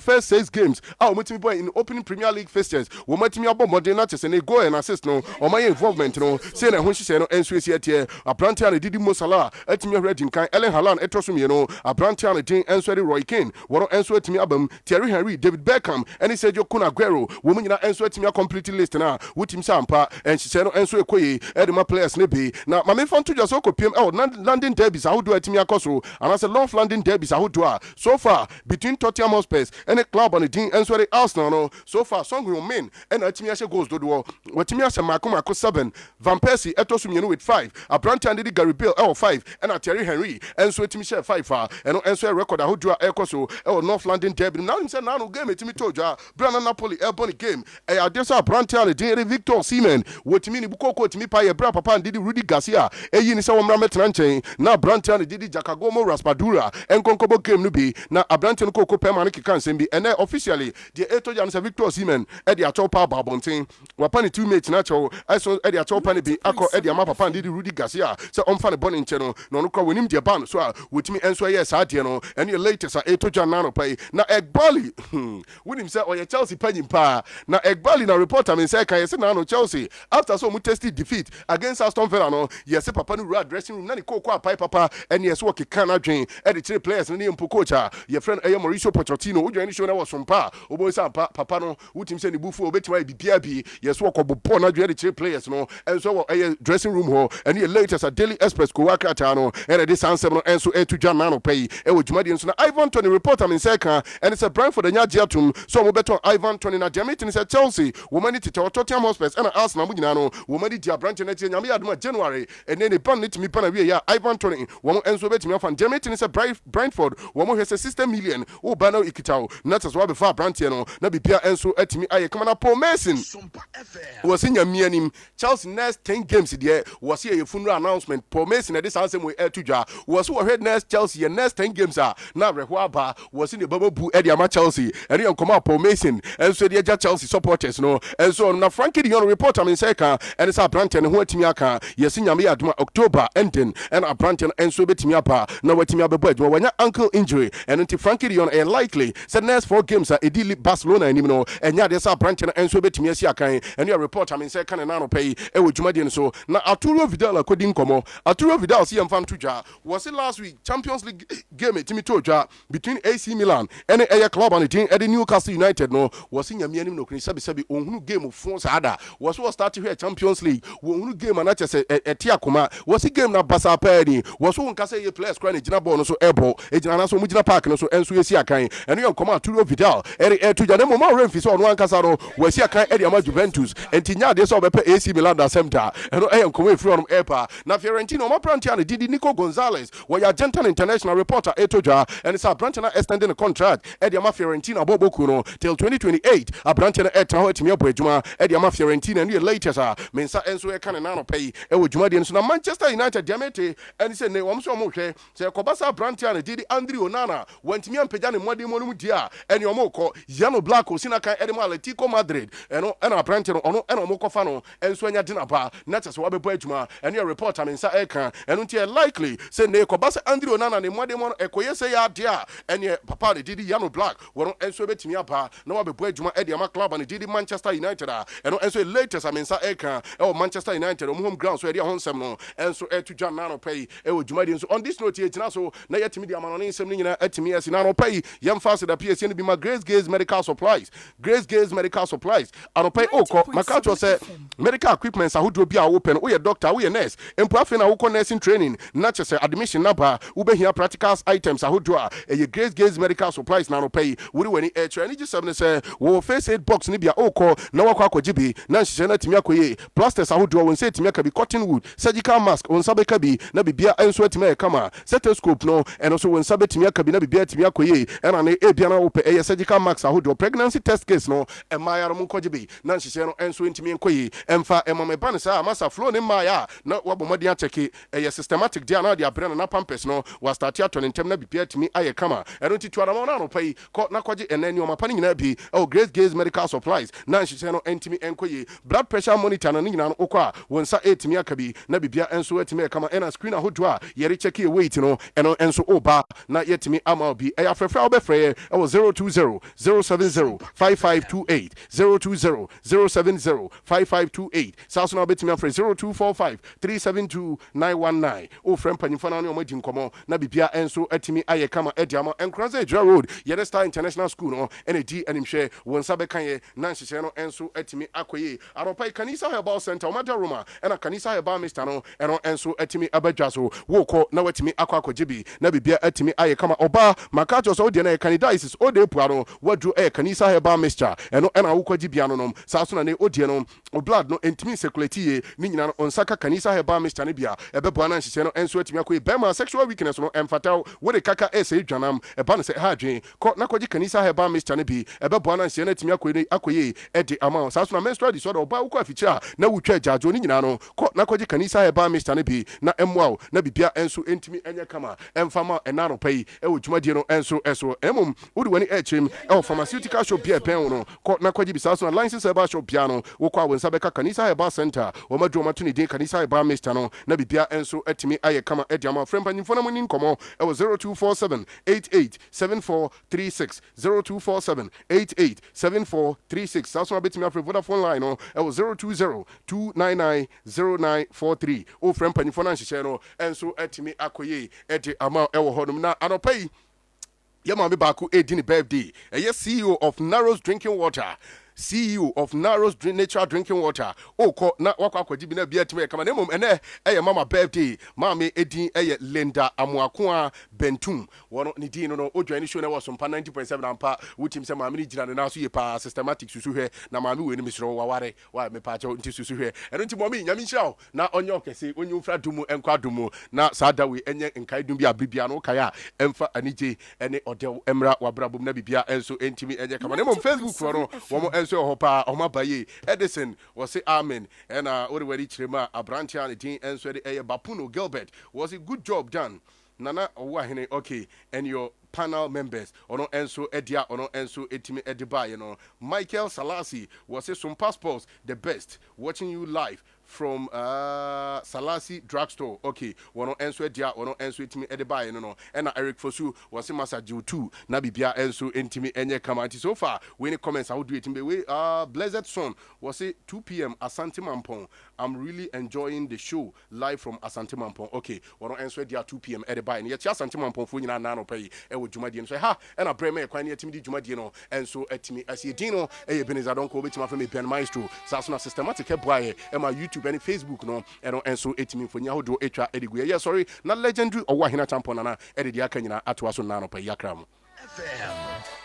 first 6 games omatimi boy in opening Premier League fixtures omatimi abomodin na chese ne goal and assist no omaye involvement no say na ho hye no enso esi atie Abrantia ne Didi Mo Salah etimi ready kan Erling Haaland etosumie no Abrantia ne din enso de Roy Keane wono enso etimi abam Thierry Henry David Beckham eni Sergio Kun Aguero wo mu nyina enso etimi complete list na wutim sampa enhye no enso ekoyi edema players ne be na mame fan to just okopiem London derbies ahodo etimi akoso and as a long London derbies ahodo so far between Tottenham Hotspur and a club on the team and so the Arsenal no so far song remain and etimi ashe goals dodo wetimi ashe Marco 7 Van Persie etosumie no with 5 Abrantia and Gary Bale 5 and a Thierry Henry and so etimi share 5 and so record ahodo ekoso North London derby now him say now no game etimi toja Brana Napoli Ebony game e adesa Abrantia and the Victor Osimhen wetimi ni bukoko etimi pa ye bra papa and didi Rudy Garcia eyi ni se wo mra metena nchen na Abrantia and didi Jakagomo Raspadura enkonkobo game no bi na Abrantia no koko pema no kika nsem bi and officially the eto jan se Victor Osimhen e de atop pa babonten wapani teammate na cho eso e de atop pa ne bi akọ e de ama papa and didi Rudy Garcia se omfa ne bone nche no no kwa wonim de ban so a wotimi enso ye sa de no and the latest eto jan na no pai na Egbali wonim se oye Chelsea panyim pa na Egbali na reporter me say kan ye se na no Chelsea after so mu tested defeat against Aston Villa no yes papa no dressing room na ni koko apai papa and yes work can adwen e de three players ni mpo coach your friend Mauricio Pochettino wo join show na was Sompa obo say papa no wutim say ne bufu obetima bibia bi yes wo kobo na dwe de players no enso wo dressing room ho and the latest at Daily Express ko wakata no and this answer no enso to Jan no pay e wo dwumade nso na Ivan Toney report am in second and it's a Brentford nya giatum so mo beto Ivan Toney na Jamaican is Chelsea woman it Tottenham Hotspur and Arsenal mu nyina no woman dia branch na tie nyame adoma January and then the pan it me pan we ya Ivan Toney wo enso betimi afan Jamaican is a Brentford wo mo hwese 60 million wo ba na ikitao not as well before branch no na bibia enso atimi aye kama na Paul Mason was in your Chelsea next 10 games there was here a funeral announcement Paul Mason at this answer we to ja was who head next Chelsea next 10 games are now Rehwaba was in the bubble boo Eddie Chelsea and you come up Paul Mason and so the Chelsea supporters no and so now Frankie the report I'm in second and it's a branch and who timiaka yes in Yamia October ending and a branch and so betimiapa now what timia bebed when your ankle injury and until Frankie the likely said next 4 games are Edili Barcelona and no and yeah there's a branch and so betimia kan and your report I'm in second and now pay with Jumadian so now Arturo Vidal according komo Arturo Vidal see fan tuja was it last week Champions League game Timi Toja between AC Milan and a club and the team at Newcastle United no was in Yamianim no sabi onhunu game of France ada was started here Champions League onhunu game and just a tiakoma was a game na Barca pay was won ka say players cry gina ball no so airport e gina na so mugina park no so enso esi akan and you come Arturo Vidal tuja na mo ma remfi so no ankasa no was akan e ama Juventus and tinya de so be AC Milan da center and I come from Epa na Fiorentino ma prantiano Didi Nico Gonzalez where Argentine international reporter Etoja and it's a Brantana extending the contract at the Fiorentina Boboku no till 2028 a Brantana etra ho etimi abojuma at the Fiorentina and the latest mensa enso e kan na no pay e wojuma de so na Manchester United diamete and say ne wom so mo hwe say Kobasa Brantana Didi Andre Onana wantimi ampagya ne modem no dia and your moko Yellow Black osina kan Edema Atletico Madrid and a Brantana ono and omoko fa no enso anya dinner ba not as wa bebo adwuma and your report am insa eka and until likely say ne Kobasa Andre Onana ne modem no ekoye say ya dia and your papa de Didi Yellow Black wono enso betimi aba na wa bebo adwuma e de ama club and Didi Manchester United and enso latest am insa eka e Manchester United home ground so e de honsem no enso e to Jan Nano pay e wodwuma de so on this note e tina so na yetimi de amano ne nsem ni nyina atimi esi Nano pay yem fast da PSC ne bi ma Grace Gaze Medical Supplies anopay oko makacho say medical equipments ahodo bi a wo pen wo ye doctor wo ye nurse empo afi na wo nursing training na che say admission number wo be here practical items ahodo a ye Grace Gaze Medical Supplies na anopay wo ri wani any just say say wo face aid box ni bia oko na wakwa akogibi na nhye na timi akoye plasters ahodo wo say timi aka bi cotton wood surgical mask on sabe ka bi na bibia enso timi e kama stethoscope no and also won sabe timi aka bi na bibia timi akoye and na e bia na wo pe surgical mask ahodo pregnancy test case no e mayaro mo kogibi na nhye no enso ntimi enkoye emfa emame ban sa masa flow ne maya na wabomodi acheke systematic dia na dia brand na pampers no was start ato ntem na bibia timi aye kama eno tituara mo na no pai na kwaje enani o mapani nyina bi Grace Gaze Medical Supplies na nhye no ntimi enkoye blood pressure monitor na nyina no okwa wonsa etimi akabi na bibia enso etimi kama ena screen ahodo a yere check weight no eno enso oba na yetimi ama bi e afrefra obefre 020 070 5528 020 070 5528 South now betimi afre 0245 372 919 o frem panimfana na omadi nkomo na bibia enso etimi aye kama ediama Nkoranza Ejura Road Yere Star International School no ND animhwe wonsa bekan na nhye no enso etimi akoye aropai Kanisa Herbal Center Omada Roma ena Kanisa Herbal Mr no eno enso etimi abadwaso woko na watimi akwakogibi na bibia etimi aye kama oba makacho so de na candidates o de puaro wadru Kanisa Herbal Mr eno ena wokogibia no nom saso na ne odie no o blood no entimi circulate ni nyina no onsaka Kanisa Herbal Mr ne bia ebebo na nhye no enso etimi akoye bema sexual weakness no emfatal wo de kaka ese dwanam eba no se hadwen ko na kogi Kanisa Herbal Mr ne bi ebebo na nhye na etimi akoye edi ama saso na menstrual disorder oba woko aficha na wutwa jajo ni nyina no ko na kogi Kanisa Herbal Mr ne bi na emwao na bibia enso entimi enye kama emfama enano pai wo dwumadie no enso emum wodi wani echim pharmaceutical shop bia pen no ko na kogi bisaso na license Herbal shop bia no wo kwa wonsa beka Kanisa Herbal Center wo madwo matuni din Kanisa Herbal Mr no na bibia enso etimi aye kama ediama frempa nyimfona muni nkomo 0247 887436 0247 887436 saso na betimi afre Vodafone line no 020 299 0943 o frempa nyimfona nhye no enso etimi akoye edi ama ewo hodum na anopai Yamami Baku Edini birthday. CEO of Narrows Drinking Water. CEO of Narrows Natural Drinking Water. Ko na wakwa jibina bia time kama nemom ene mama birthday. Mami Edin Linda Amuakwa Bentum. Wono ni din no odwa ni show na was Sompa 90.7 ampa wutim se mami ni jira na so ye pa systematic susu hwe na mami we ni misro waware wa me pa cho nti susu hwe. Eno nti mami nyami nhyira na onye okese onye ufra dumu enkwa dumu na sada we enye nkai dum bia bibia no kaya emfa anije ene odel emra wabrabum na bibia enso entimi enye kama nemom Facebook for no womo so hopa omabaye Edison was say amen and already chirema abrantia and team and so Bapuno Gilbert was a good job done. Nana Owoahene, okay, and your panel members ono enso Adea ono enso etimi ediba, you know. Michael Salasi was say some passports the best watching you live from Salasi drugstore. Okay, wono enso Adea ono enso etimi ediba, you know. And Eric Fosu was say Masa Jiu2 na bibia enso entimi enye kamanti. So far when it comments how do it in the way Blessed Son was say 2 p.m. Asante Mampong. I'm really enjoying the show live from Asante Mampong. Okay, wono enso Adea 2 p.m. ediba and yet Asante Mampong fu nyina nano pay wo dwumadie no so ha e na breme kwan ne atimi di dwumadie no enso atimi asiedin no e Ebenezer don ko betima fa me pian maestro saso na systematic e boaye e ma YouTube and Facebook no e no enso atimi fonya hodo etwa edigu ye sorry na legendary Owoahene Acheampong na e de aka nyina ato aso na no pa yakra mo FM.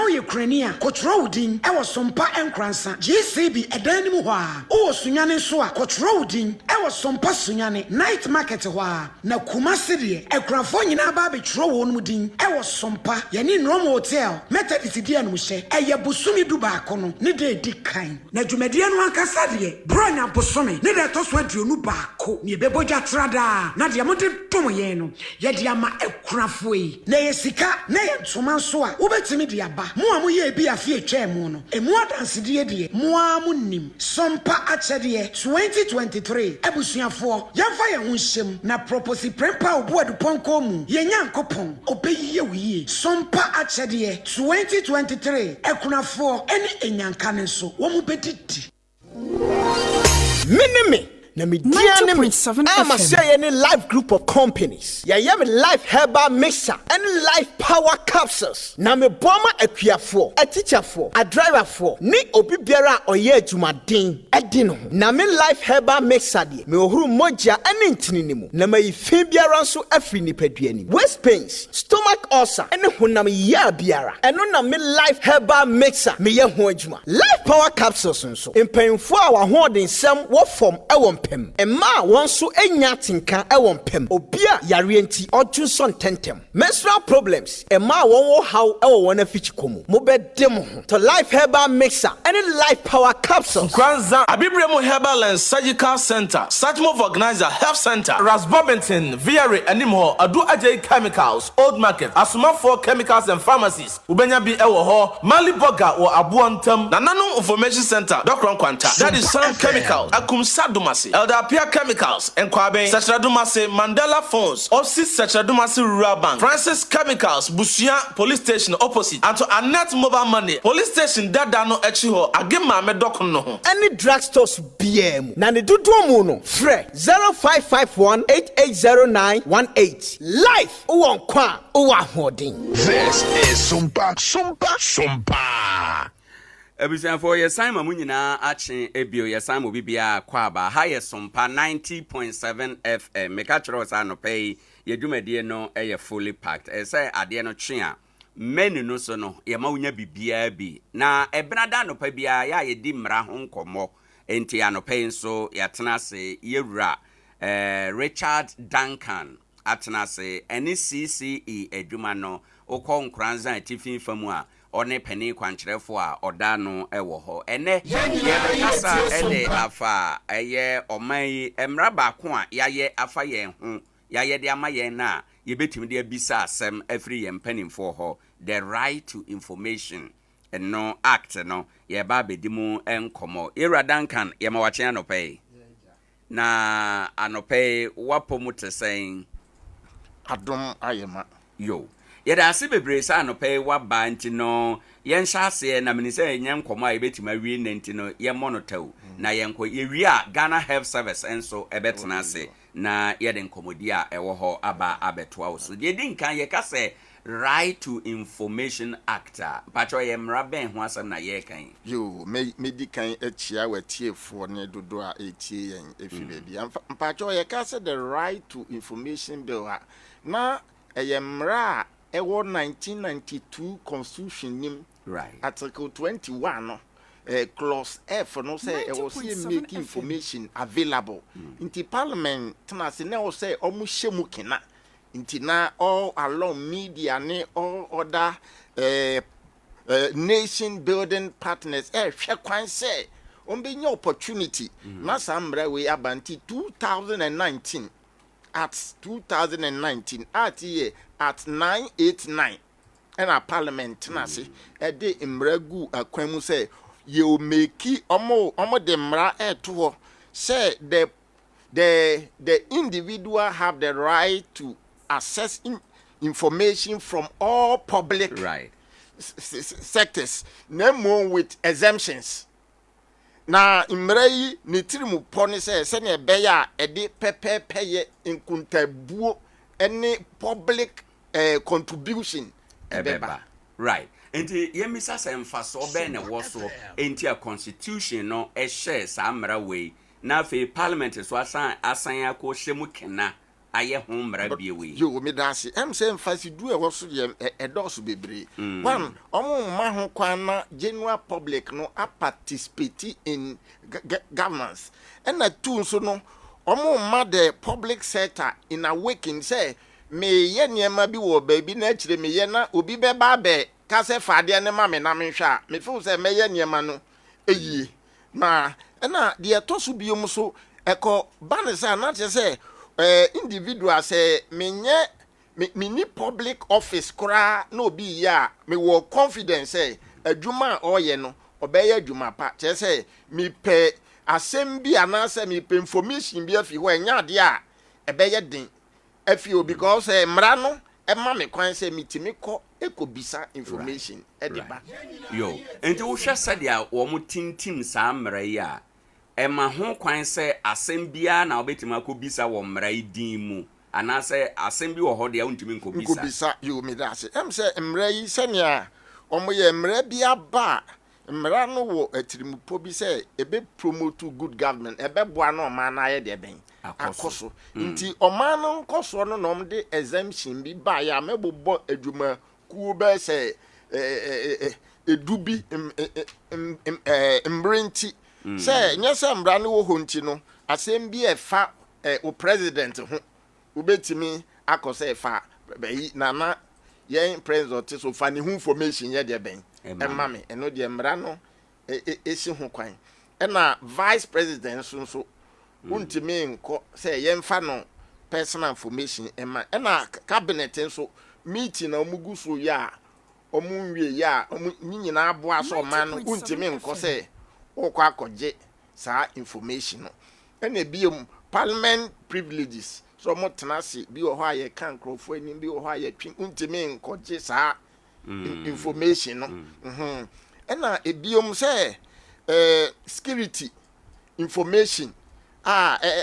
Ukraine Kotrowdin e was Sompa Nkoranza GCB edanim ho a o sunyane so a Kotrowdin e was Sompa sunyane night market ho a na Kumasi de ekrafo nyina ba be tro wo no din e was Sompa yani Nrom hotel Methodist dia no hye e ye busumi du ba ko no ne de di kan na dwumade no ankasa de bronya busumi ne de to so aduonu ba ko ne beboja trada na de amode tom ye no ye de ama ekrafo yi na ye sika na ye ntoma so a wo betimi de aba mo amu ye bi afie twemu no emu adanse de mo amu nim Sompa Akyɛ 2023 ebusuafo yamfa ye ho hyem na propose prempa obo aduponko mu ye nyankopon obeyiye wiye Sompa Akyɛ 2023 ekunafo ene enyanka ne so wo mu bedidi minime na mediane me I'm a say any live group of companies ya yam live herbal mixer and live power capsules na me boma akuafo a teacher for a driver for ni obi biara oye adwumaden edi no na me live herbal mixer de me ohuru moja ane ntini mu na me fi biara nso afri ni paduani waist pains stomach ulcer ane honam ya biara eno na me live herbal mixer me ye ho adwuma live power capsules nso empanfo a wa ho den sem wo form ewon Emma wonso enya tinka ewon pem obia yare enti odwunso ntentem menstrual problems emma wonwo how ewo wona fichikomu mo bedem ho to life herbal mixer any life power capsules Nkoranza Abibremu Herbal and Surgical Center Satmov Organizer Health Center Rasbobington Viare Animo Adu Ajay Chemicals Old Market Asumafo Chemicals and Pharmacies Ubenya bi ewo ho Mali Burger or Abuantam Nanano Information Center Dr. Nkwanta that is Sun Chemicals Akum Sadumasi Apia Chemicals, Nkwabe, Sachadumase, Mandela Phones, Opsis Sachadumase Rural Bank, Francis Chemicals, Busia Police Station opposite, and to Annette Mobile Money, Police Station Dadano Echiho, Agima Medokono. Any drugstores BM, Nani Duduomuno, Fre 0551 880918. Life, Uwankwa, Uwahene. This is Sompa. Ebusanfo ye Simon mu nyina ache ebio ye Simon bibia kwaba ha ye Sompa 90.7 FM meka kire osa no pay ye dwumadie no ye fully packed say ade no twe a menu no so no ye ma wonya bibia bi na ebenada no pa bia ya ye di mra ho nkomo enti anope nso ya tena se yewura Richard Duncan atena se ene CCE adwuma no okọ Nkoranza atifin famu a one pani kwankyerefo a oda no ewo ho ene ye kasa ene afa eye oman emra ba ko a yaye afa yen ho yaye de ama yen na ye betimi de abisa asem afri yen panimfo ho the right to information and no act no ye ba bedimu enkomo era Duncan ye ma wache anope na anope wapomu te saying adom ayema yo yeda ase bebre sa anope waba nti no yen hyase na meni say yen nkomo a ye betima wi nti no ye monotaw na yen ko ye wi a Ghana Health Service enso ebetena ase na ye de nkomodi a ewo ho aba abetoa so de din kan ye ka say Right to Information Act. Patro ye mraben ho asem na ye kan. Yo, me di kan achia watiefo ne dodo a etie yen efi bia. Patro ye ka say the Right to Information Bill na ye mra ewo 1992 Constitution nim. Right. Article 21 no. Clause F no say e was make information available. Inti Parliament tana se na o say omu hyemu kena. Intina all along media ne all other nation building partners hwe kwan say on be new opportunity na samra we abanti 2019 at 2019 at year at 989 and our parliament na say e de imragu akwan mu say you make omo de mra to say the individual have the right to access information from all public sectors, name with exemptions. Na imrei ni tirimu poni se ne beya ede pepe in kuntabuo any public contribution ebeba. Right. Enti yemisa se mfaso be ne woso enti a constitution no e share samra we na fe parliament so asan akọ hyemu kena aye ho mra biewe yo me dase em say emphasize do e woso ye edoso bebre one omo ma ho kwan na general public no a participate in governance and na two so no omo ma the public sector in awakening say me ye niema bi wo ba bi na akire me ye na obi be ba be ka se faade ne ma me na me hwa me feel say me ye niema no eyie na de tosu biom so eko banisa na te say individual say menye ni public office kura na obi ya me wo confidence say adwuma oye no obeye adwuma pa te say me pe asem bi anase me pe information bi afi ho enya de a ebeye den afi o because mra no e ma me kwan say mitimi ko ekobisa information e de ba yo enti wo hwe sadia wo mo tintim sa mra yi a ema ho kwan se asem bia na obetima ko bisa wo mra idin mu ana se asem bi wo ho de untimi nko bisa yo me da se em se mra yi se ne a omo ye mra bia ba mra no wo atirimupo bi se ebe promote good government ebe boa no ma na ye de ben akoso nti oman no nkoso no no de exemption bi ba ya mebobọ adwuma ku be se edubi mbrenti say nyesa mbra ne wo honti no asem bi efa o president ho ubetimi akose efa bayi na yen president so fa ne information ye de ben emma me eno de mbra no esi ho kwan na vice president so untimi nko say yen fa no personal information emma na cabinet so meeting na omugu so ya omunwie ya nyina aboa so man no untimi nko say okwa koje sa information no ene biom parliament privileges so mo tenase bi o ho aye kan krofo ani bi o ho aye twi untimi nkoje sa information no ena ebiom say security information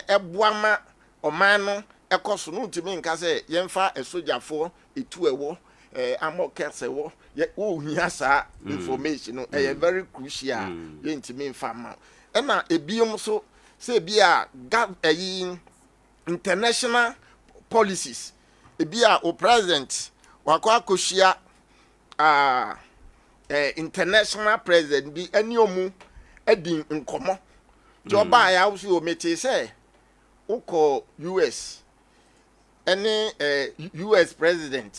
eboama oman no ekoso no untimi nka say yemfa esojafo etu ewo amokese wo hia saa information no very crucial yentimi mfama na ebiom so say bia international policies bia o president wakwa koshia international president bi ani omu edin nkomo joba ya wo so meti say uko US any US president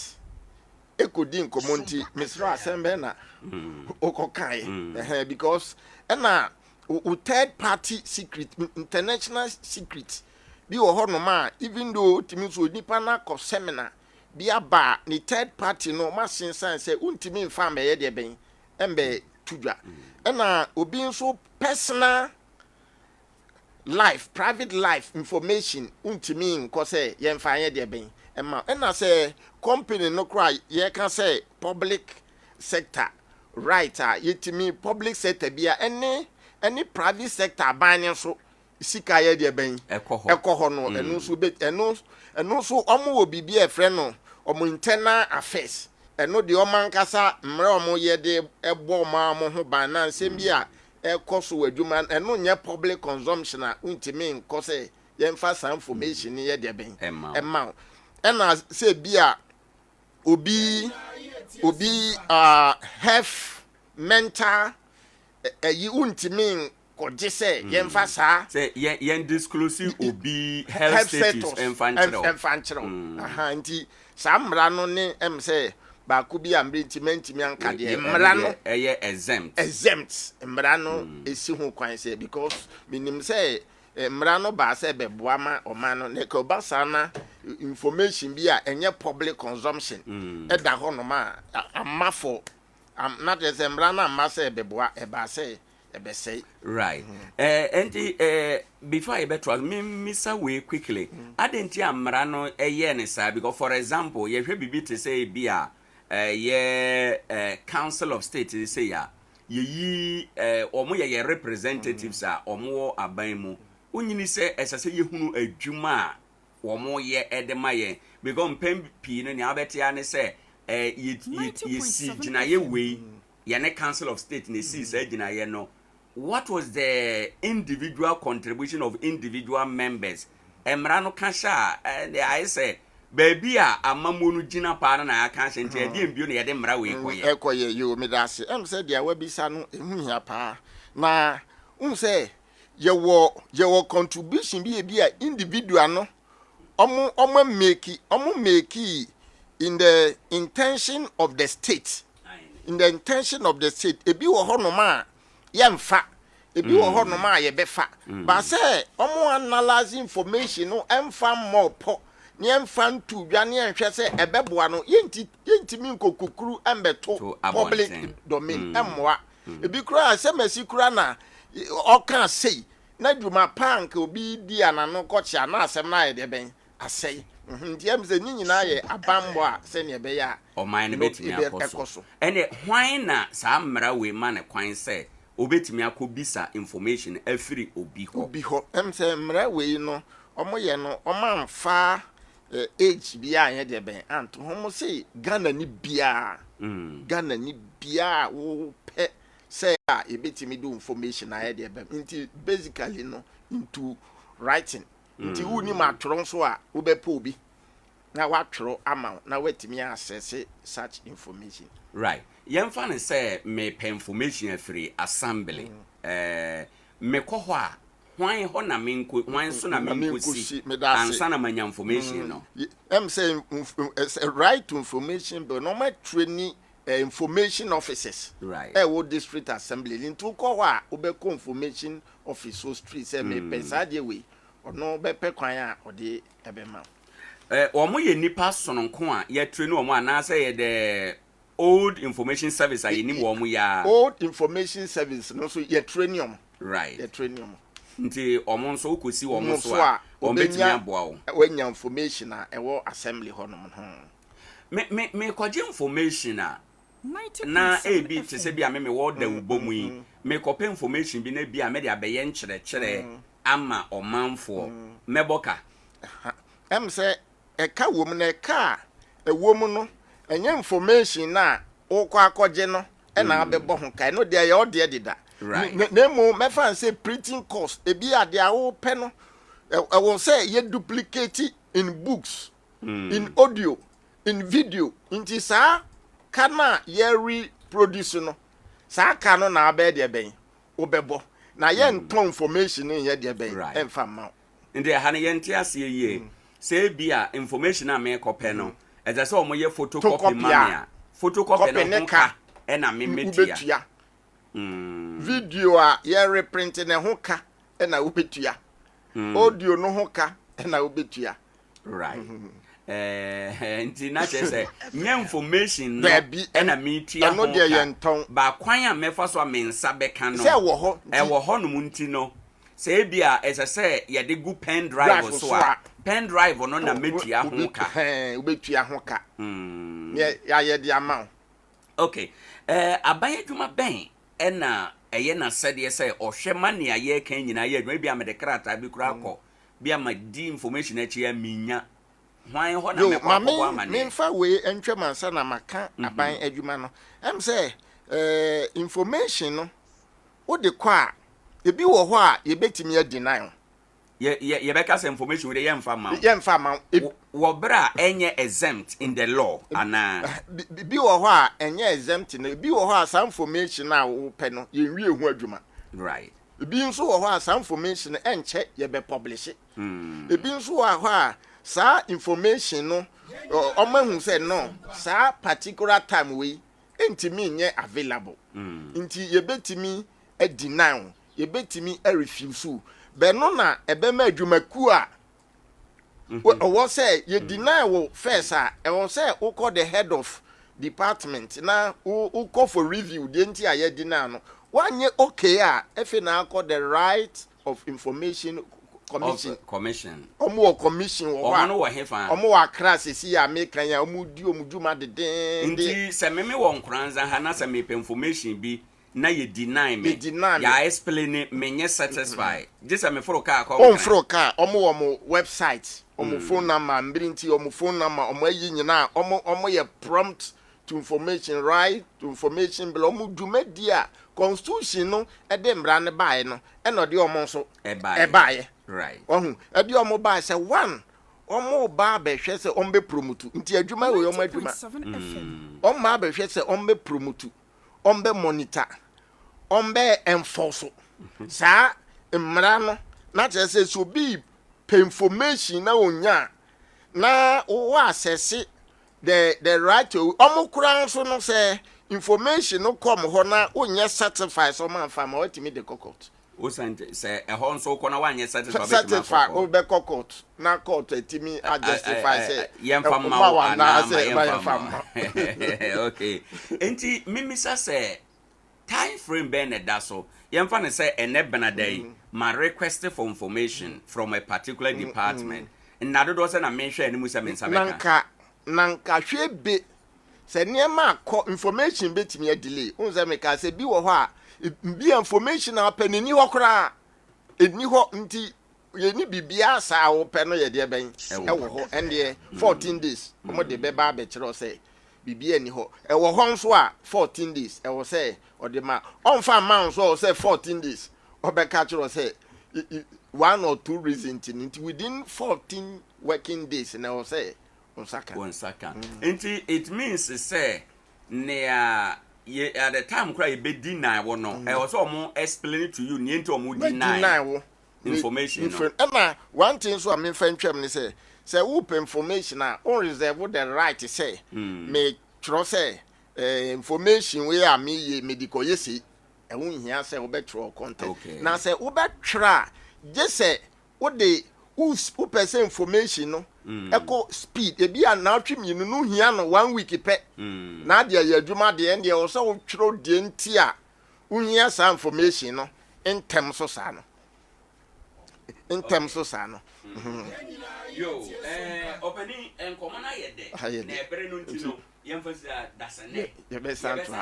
ekodi nkomo nti Mr. Asembe na uko kai because na third party secret international secret bi wo ho no ma even though timi so nipa na ko seminar bi aba ni third party no ma sensan say untimi mfa ma ye de ben embe tudwa na obi nso personal life private life information untimi nko say ye mfa ye de ben emma na say company no cry ye can say public sector right yetimi public sector bia any private sector ban so sika ye de ben ekoho no enu so be enu so omo wo bibia e frɛ no omo internal affairs enu de omankasa mre omo ye de ebo ma mo ho ban na nsem bia ekoso wadwuma enu nye public consumption a untimi nko se ye mfa sa information ye de ben emma ena se bia obi health mental yi untimi ko jese yemfa saa say yen disclosing obi health status enfanchero nti samra no ne em say ba ku bi ambre ntimi anka de mra no eye exempt mra no esi ho kwan say because minim say mra no ba say beboa ma o ma no ne ko ba sa na information bi a enye public consumption e da ho no ma amafo not as mra na ma say beboa e ba say right. And before I better Mr. Way quickly, I didn't hear Marano a year, sir, because for example, you have be to say Bia, Council of State, say ya, ye or more your representatives are or more abaimu. When say, as I say, you who a Juma or more ye edemaye, become pen pin and Abetiane say, you see Jinaye way, Yane Council of State, and see, said Jinaye no. What was the individual contribution of individual members? Emrano Kasha, and I say, baby, amamunu jina pana na akansha nti e di mbio na yede mra we ekoye you me das em say dia wa bisa no ehu hia pa na say ye wo contribution bi a individual no omo make in the intention of the state ebi wo ho no ma yemfa ebi wo ho no ma ye befa ba say omo analyze information no emfa more po ne emfa ntu dwa ne enhwe say ebeboa no yentimi nkokukuru embeto public domain emwa ebi kura say masi kura na oka say na dwuma pank obi di anano kocha na asem na ye de ben asay ndiem ze nyina ye abambo a se ne be ya o man ne betimi akoso ene hwan na sa mra we man kwan say obetimi akobisa information afiri obi ho em say mra we no omoye no omanfa age bia ye de ben anto homo say Ghana ni bia wo pe say ebetimi do information na ye de ben nti basically no into writing nti uni matoro so a wo be po obi na watoro ama na wetimi access such information right yemfa ne say me pe information afiri assembly me ko ho a hwan ho na menko hwan so na menko si ansa na manya information no em say right to information but no my training information officers right wo district assembly into ko ho a wo be ko information office so street say me pesa de we ono be pe kwan a ode ebema omo ye nipa sononko a ye train omo ana say ye the old information service ayi ni omo ya old information service no so ye training right ye training nti omo nso okosi omo so a obetimi aboa wo wenya information a ewo assembly honom ho me kwaje information a na ebi tese bia me wo da ubomu yi me kope information bi na bia me de abeye nkyerɛkyerɛ ama omanfo meboka em say eka wom na eka ewom no enye information na okwa akọje no e na abebo ho kai no de ye ode dida na mo me fan say printing cost e bi ade a wo pe no e won say ye duplicate in books in audio in video inti sa kana ye reproduce no sa ka no na abe de ben obebo na ye nton information ye de ben emfa ma ndi ha na ye ntiase ye say bia information a me kope no eza say omo ye photocopy mania photocopy no ka e na me metia video a ye reprint ne ho ka e na ubetua audio no ho ka e na ubetua right nti na chese nye information no e na metia no de ye nton ba kwan a mefa so a mensa beka no say wo ho no munti no say bia eza say ye de gu pen drive so a pen drive no na metia ho ka ubetua ho ka ya ye de ama okay abaye dwuma ben e na eye na sede say ohwema ne aye kan nyina ye dwuma bia me de krata bi kura akọ bia ma di information achi ya minya hwan ho na me kwa kwa amane me mfa we entwe mansa na maka aban adwuma no em say information no wo de kwa ebi wo ho a ye betimi deny ye beka say information we ye mfa ma wo bra enye exempt in the law ana bi wo ho a enye exempt no bi wo ho a some information a wo pe no ye nwie hu adwuma right ebi nso wo ho a some information enche ye be publish ebi nso wo ho a sa information no omahu say no sa particular time we entimi nye available nti ye betimi deny ye betimi refuse be no na ebe ma adwumaku a wo say ye deny wo first a e wo say wo call the head of department na wo call for review de nti a ye deny no wanye okay a efe na call the right of information commission omo commission wo wa no wo hefa omo wa class si ya make ya omo di omo dwuma de den nti se meme wo Nkoranza ha na se me information bi na ye deny me ya explain me nye satisfy just me foro ka ko on foro ka omo website omo phone number mbrinti omo phone number omo ayi nyina omo ye prompt to information right to information bla omo dwuma dia constitution no e de mbra ne bae no e no de omo so e bae right e de omo bae say one omo ba be hwe se omo be promote nti adwuma we omo adwuma omo ma be hwe se omo be promote omo be monitor omo be enforce sa mbra no na che se so bi pay information na onya na o access the right to omo kura so no say information no come ho na onya certify so man fa ma watimi de court o sante say e ho nso ko na wanye certify o be court na court etimi justify say yemfa ma na say yemfa okay enti mimisa say time frame be na da so yemfa ne say ene benadai ma request for information from a particular department na do say na menhwe animu say mensa beka nanka hwebe se niema akọ information betimi a delay unze me ka se bi wo ho a bi information a panini ho kra eni ho nti ye ni bibia sa wo pe no ye de ben e wo ho ende 14 days mo de be ba be kire say bibia ni ho e wo ho nso a 14 days e wo say o de ma on fa man so o say 14 days o be ka kire say one or two reasons nti within 14 working days na o say one second. It means say at the time cry you be deny one no. I also more explain to you ni omo deny information. One thing so I mean friend say whoop information na on reserve the right to say me trust say information we are me medical yesi e won hia say we be throw content. Na say we be try just say what the who person information no echo speed e bia na atwemi no hia no 1 week pe na dia ya adwuma de en dia wo so wo twro de nti a uhia sa information no in terms so sa no yo opening enkomo na yede na ebere no nti no yemfasa dasane ye be santo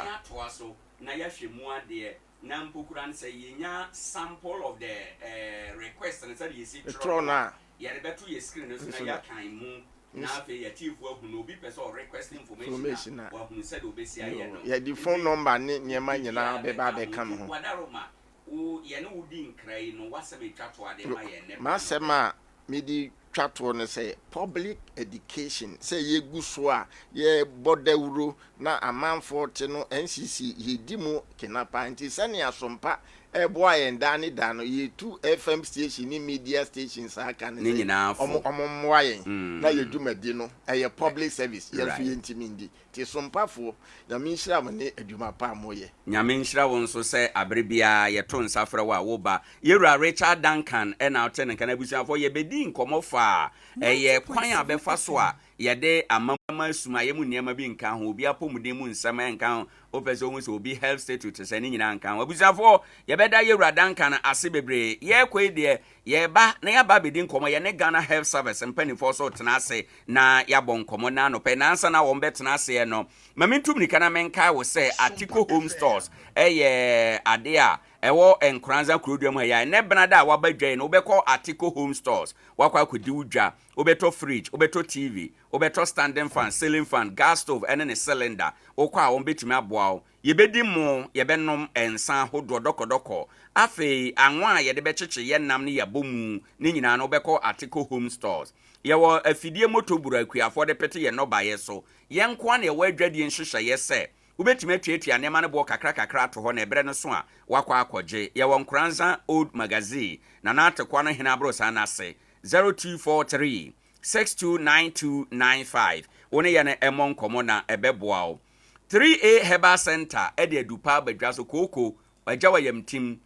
so na ya hwemu ade na mpokura nse yenya sample of the request and say you see throw na ya beto ye screen no na ya kan mu na afi ya chief wa hu no bi person request information wa hu said obesi aye no ya di phone number ne niema nyina be ba be kam ho wadaroma wo ye no wudi nkrai no wasebe twato ade ma ye ne ma sema medi twato ne say public education say ye gu so a ye bodawuro na amanfo te no NCC ye di mu kinapa nti sane asompa eboa yenda ne da no ye 2 FM station ni media stations aka ne nyina fo omommoa yen na ye dwumadi no eye public service ye fi ntimi ndi ti sompafo na minhira mo ne adwuma pa moye nyame nhira won so se abrebia ye to nsafra wa wo ba yewura Richard Duncan e na ote ne kana busuafo ye bedi nkomofa eye kwan abefa so a ye de amama suma ye mu niema bi nka ho obi apomuden mu nsama nka ho opese ohun so obi health statute se ne nyina nka ho abusuafo ye beda yewura Duncan ase bebre ye kwai de ye ba na ya ba bedi nkomo ye ne Ghana Health Service mpanifo so tena ase na ya bon nkomo na no pe na ansa na wo mbetena ase no mamintum ni kana menka wo se Atiko Home Stores eye Adea ewo Nkoranza kurodua mu ya ne benada wa badwan no obekọ Atiko Home Stores wakwa akodi udwa obeto fridge obeto TV obeto standing fan ceiling fan gas stove ene ne cylinder okwa won betumi aboa ye bedi mu ye benom ensan hodo dokodoko afi anwa ye de becheche ye nam ne yabomu ne nyina no obekọ Atiko Home Stores ye wo afidie motoburu akuafo de pete ye no baye so ye nko na ye wadwadie nhyehyɛ ye se ubetime tuatua ne ma ne bo kakra to ho na ebre no so a wakwa akɔgye ye wo Nkoranza old magazine na na atekwa no hena bro sa na se 0243 629295 one ye ne emon komo na ebeboa o 3A Herbal Center ede adupa badwa so koko agyawa yamtim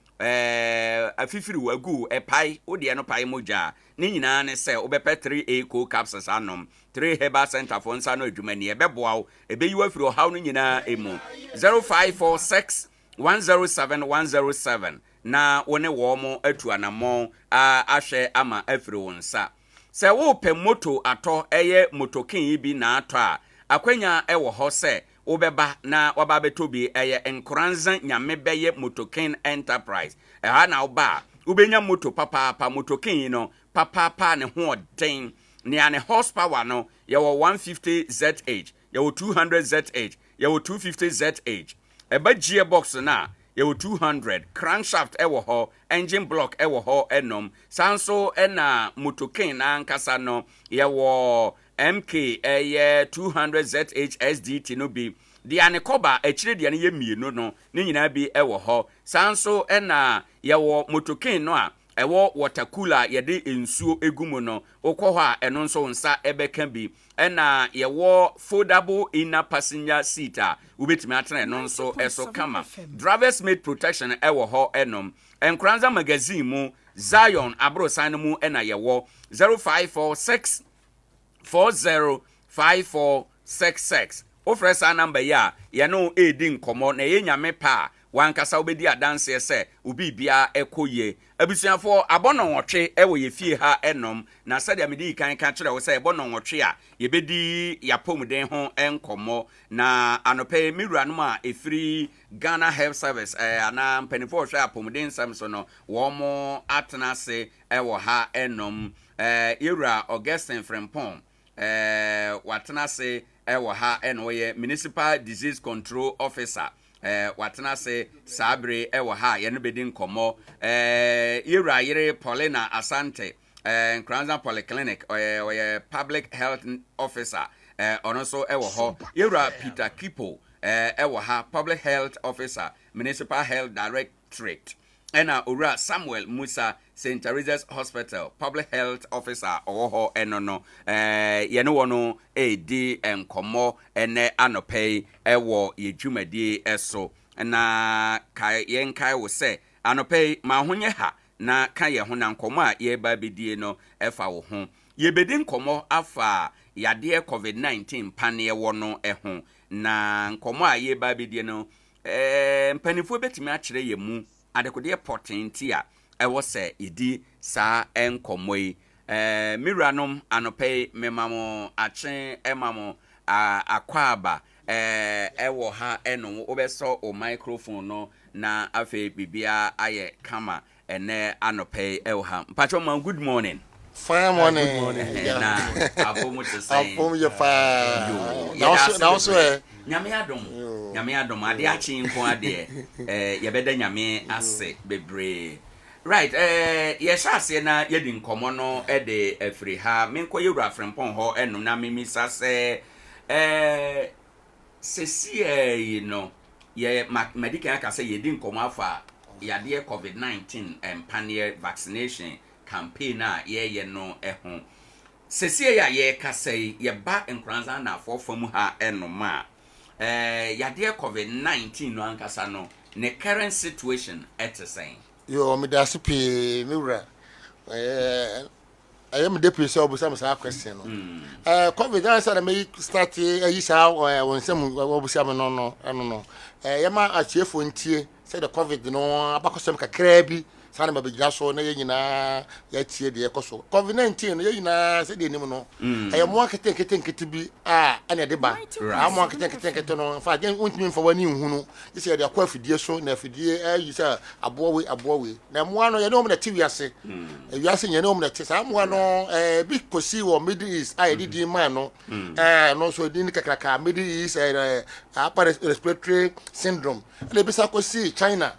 afifiri wagu epai ode no pai moja ni nyina ne se obepe 3A co capsules anom 3 Herbal Center for nsa no adwumani ebeboa o ebeyi afiri ohaw no nyina emu 0546 107107 na wone wo mo atuanamo ahwe ama afiri wonsa se wo pe moto ato eye motokin bi na ato a akwanya ewo ho se obeba na waba betobi eye Nkoranza nyame beye motokin enterprise ha na oba ubenya moto papa motokin no papa ne ho den ne ane horsepower no ye wo 150 ZH ye wo 200 ZH ye wo 250 ZH eba gearbox na ye wo 200 crankshaft ewo ho engine block ewo ho enom sanso ena motokin na ankasa no ye wo MK 200 ZH SDT no bi di ane koba echire di ane ye mienu no ne nyina bi ewo ho sanso ena ye wo motokin no a ewo water cooler ye de ensuo egumo no okọ ho a eno nso nsa ebeka bi ena ye wo foldable inner passenger seat a ubetimi atena eno nso eso kama driver's mate protection ewo ho enom Nkoranza magazine mu Zion abrosan mu ena ye wo 0546 405466 ofresa number ya no edi nkomo na ye nyame pa wankasa obedi adanse se obi bia ekoye abusuafo abono nwotwe ewo ye fie ha enom na sadia medi kan ka kire wo se abono nwotwe a ye bedi yapomden ho enkomo na anope miruanom a efiri Ghana Health Service ana mpanifo hwe apomden samso no wo mo atenase ewo ha enom yewura Augustine Frempong watenase ewo ha enoye municipal disease control officer watenase sabre ewo ha ye no bedi nkomo yewura yire Paulina Asante Nkoranza Polyclinic oye public health officer ono so ewo ho yewura Peter Kipo ewo ha public health officer municipal health directorate ena owura Samuel Musa St. Teresa's Hospital public health officer oho enono ye no wono edi enkomo ene anopei ewo ye dwumadi eso na kai yenkai wo se anopei ma honye ha na ka ye ho na nkomo a ye ba bedie no efa wo ho ye bedi nkomo afa yade COVID-19 pane wo no eho na nkomo a ye ba bedie no mpanifo betimi a kire ye mu adekode potenti a ewo se idi sa enkomoi miranom anope memamo achen emamo akwaba ewo ha eno obeso o microphone no na afi bibia aye kama ene anope ewo ha mpacho man good morning Fine morning. Good morning. Na abomu to say. Abomu ye fa. Na also nyame adom ade achi nko ade ye beda nyame ase bebre. Right, yes, I say na yedi nkomo no de afri ha menko yewura frempon ho enum na memisa se sesi you know ye medical aka say yedi nkomo afa yade COVID-19 panier vaccination campaign a ye no ho sesi ya ye ka say ye ba Nkoranza na afofam ha enoma yade COVID-19 no ankasa no ne current situation saying Yo, me that's pay me ra. I am deputy so obusa me question no. COVID answer na me start yisa won sem obusa me no. Yama achiefo ntie say the COVID no abakosem kakra bi sana ma begina so na yenyina ya tie de ekoso. COVID-19 no yenyina say de nim no. Mo akete bi ana de ba. Mo akete no fa gen untimi mfa wani nhunu. Yise de akwa afidie so na afidie yisa abowe we. Na mo ano ye no mo na ti wiase. Wiase ye no mo na ti sa mo ano bi kosi wo Middle East di man no. No so di kakraka Middle East upper respiratory syndrome. Le bisa kosi China.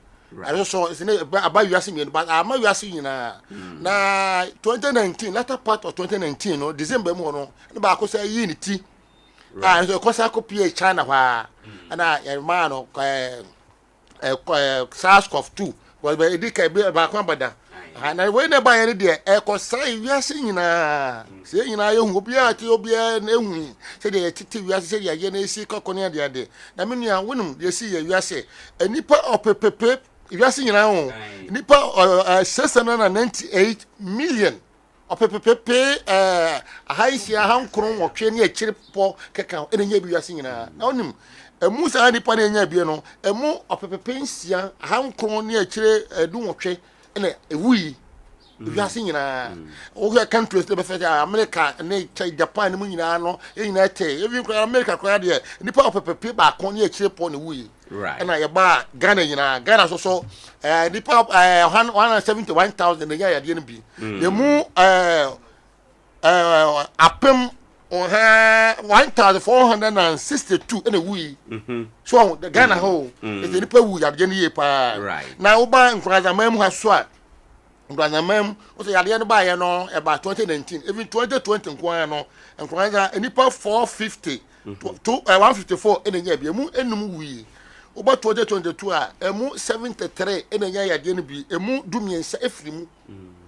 I don't so it's about you asking me, but I'm not asking you now. 2019, latter part of 2019, no December no. About say unity. So cause I copy China and I man of SARS-CoV-2 was by Edika about Kwambada. And I went by any day, cause say you are singing say you know you be at Obia and say the titi we are say ya see coconia the other. I mean you win you see you are say a nipper of pepe. If you are seeing now, Nipa 698 million of pepe a high sea hand crown or train a chip for cacao in a year. You are seeing now. A moose and Nipa in a biano, a more of pepe sia hand crown near chile do or tray and a wee. If you are seeing now, all your countries, the America and Japan, Munano, United, even America, Claudia, Nipa of pepe back on your chip on the wee. Right. And I buy Ghana, Ghana so the pop 171,000 a year at the NB. The more apem on her 1,462 in a wee. So the Ghana hole is the Nipa wee at the pa. Right. Now by Nkoranza mem has swat. Nkoranza mem was the idea by about 2019, even 2020 Nkoranza and Nkoranza Nipa 450 to 154 in a year. Enum wee. About 2022 emu 73 enenya ya de bi emu dumiensa efrimu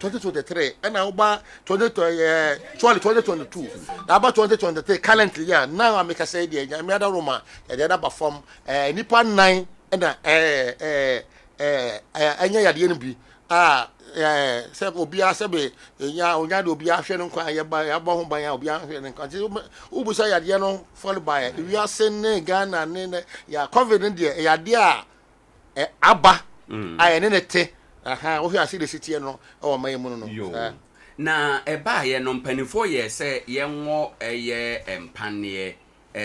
2023 and about 2022 about 2023 currently yeah now I make a say the me other Roma the other perform nipa 9 and enya ya de bi se obia se be nya onya de obia hwe no kwa ya ba ho ban ya obia hwe no kwa ubusa ya de no follow by we are saying Ghana ne ya COVID de ya de aba ne ne te wo hwe ase de city no o man mu no na eba ye no mpanifo ye se ye nwo eye empane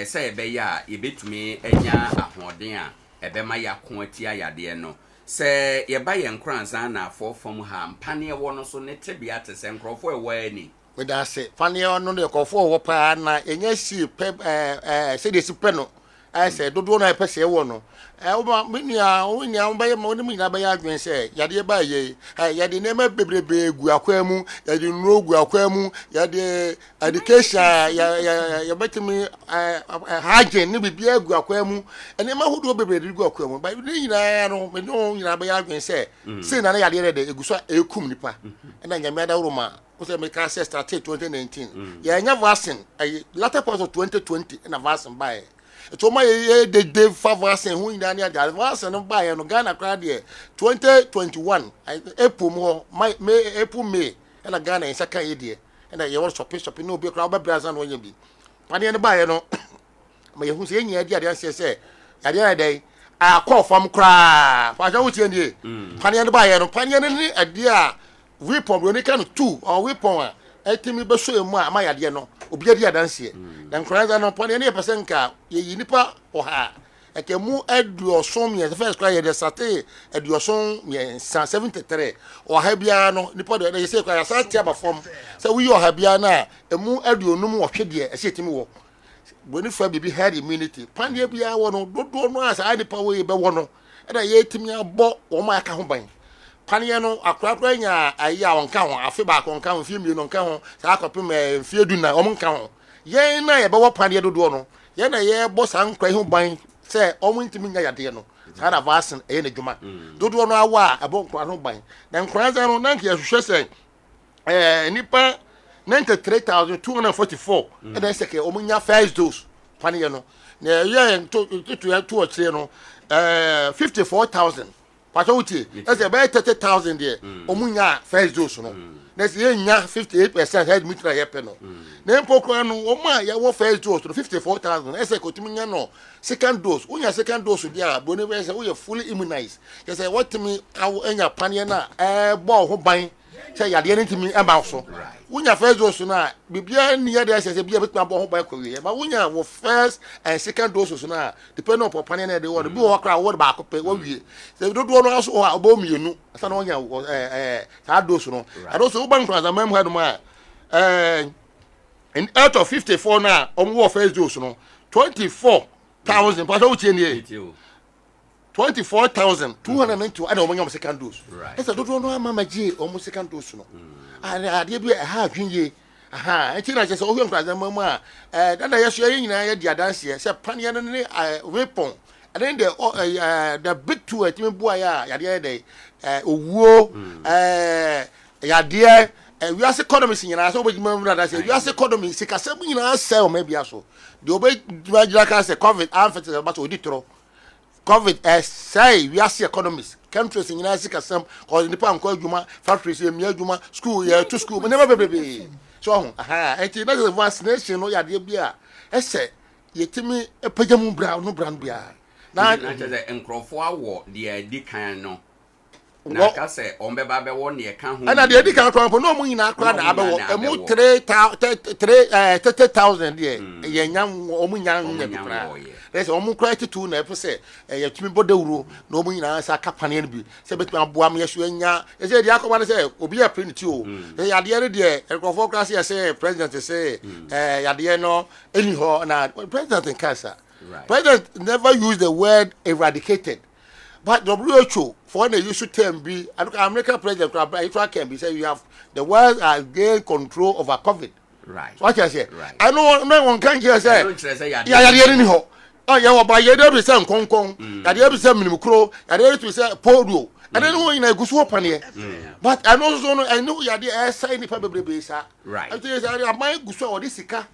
se ebe ya ye betumi enya ahoden a ebe ma ya ko atia ya de no se ye ba ye Nkoranza na afofom ha mpane wo no so ne tebia te se nkrofo e wa ani we da se pane no ne kofo wo pa na enya si pe se de si pe no se dodo na pe se wo no minia ba ye mo ni minia ba ya adwen se yade ba ye yade ne ma bebrebe gu akwam yade nro gu akwam yade education ya betimi haje ni bibia gu akwam ene ma hodo bebrebe gu akwam ba ni nyina no me no nyina ba ya adwen se na na yade de eguso ekum nipa na nyame da Roma o se me ka se start 2019 ya nya vaccine latter part of 2020 na vaccine ba to my the favors and who in the advance and buy no Ghana crowd 2021 April more May and a Ghana in second year and I want shopping no be crowd Brazil when you be pani and buy no my who say any idea say at day I call from cry for what you need pani and buy no pani and idea weapon when can 2 or weapon etimi be so emu ama yade no obi ade adanse na Nkoranza no pone ne person ka ye nipa oha eke mu aduoson ye first cry the sate aduoson ye 73 o ha bia no nipa de ye say cry sate aba form say we o ha bia na emu aduonum wo hwe de e se timi wo boni fa bibi herd immunity pande bia wo no dodo no asa nipa wo ye be wo no e da ye timi abo wo ma aka ho ban panye no akrakra nya ayi a wonka ho afi ba ko nka ho fi mi no nka ho sa akopem fi edu na wo nka ho ye na ye be wo panye dodo no ye na ye bo san kwa ho ban se omo ntimi nya yade no sa na vaccine e na djuma dodo no awa abo kwa ho ban na Nkoranza no na nke hwehwe se nipa 93,244 e da se ke omo nya first dose panye no na ye to o kire no 54,000 Pachouti, that's about 30,000 there. Omunya first dose no. Next year nya 58% head mitra yepeno. Then pokro no oma ya wo first dose to 54,000. Ese ko timinya no second dose. Unya second dose dia boni we say we fully immunized. Just say what me awo enya panie na bo ho ban. Say ya de ntimi eba so. Unya first dose na bibia ni ya de say bibia betima bo ho ban ko we. But unya wo first and second dose na depending on panie na de wo bi wo kra wo ba ko pe wo wie. Say do no aso o abo mienu. Asa na unya sa dose no. Adoso wo ban Nkoranza mem head ma in out of 54 now wo first dose no 24,000 but what you 24,292 and omo second dose. Esa do no mama ji omo second dose no. Ade bi ha adwenye aha enti na je se o hwe Nkoranza mem a dada yeso ye nyina ye dia dance ye se pania no ne weapon and then the big two atimi bua ya yade dey owuo yade we are economy nyina so obejima mu na say we are economy sikasem nyina sell ma bia so de obejima ka say covid amfete but oditro covid say we are economies countries nyina sikasem or nipa nko adwuma factories emi adwuma school to school never bebe so aha enti na the vaccination no yade bia ese yetimi epajamu bra no brand bia na say nkrofo awo de edi kan no na ka say on be ba be wo ne ka ho na de edi kan ko no mu nyina akra na abewo emu 30,000 de ye nyam omu nyam ne bra ese omu kra 22 na efese ye tumi bodawuro na omu nyina sa kapane ne bi se betima aboa me yeso anya ese de akoma ne se obi a print o ya de de nkrofo kra say president say ya de no anyhow na president in cancer. Right. President never used the word eradicated. But WHO, for the use term be, American president can be say you have the world has gained control over COVID. Right. So what I say? Right. I know no one can hear say. Yeah, anyhow. Oh, yeah, but you don't be saying Kong Kong. You don't say Minimukro. You don't be say Polio. I don't know in a good swap on here. But I know you are the sign the probably base. Right. I tell you, I might go so this sika.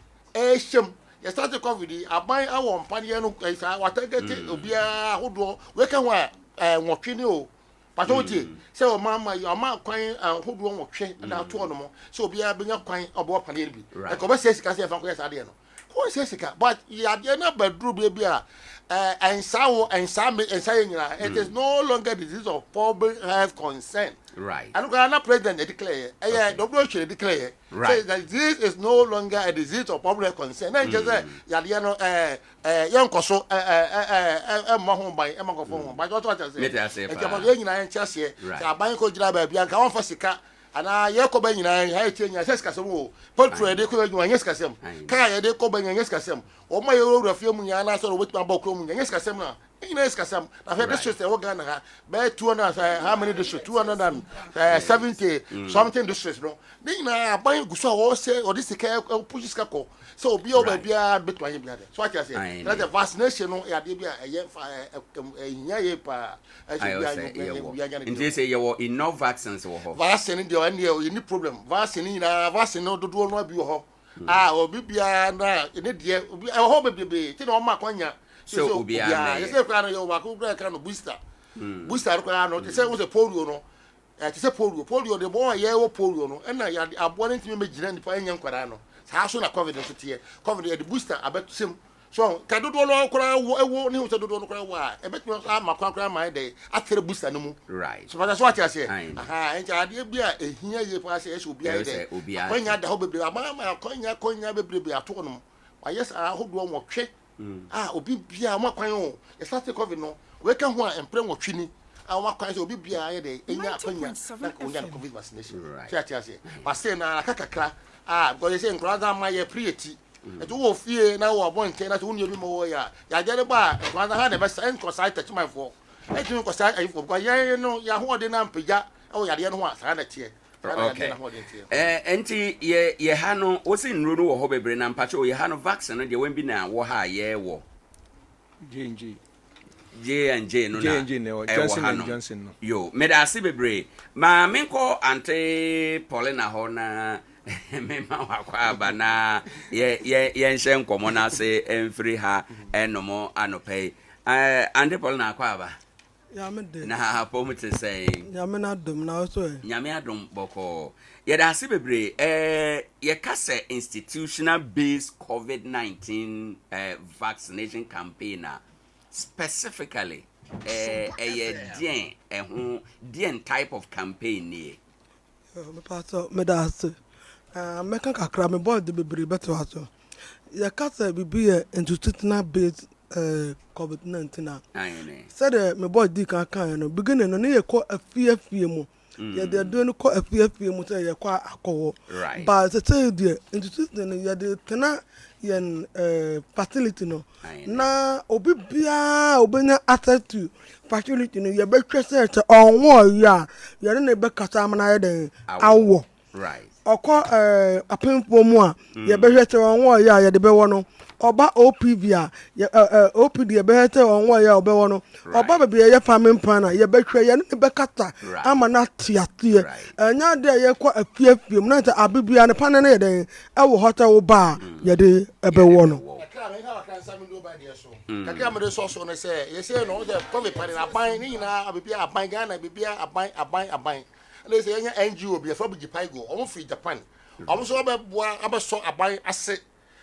You start to COVID, I buy our paniano, what I get obia hodo, we can wear watching you. But so mamma, your mouth crying who won't watch and our tournament, so be a bring up crying about Panelli. I come say, Cassia from Casadiano. Who says, but you are not but Drew baby and sour and Sammy and saying it is no longer disease of public health concern. Right. And not president declare, WHO declare, say that this is no longer a disease of public concern. And just Yadiano, young Cosso, Mahon by Emma Phone, by what I say, and Chassis, Banco Jabba, Bianca, Fasica. And I Yakoba in I change Yescasamo, Poultry, they could do Yescasem, Kaya, they could bring Yescasem, or my old film, Yana, so with my book, Yescasem. In Escasem, I heard this is the organ, by 200, how many districts, 270 something districts, no. Then I buy Gusa say, or this care pushes Caco. So be over beer between him. So I can say, that's a vaccination, and they say you were enough vaccines or vaccine in the any problem. Vaccine, vaccine, no, do not be your or be na in it, I hope it be, you know, Maconia. So be a booster. Booster, no, say was a polio, no. It's a polio, the boy, yellow polio, no, and I wanted to make Jinan for young Corano. How soon I covered the covered the booster, I bet him. So, can do no cry, I won't know to do no cry. I bet my conquer my day after the booster no more. Right. So that's what I say. Aha, and I did be a here you pass it will be a day. When you had the hobby, my coin, baby, I told him. I yes, I hope one more check. obi bia mo kwan o e start covid no we ka ho a empre wo twini mo kwan so obi bia ye de enya apanya na ko nya covid vaccination tia but say na kakakra because they say Nkoranza ma ye prieti eto wo fie na wo bonke na so woni obi mo wo ya jere ba Nkoranza ha na be say nko sai touch my for etu nko sai ayifo because ye no ya ho de na mpagya wo yade no ho asa na tie. Okay. Enti ye ha no wosi nruru wo ho bebre na mpache o ye ha no vaccine no de wen bi na wo ha ye wo J&J no na Johnson no yo me da se bebre ma menko ante Paulina ho na me ma wakwa aba na ye nhye nkomo na se emfiri ha enomo anopai ante Paulina akwa aba na hapo mute say nyame na dum na so nyame adum boko ye da se bebre ye ka se institutional based COVID-19 vaccination campaign specifically dien type of campaign ni me pato me da se me kan kakra me boy de bebre beto aso ye ka se bibi institutional based COVID-19 na said me boy di kan no beginning no ye ko afie mu ye de do no ko afie mu say ye kwa akowo but say the institution ye de tena yen facility no na obi bia obenya access to facility no ye be twese te onwo ya ye ne be kasa amana ye den awo right okọ apempo mu a ye be hwete onwo ya ye de be wo no oba OPV a OPD ye be hwete onwo ya obe wo no oba be ye family plan ye be hwe ye ne be kata amana tiatie enya de ye kwa afiafie mu na ta abibia ne pan ne ye den ewo hotel ba ye de ebe wo no kakra me de so no say ye say no the covid pan na ban ni na abibia aban Ghana bibia aban and they say NGO be for Japan go free Japan almost so aban ase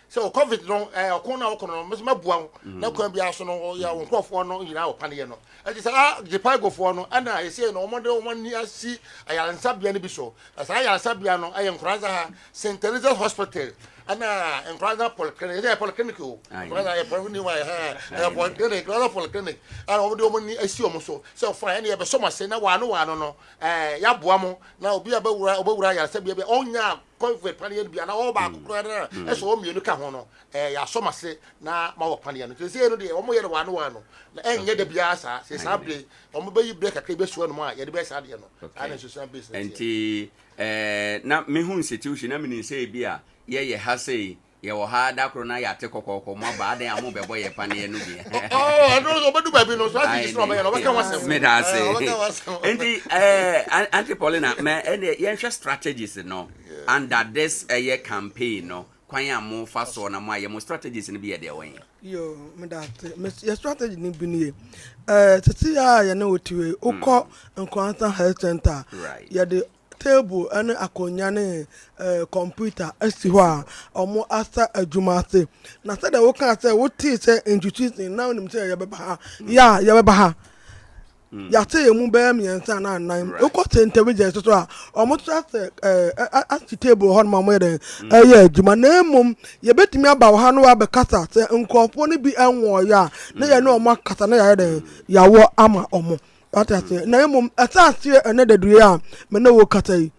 so covid no okona no mesma bua na kwa bia so no ya nkofo no nyina opane ye no e say Japan go for no ana e say no omoni asi ayalansa bia ne bi so asa ayalansa bia no aye Nkoranza ha St. Elizabeth Hospital ana Nkoranza polyclinic o Nkoranza ya private wa ha polyclinic polyclinic ana omoni asi omo so fine na ye be so ma se na wa no ya boa mo na obi abawura ayalansa bia onya covid panier bia na o ba kokora na so o mienu ka ho no ya so ma se na ma wo panier no se no de o mo ye no wa no na enye de bia sa se sa bre o mo be yi break akra be so no ma ye de be sa de no ana social business enti na me hu institution na me ni say bia ye ha say ye wo ha da kro na ya te kokoko mo ba da ya mo be boy panier no bia no so be du ba bi no so ati so ba ye no be ka wasem me da say enti anti Paulina me ye hwe strategies no under this year campaign no kwan amu fa so na mo aye mo strategies ni bi ye de wen yo me da your strategy ni bi ni titi ya na otiwe ukọ Nkoranza health center ya de table and akonya ne computer asi ho a omo asa adwuma ase na say da wo kan say wo ti say institution now nim say ya be ba ya be ba ya te emu be miensa na nan uko intelligence so a omo to at table ho ma mo ye adwuma na emum ye betimi aba wo ha no abekasa say nkofo ne bi enwo ya na ye na omo kasa na ya den ya wo ama omo atase na emum atase ene dadue a me na wo kasa yi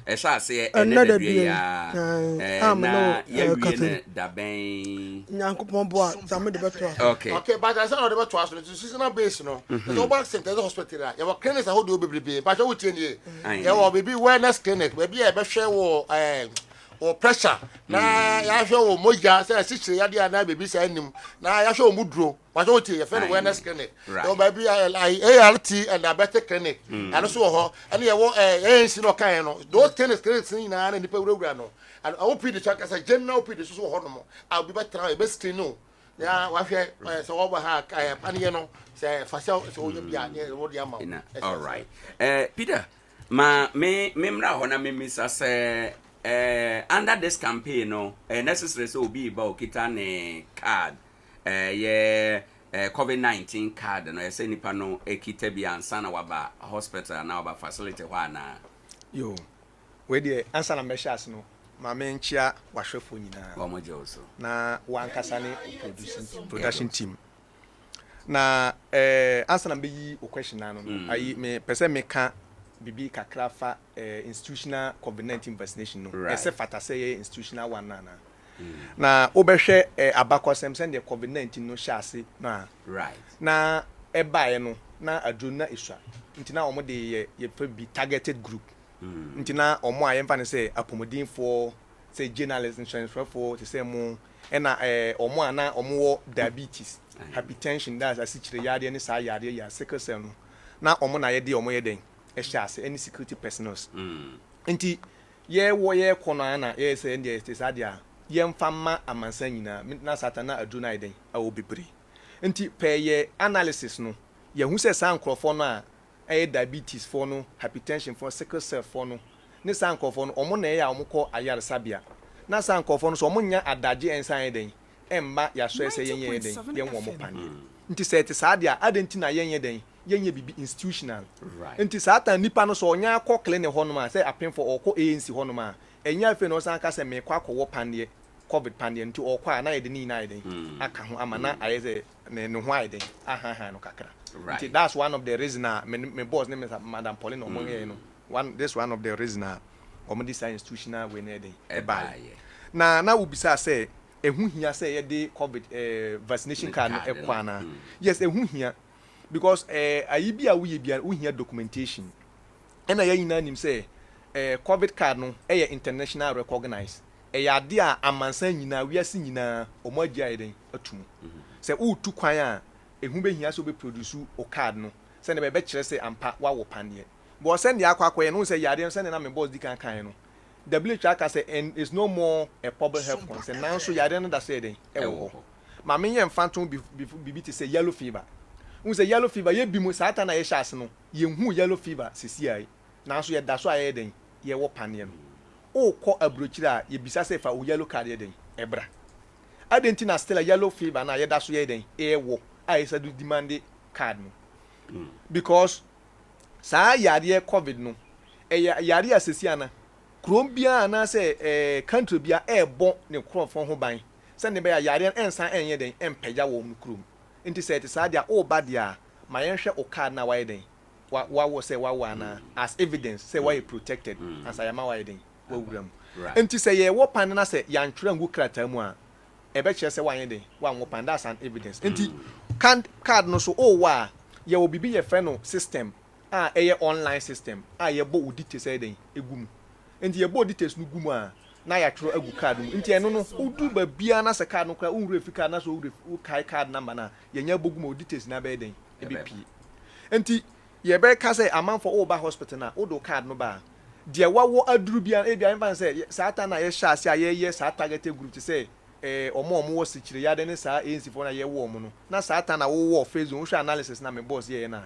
esase ene dadue ya na ye wie da ben nyankopon bo a same de beto okay but I say no de beto aso no seasonal base no so back St. Elizabeth Hospital ya wo clinics a hodo bebrebe but wo tie nie ya wo bebi wellness clinic bebi e be hwe wo o pressure na ya hwe wo moja say sichire ya dia na bebi say anim na ya hwe wo muduro but wo tie ya fe wellness clinic so bebi ART and diabetic clinic and so ho and ya wo ANC no kan no those clinics ni na nipa wura no and I hope the check as a general PD so ho no mo I'll be better e be screen no ya wa hwe so wo ba ha panier no say facial so wo bia wo dia ma all right Peter ma me mra ho na me misa say under this campaign no necessary so be ba okita ne card COVID-19 card no say nipa no ekita bi ansa na waba hospital na waba facility ho na yo we dey answer na measures no Mamenchia wahwefo nyina. Omoje also. Na wankasa ne production team. Na answer na be o question na no. Ayi me pese me ka bibi kakra fa institutional COVID-19 vaccination no. Ese fata say institutional one na. Na obehwe abakosem send the COVID-19 no hyase na. Right. Na ebae no na adrona isua. Nti na omo de ye fa bi targeted group. Nti na omo ayemfa ne say apomodin for say journalists insurance for to say mo na omo ana omo diabetes, hypertension, that's asichire yade ne sa yade ya sickle cell no. Na omo na ye de omo ye den e hyase any security personnel. Nti ye wo ye kono na ye say ndie stade a ye mfa ma amansa nyina na satana aduna iden a obibiri. Nti peye analysis no ye hu se san krofo no a diabetes for no, hypertension for, sickle cell for no. Ne san krofo no omo na ye a omo ko ayaresabia. Na san krofo no so omo nya adaje ensan eden. Emma ya so ese yenye eden. Ye wo mo pan. Nti se te saade a adenti na yenye eden. Yenye bibi institutional. Nti satan nipa no so onya akọ clinic ho no ma se apen for okọ ANC ho no ma. Enya afi no san ka se me kwa akọ wo pande COVID pandemic nti okwa na yede ni na yede aka ho amana ayeze ne ho ayede aha no kakra. Nti that's one of the reason me boss name is Madam Pauline Omonye no. One of the reason omo this institutional we na yede e ba. Na ubisa say ehu hia say yede COVID vaccination card e kwa na. Yes, ehu hia because ayi bia we bia we hia documentation. And na yina nim say COVID card no e international recognized. Ade a amansan nyina wiase nyina omoagya eden atum se utu kwan a ehu behia so be produce o card no se ne be kire se ampa wa wo panie bo se ne akwakoye no se yade se ne na me boss dikan kan no WHO aka say and is no more a public health concern now so yade no da se eden e wo ma me ye mfanton bibi te say yellow fever un se yellow fever ye bi mu sata na ye hyase no ye hu yellow fever sisi ai na so ye da so aye eden ye wo panie no o ko abrochira ye bisa se fa o yellow card ye den ebra adentina still a yellow fever na ye da so ye den e wo ai sa do demand card no because sa yare COVID no yare asesi ana krombia na se country bia e bon ne krofon ho ban se ne be yare ensan enye den empeja wo mu krom nti se te sa dia o ba dia ma ye hwe o card na wa ye den wa say wa na as evidence say why protected as I am wa ye den enti say ye wo pan na say ya ntwera ngu krata mu a ebe kire say wan den wan wo pan that's an evidence enti card no so o wa ye wo bibi ye fe no system a eye online system a ye bo udite say den egum enti ye bo details no gum a na ya twero agu card mu enti eno no udu ba bia na say card no kra unru efika na so u kai card number na ye nya bogum o details na be den ebe pi enti ye be ka say amanfo o ba hospital na o do card no ba dia wawo aduru bia e bia mfa say satan na ye sha ase ye sa targeted group to say omo wo sichire ya de ne sa ANC for na ye wo omo no na satan na wo phase wo analysis na me boss ye na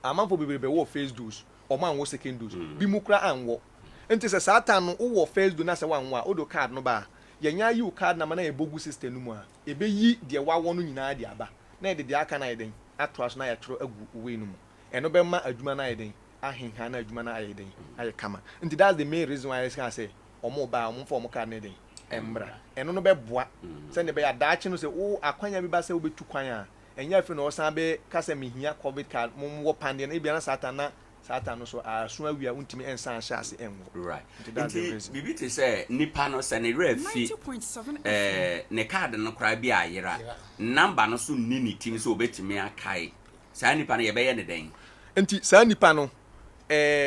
amanfo bebebe wo phase dose omo an wo second dose bi mu kra anwo enti say satan no wo phase dose na say wanwo a odo card no ba ye nya yi card na na ye bogu system no mu a ebe yi dia wawo no nyina dia ba na ye de aka na ye den atras na ye tro agu we no mu eno be ma adwuma na ye den ahinha na adwuma na ayeden aye kama nti that's the main reason why I say omo ba omo for omo ka na den embra eno no be boa se ne be ya daachi no se o akwanya bi ba se obetu kwan a enya afi no san be ka se mehia COVID card mo wo pande na bia na satan no so aso awia untimi ensan hyase enwo right nti bibi te say nipa no se ne refi ne card no kra bi ayera number no so nini tim so obetimi akai sa nipa no ye be ye ne den nti sa nipa no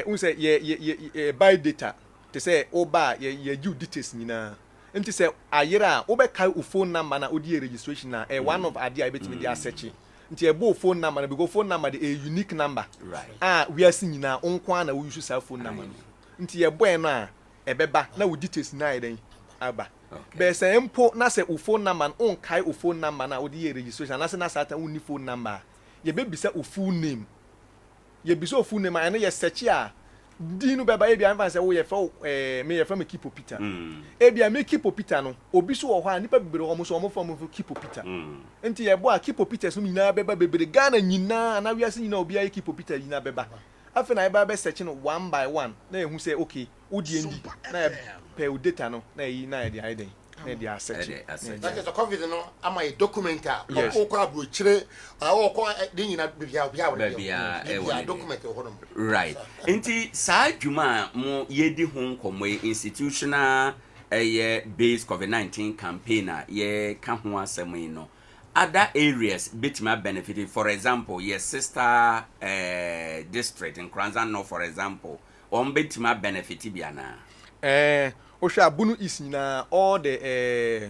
unse ye buy data te say o ba ye due details nyina nti say ayera o be kai o phone number na odi registration na one of Adea betimi dey search nti e bo phone number na because phone number dey a unique number right we are seeing na onkwa na we use sa phone number nti ye boy no a e beba na o details na yeden aba be say empo na say o phone number on kai o phone number na odi registration na say na sata unni phone number ye be bisa o full name ye biso ofu ne ma ene ye search a di no beba e bia mfa se wo ye fa me ye fa me Kipo Peter e bia me Kipo Peter no obi so wo ho a nipa bibere wo mo so wo fa mo Kipo Peter enti ye bo a Kipo Peter so nyina beba bebere Ghana nyina na wiase nyina obi a Kipo Peter nyina beba after na eba be searching one by one na ehu say okay udi ndi na pe data no na yi na dey hide na dey searching that is a covid no am a documenter o ko abrochire o ko dey nyina bia document o hono right enti saa dwuma mo yedi ho nkomo institutional based COVID-19 campaign ye ka ho asem no other areas betima benefited. For example, your sister district in Nkoranza no, for example, on betima benefit biana. Osha bunu is na all the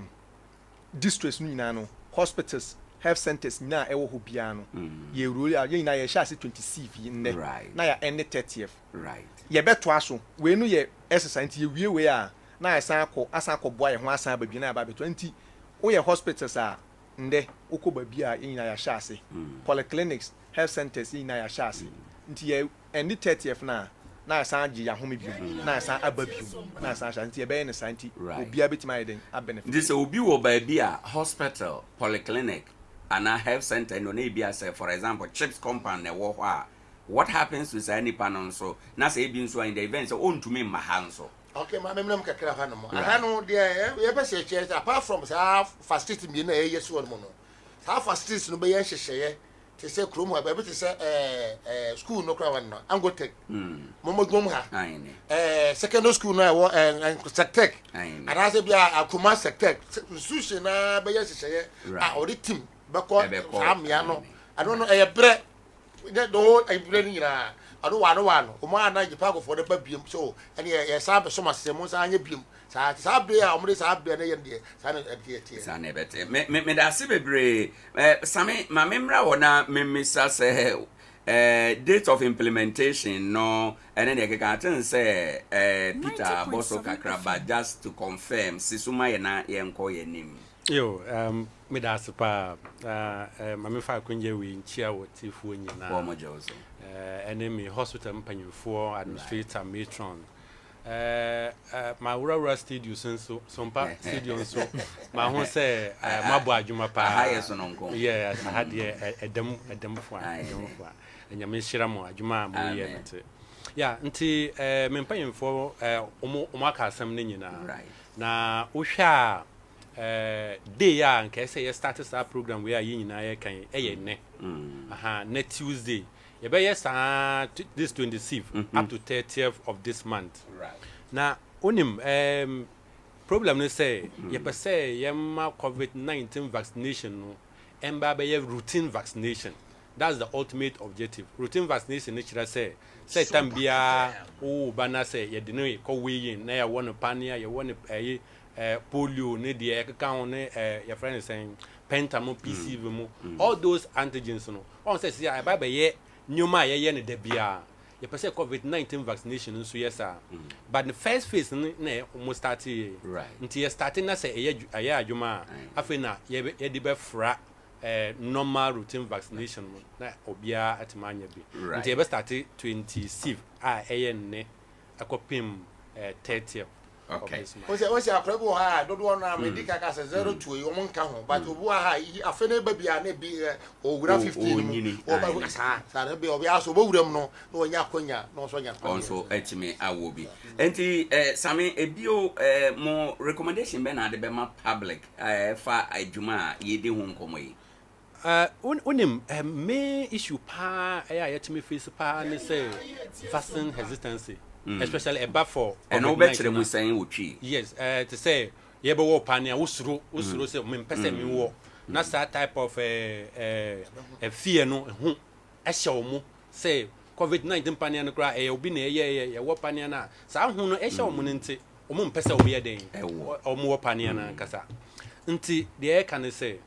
districts na no hospitals, health centers na ewo ho biano. Ye rule ye na ye sha 20 CV in there. Na ya end 30th. Right. Ye beto aso. We no ye exercise ye we a na asan ko boa ye ho asan ba bi na ba be 20. O ye hospitals a nde uko babia yin ya shase polyclinics health centers yin ya shase nti ye endi 30th na san ji ya homi bi na san ababi na san sha nti ye be ne santi obia betima eden a benefit this obi wo babia hospital polyclinic and a health center no na bia say for example chips compound na wo ho what happens with any panon so na say bi nso in the event so on to me mahanso. Okay, my memlam kakra ha no mo. Aha no de ye be se che apart from sa facility me na ye so no no. Sa facilities no be ye hyehyeye. Te se krom ha be te se school no kra wan no. Angotech. Momo gom ha. Secondary school no e wo Sectech. Ara se bia akuma Sectech. Institution na be ye hyehyeye. Ah ori team be ko amia no. I don't know e bre the whole e bre ni na. I don't want to one na je pago for the babium so and ye sabe so masemo sa anya bium sa sabe a omre sabe na ye de sa na tie sa na bete me da se bebre same ma memra wona memisa se date of implementation no and then ye ka ten say Peter Boso Kakraba just to confirm sisuma ye na ye nko ye nim yo me da se pa ma me fa kunje we nchia wo tifu nyina wo mo jozo enemy hospital mpanyimfo administrator matron my rural studio so Sompa studio so my ho say mabo adwuma pa highest no nko yes had edem fo enya me hira mo adwuma mo ye nte ya nti me mpanyimfo omo aka asem ne nyina na ohwa day ya nke say start sa program we are nyina ye kan ne na Tuesday yes, this 26th up to 30th of this month. Right. Now, onim problem is say you per se yema COVID-19 vaccination no, emba be routine vaccination. That's the ultimate objective. Routine vaccination nature say tambia bana say ye dinu ko we na ya won pania ye won polio ne de ka ne your friend is saying pentamo PCV mo all those antigens no. On say see I be ye nyoma ye ne da bia ye pese COVID-19 vaccination nso yes but the first phase na almost start right until you starting na say aye adwuma afi na ye de be fra normal routine vaccination na obia atimanya bi until you be start 26 ne akopim 30th. Okay. What's your problem? I don't want to make a 0 to 1 count, but I feel baby I may be over 15 or Sanabi or Yaso Bodum no Yakonia, no Sonia. Also, me, I will be. And Sammy, a bio more recommendation Ben at the Bema public for a Juma ye de home come unim may issue pa to me face pa and say vaccine hesitancy. Especially about for and no better we saying uchi yes to say ye be wo pania usuro say me pese me wo na that type of fear no hu ehye omo say COVID-19 pania no kra obi na ye wo pania na sa hu no ehye omo nti omo pese obi ye den omo wo pania na kasa nti the can say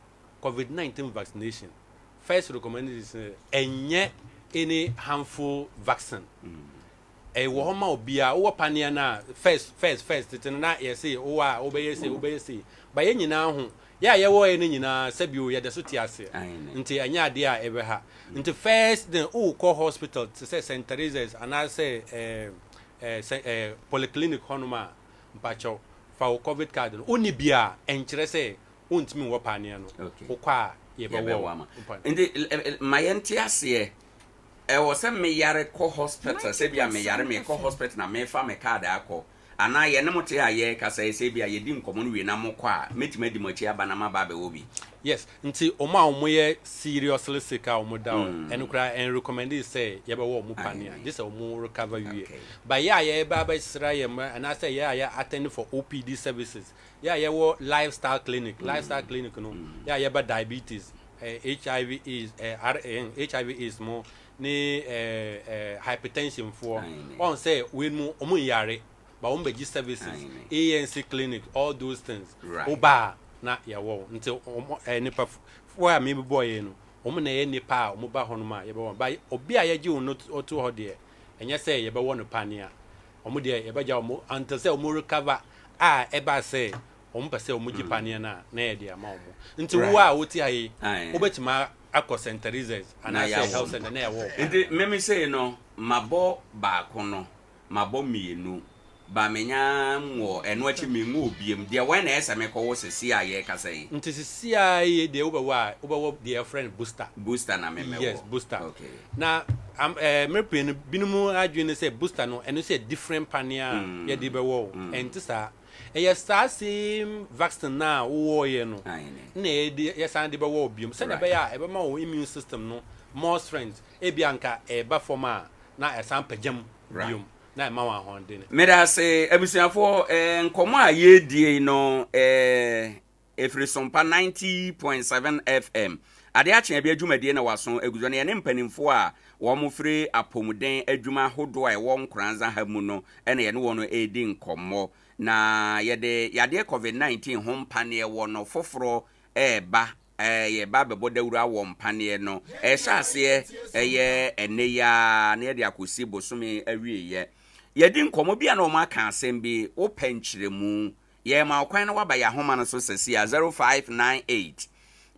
COVID-19 vaccination first recommendation is enye any harmful vaccine wo homa obia wo pania na first tin na ye say wo a obeye say ba ye nyina ho ya ye wo ye nyina sabio ye de so ti ase nti anya ade a ebe ha nti first then call hospital to say St. Teresa's and I say polyclinic honoma mpacho fa COVID card oni bia enkire say ontimi wo pania no wo kwa ye be wo ndi mayenti ase was a me yare co hospital, say be a me yare me co hospital na me fa me card ako. Ana ye no mote aye ka say be a ye dim common we na mo kwa metime di mochi aba na ma ba be obi. Yes, nti omo ye seriously sick omo down and kra and recommend it say ye be wo mu pania this omo recover you. But yeah ye ba sra ye and I say yeah attend for OPD services. Yeah ye wo lifestyle clinic no. Yeah ye ba diabetes, HIV is HIV is more ni hypertension for on say we mu omo yare but on be services ANC clinic all those things. Oba na ya wo until nipa for me boy no omo na ye nipa omo ba hono ma ye be won ba obi a ye gi no oto ho de enye say ye be won pania omo de ye be ja omo until say omo recover e ba say omo pese omo gi pania na ye de ama omo until wo a woti ayi obetima akọ St. Teresa's and I say health center na ye wo me say no mabo ba kono mabo mienu ba menya wo eno achi me ngo biem de when na esa me ko wo sesi aye ka say nti sesi aye de wo dear friend booster na me yes booster okay na me pen binumu adwene say booster no eno say different pania ye de be wo enti sa e same vaccine na wo ye no na e ye san de be wo biem say na be ya e be ma wo immune system no more strength e bianka e ba forma na e san pagam biem na ma wa honde ne me da say abusiafo nkomo a ye die no efri Sompa 90.7 FM Adea Akye Abia adwumadie na waso aguzo ne mpanimfo a wo mo free apomuden adwuma hodo a wo Nkoranza ha mu no ene ye ne wo no edi nkomo na yade COVID-19 ho mpane wo no foforo ba ye ba bebo dawura wo mpane no hyase ye eneya na ye de akosi bosome awie yedi nkomo bia na o maka asem bi o panchire mu ye ma kwan na waba ya homa no so sesi a 0598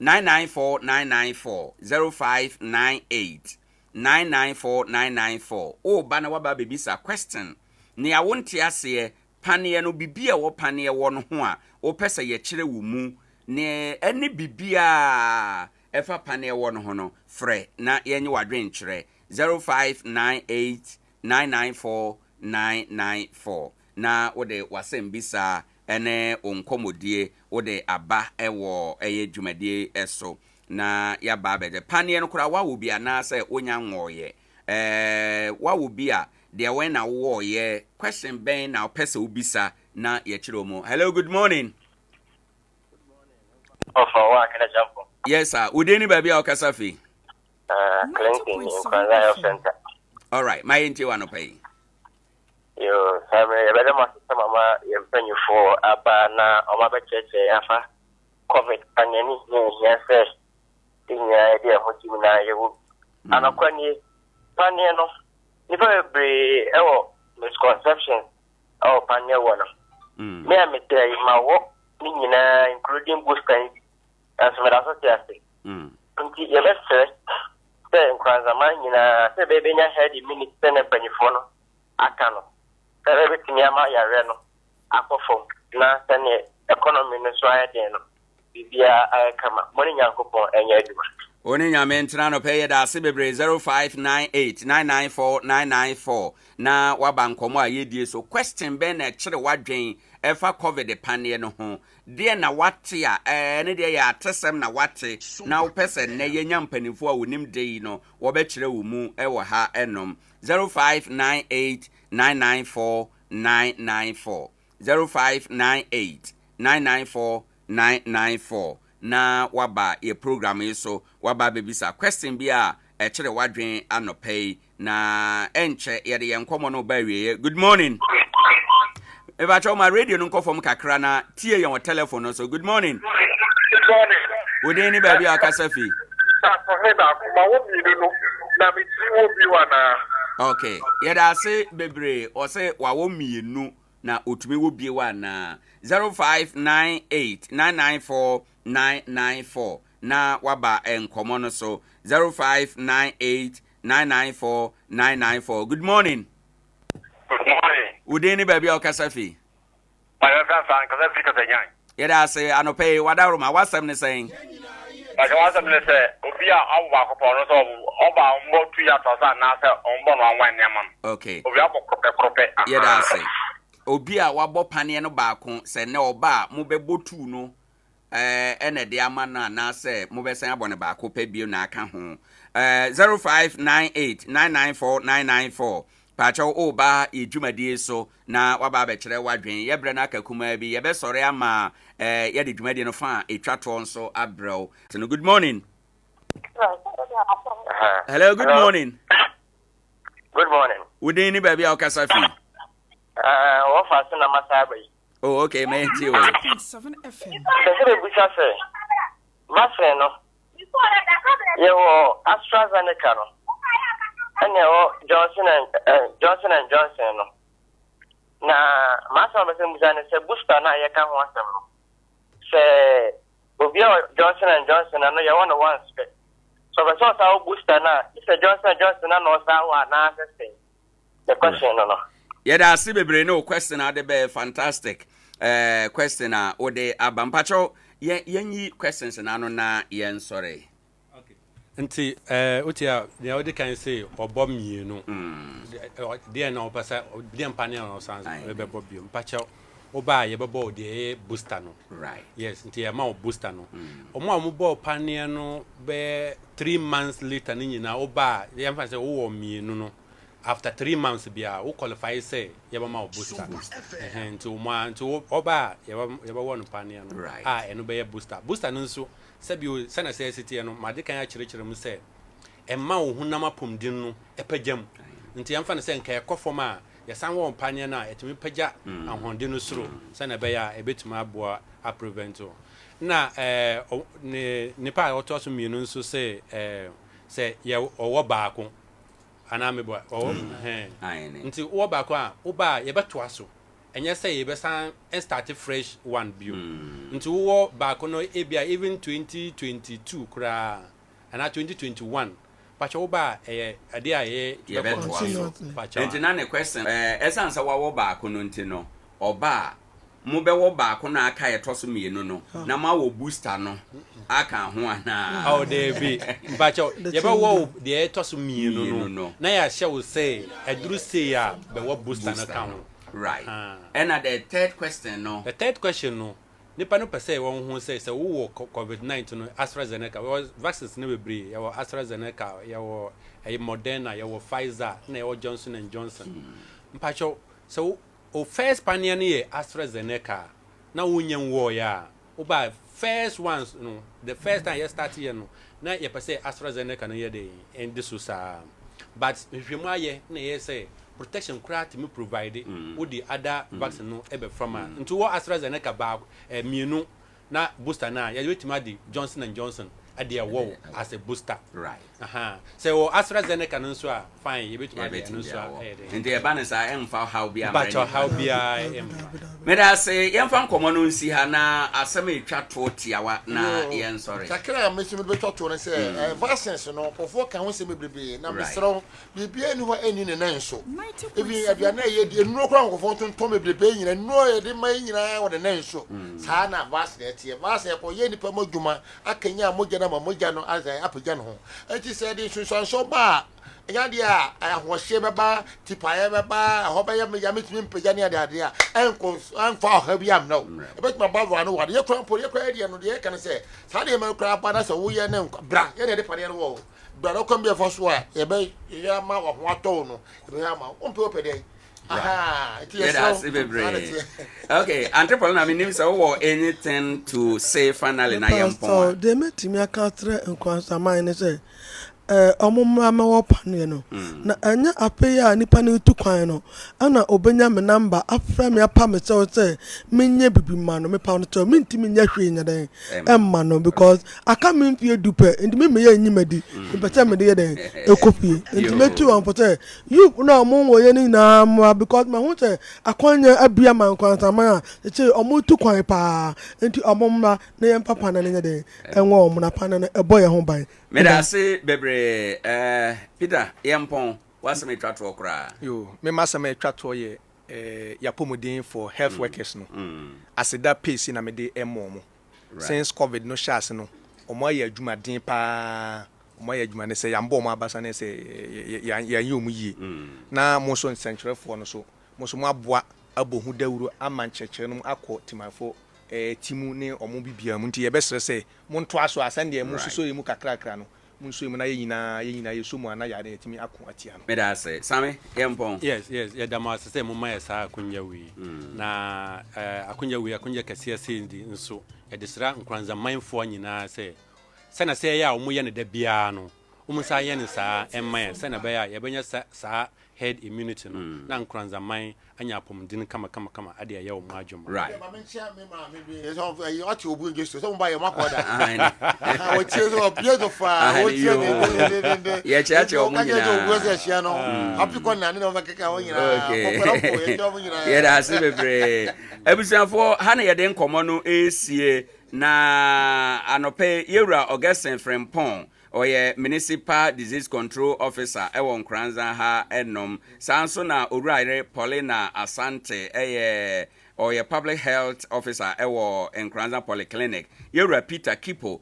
994994 0598 994994 o ba na waba bebisa question ne ya wonte ase panie no bibia wo panie wo no ho a o pese ye kire wo mu ne ene bibia efa panie wo no ho no frɛ na yenye wadwen kire 0598 994994 na wode wasem bisa ene onkomodie wode aba ewo eye dwumadie eso na ya ba bede panie no kura wa wo bia na se onya nwoye wa wo bia de when na wo ye question ben na pese ubisa na ye kire omo. Hello, good morning. Owoahene Acheampong. Yes sir, udeni baby okasafi. Clinton Nkoranza Center. All right, my inti wano pay. Yo, sabe bele masista mama yempenyu for aba na omabe cheche afa COVID anyani nyese tinya idea hojimu na yewu. Anakwani panie no nipa be ewo misconception o panie wona. Me amete ma wo ni nyina including booster as me da so tiase. Nti yebese se Nkoranza man nyina se bebe nya head minute na panyifo no aka no. Ebe tinyama ya reno akofo na sane economy no so ayede no bibia ayekama moni nyankopon enya aduma oni nyame ntra no pay da se bebre 0598994994 na waba nkomo a yedie so question ben na kire wadwen efa covid panie no ho de na wate a ne de ya atesem na wate na wo pese na yenya mpanifo a wonim de no wo be kire wo mu e wo ha enom 0598994994 0598994994 na waba ye program iso waba bebisa question bia e kire wadwen anopay na enche ye de yenkomo no ba wie. Good morning. If I show my radio no call from kakra na tie your telephone so good morning. Good morning. Would any baby akasafi? Okay. Yeda say bebre or say wa wo mienu na otumi wo bie wa na 0598994994 na waba enkomo no so 0598994994. Good morning. Good morning. Udeni baby okasafi. My friend Kasafi Kasanyan. Yeda say anope wadaruma wasam ne saying. Like I was say, Obia Awa Kopono, so Oba more 2 years or so, now say on 1 yaman. Okay. Obia Kope. Yeah, that's it. Obia Wabo Pania no Bako, say no ba, Mube Botu no. Ene de amana na say Mube say abone Bako pe bio na aka ho. 0598 994 994. Pacho oba ejumadi so na waba be kire wadwen ye bre na akakuma bi ye be sore ama ye de dwumadi no fa etwa to nso abrel. So good morning. Hello, good morning. Good morning. Udin ni baby akasa fi. What fast na masabai. Oh, okay, man. 7 FM. Sese be say. Mase no. Yo AstraZeneca no. And Johnson and Johnson no. Na masa me se booster na ye kan ho asem no. Se Obia Johnson and Johnson no ye one one spec. So the source of booster na if Johnson no sa wa na say. The question no. Yeah, that's bebre no question ade be fantastic. Question ode abampacho yenyi questions na no na yen sorry. Nti utia the odi kan say obom mienu dey na opasa dey mpane na sans be bobio mpacho oba ye bebo dey booster no right yes nti e ma booster no omo amubo pane no be 3 months later ni nyina oba ye mfa say wo mienu no after 3 months bia wo qualify say ye ba ma booster nti oba ye ba won pane no eno be ye booster no nso Sabio Sana says city no Madika Chirichir Muse Emma Hunama Pumdin no Epajam Nti Amfan say Kaya Kofoma Yasan Paniana etimi Paja and Hondino Sro Sana Baya a bit ma boa a prevento na Nipa otosu minun so say ye owo baako anamebo nti owo baako a oba ye beto aso enye say ye be san start fresh one bio nti wo baako no ebia even 2022 kra ana 2021 pacha wo ba Adea ye beto aso pacha nti na ne question esansa wo baako no nti no oba mo be wo baako na aka ye toso mienu no na ma wo booster no aka ho ana oh there be pacha ye be wo de toso mienu no na ya hye wo say aduru say ya be wo booster na ka ho. Right. And at the third question, no. The third question, no. Nipa no per se one who says so who COVID-19 no AstraZeneca was vaccines no be your AstraZeneca your Moderna your Pfizer na your Johnson and Johnson. Mpacho so o first panier ni AstraZeneca na wunyen wo ya. Oba first ones no the first time you start here no na you per se AstraZeneca no ye dey and this was but if you maye na ye say protection craft me provide with the other vaccine no ebe from into what AstraZeneca bag mienu na booster na ya wetima di Johnson and Johnson Adea wo as a booster right so AstraZeneca no so fine you wetima di no so into e ban say emfa how bia but how bia me da say yemfa nkomo no nsi ha na asem etwa to tiawa na yen sorry takra me so be twa to no say vaccines no ofo kan ho se bebrebe na mesro bibia ni ho ani ne nan so ebi abia na ye di nuro kra nkofo tonton bebrebe nyina nuro ye de man nyina wo de nan so saa na vaccine tie vaccine ko ye nipa modwuma akanya mogya na mogya no azai apagya no ho enti say di sunsanso ba enya dia ahohye beba tipaye beba ahobaye ya metumi mpagya ne ade enfa ha bi am no ebetuma baba no wade ye kran po ye kran dia no de kan say saa de man kran pa na say wo ye ne bra ye ne de pade no wo bra no kom be fo so a ye be ye ma wo ho ato no ye ma ompe opede okay, entrepreneur na menim say wo anything to say finally na Acheampong. So they met me akatre Nkoranza mine say omumma ma wo panu no na anya apeya nipa ne tu kwan no ana obenya me number afra me apa me say menye bibi ma no me pa no to me ntimi nya hwe nya den emma no because aka me mfie dupe ndimi me ya nyimadi beta me de den ekopie ndimi tu on pote you na mo wo ye ni na mo because ma hu say akwanya abia man Nkoranza man say omo tu kwan pa enti omumma na ye papa na nya den enwo omo na pa na eboye ho ban me da say bebre Peter Acheampong what's me twa to okra yo me masa me twa to ye yapomodin for health workers no as that pace na me dey emo since COVID no shas no omo ya adwuma den pa omo ya adwuma ne sɛ yambo omo abasa ne sɛ ya yi omo yie na mo so nsɛnkyerɛfoɔ no so mo so mo aboa abohu dawuro ama nkyerɛkyerɛ no akɔ timafo timu ne omo bibia mu nti yɛbɛsrɛ sɛ mo nto aso asan de mo so yi mu kakrakra no mo so yi mu na yɛnyina yɛso mu ana yare timi akɔ atia no meda sɛ same yɛmpɔn yes yɛdama sɛ mo ma yɛ saa akonya wi na akonya wi akonya kɛseɛ sɛ ndi nso yɛde sra Nkoranza manfoɔ nyinaa sɛ sɛna sɛ yɛ a ɔmo yɛ ne da biara no ɔmo sa yɛ ne saa ɛmma sɛna bɛyɛ a yɛbɛnya saa head immunity no na Nkoranza man anya apɔmuden kama ade yɛ ɔmo adwuma right yɛdaase bebree abusuafoɔ ha na yɛde nkɔmmɔ no ɛsie na anɔpɛ yɛwura Augustine Frempong oye municipal disease control officer ewo Nkoranza ha enom sanso na owuraire Paulina Asante oye public health officer ewo Nkoranza polyclinic yewura Peter Kipo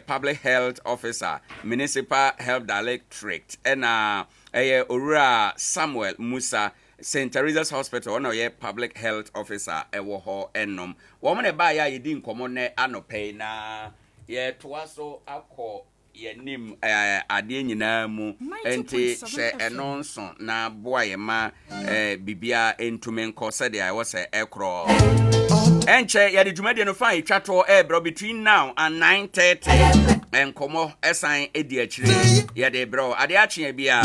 public health officer municipal health directorate ena owura Samuel Musa St. Teresa's Hospital ono public health officer ewo ho enom wo mne ba ya yedi nkomo ne anope na ye toaso akọ yenim ade nyina mu enti hye enonso na boa ye ma bibia entumenko se de ayo se ekro enche ye de dwumade no fa etwato bro between now and 9:30 enkomo esan edi akire ye de bro Adea Akye Abia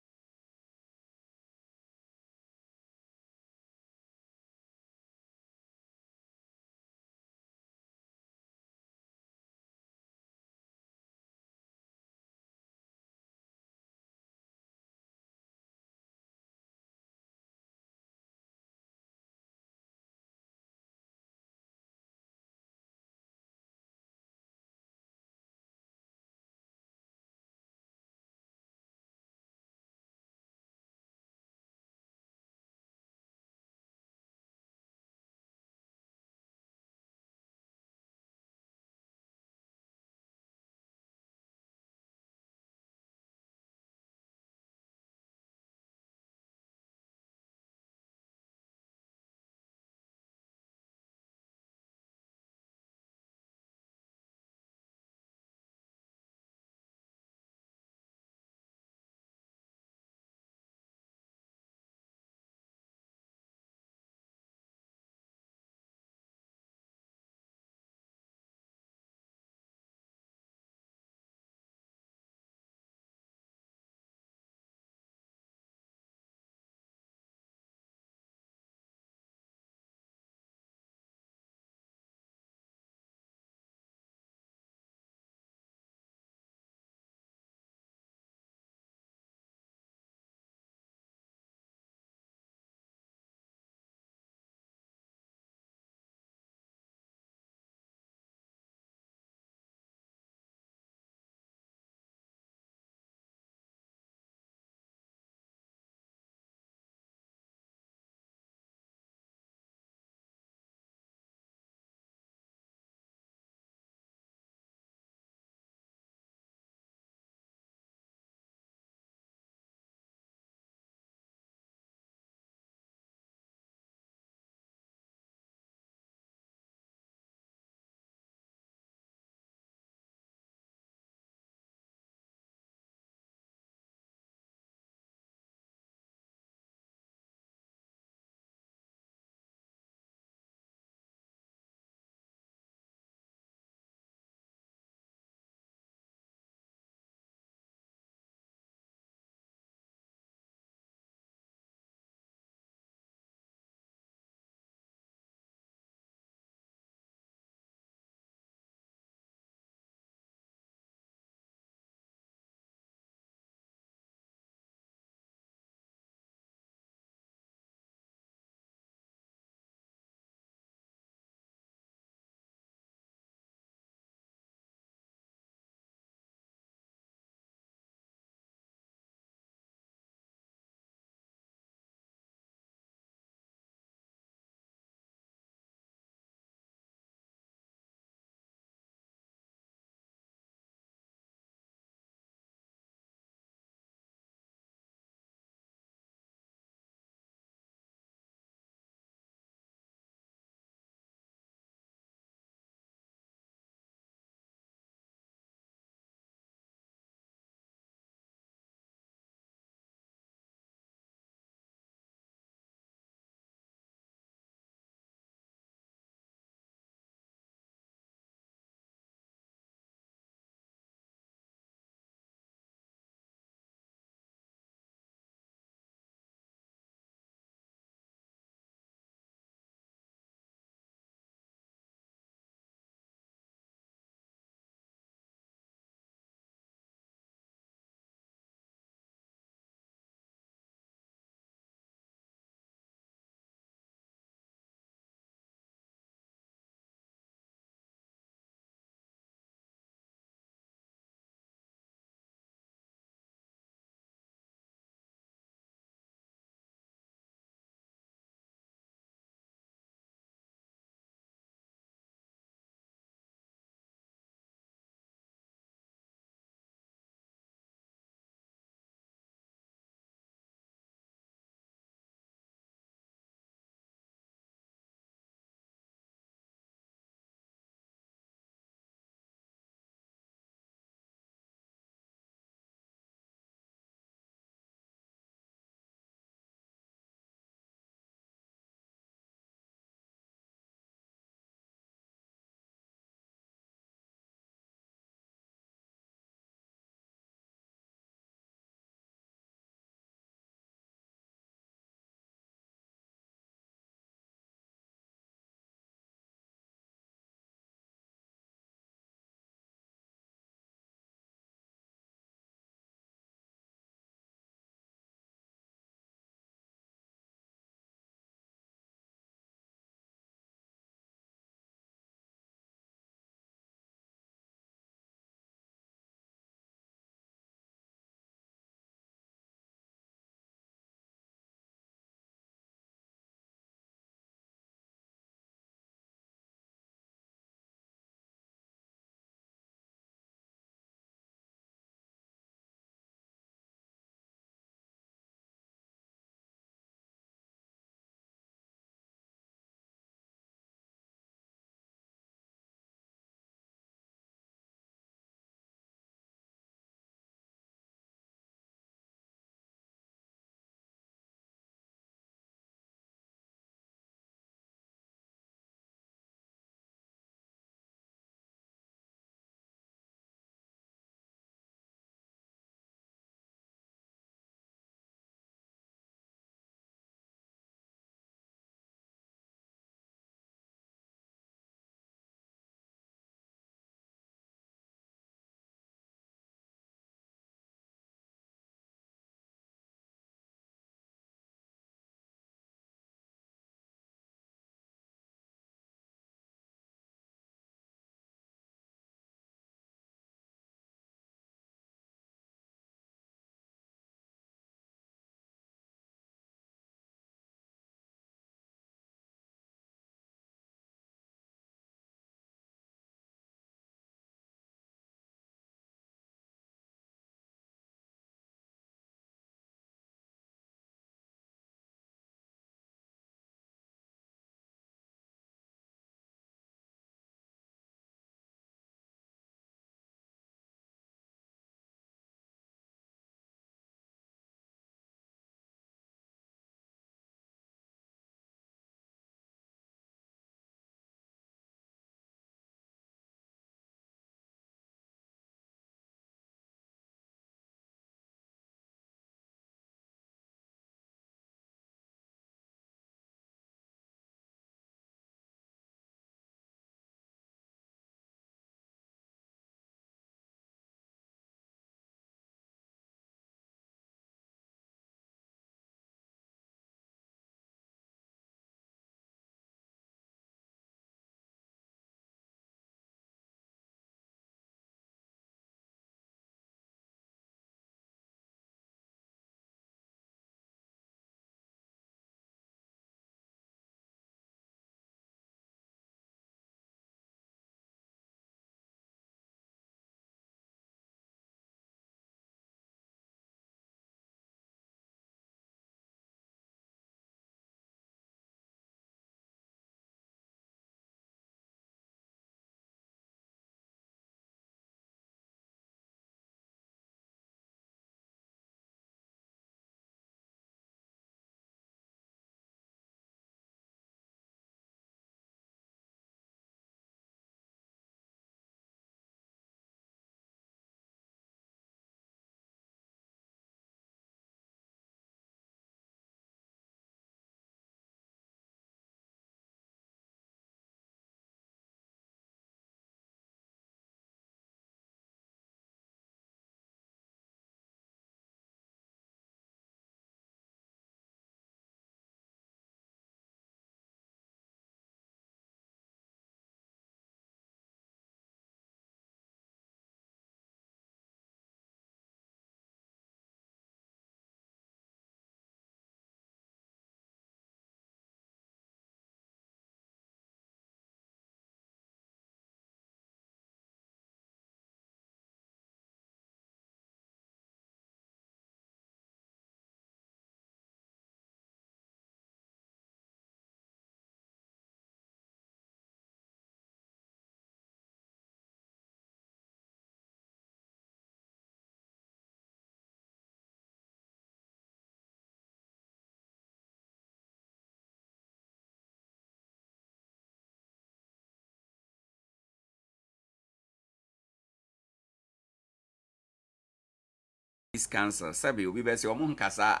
is cancer sabi obi be se omo nkasa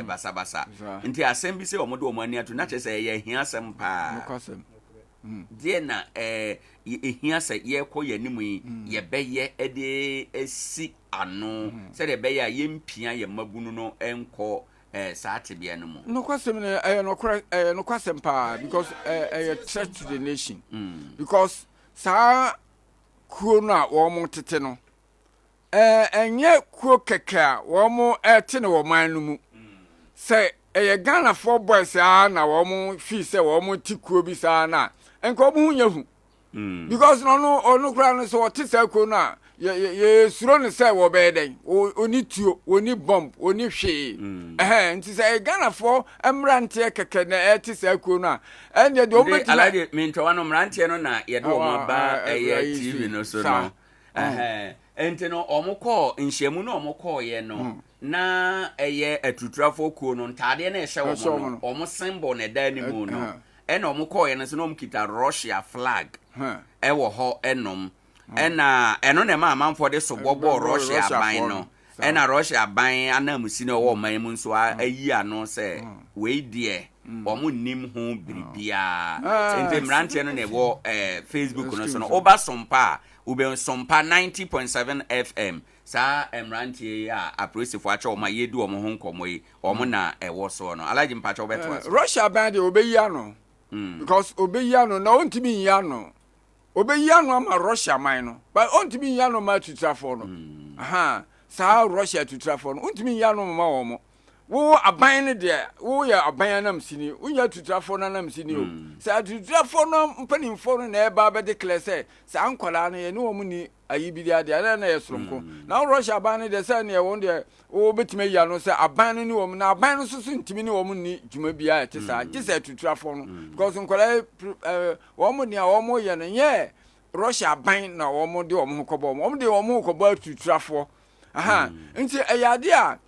basa basa nti asem bi se omo do omo ani ato na che se ye hia asem pa die na ehia se ye kɔ ye nimu ye beye ede esi ano se de beye ye mpia ye mabunu no enko saate bia no mu no kwasem no kwasem pa because a threat to the nation because sa kuo no a wo mo tete no enye kuo keka wo mo ete ne wo man no mu se Ghana for boys na wo mo fi se wo mo ti kuo bi sa na enko mo hunya hu because no kra no so te sa kuo na ye suro ne se wo be den oni tuo oni bomb oni hwe nti se Ghana for emrante keke na te sa kuo na enye de o be alaje mentwa no mrante no na ye do mo ba TV no so no enti no omukọ nhyiamu no omukọ ye no na eye atutrafo kuo no ntade na ehye wo no omo symbol na da ni mu no ena omukọ ye no so no omkita Russia flag ewo ho enom ena eno na ma amanfo de so bobo Russia ban no ena Russia ban anamusi na wo man mu nso ayi ano se we die omo nim ho biribia enti mrante no ne wo Facebook no so no oba sompa ube Sompa 90.7 FM sa emrantie ya apresifu acha o ma yedu o mo ho nkomo yi o mo na ewo so no alaji mpacha obeto Russia band obeyi ano because obeyi ano na ontimi yi ano obeyi ano ama Russia man no but ontimi yi ano ma tutrafo no sa Russia tutrafo no ontimi yi ano ma wo mo wo aban ne de wo ya aban na msini wo ya tutrafo na msini o sa tutrafo no mpanimfo no na eba be declare say sa ankwala no ye ne wo mu ni ayibidi ade na ye soronko na Russia aban ne de say ne wo de wo betime ya no say aban ne wo mu na aban no susu ntimi ne wo mu ni djuma bia te sa tutrafo no because nkwala wo mu ni a wo mu ye no ye Russia aban na wo mu de wo mu kobo wo mu de wo mu kobo tutrafo nti ayade a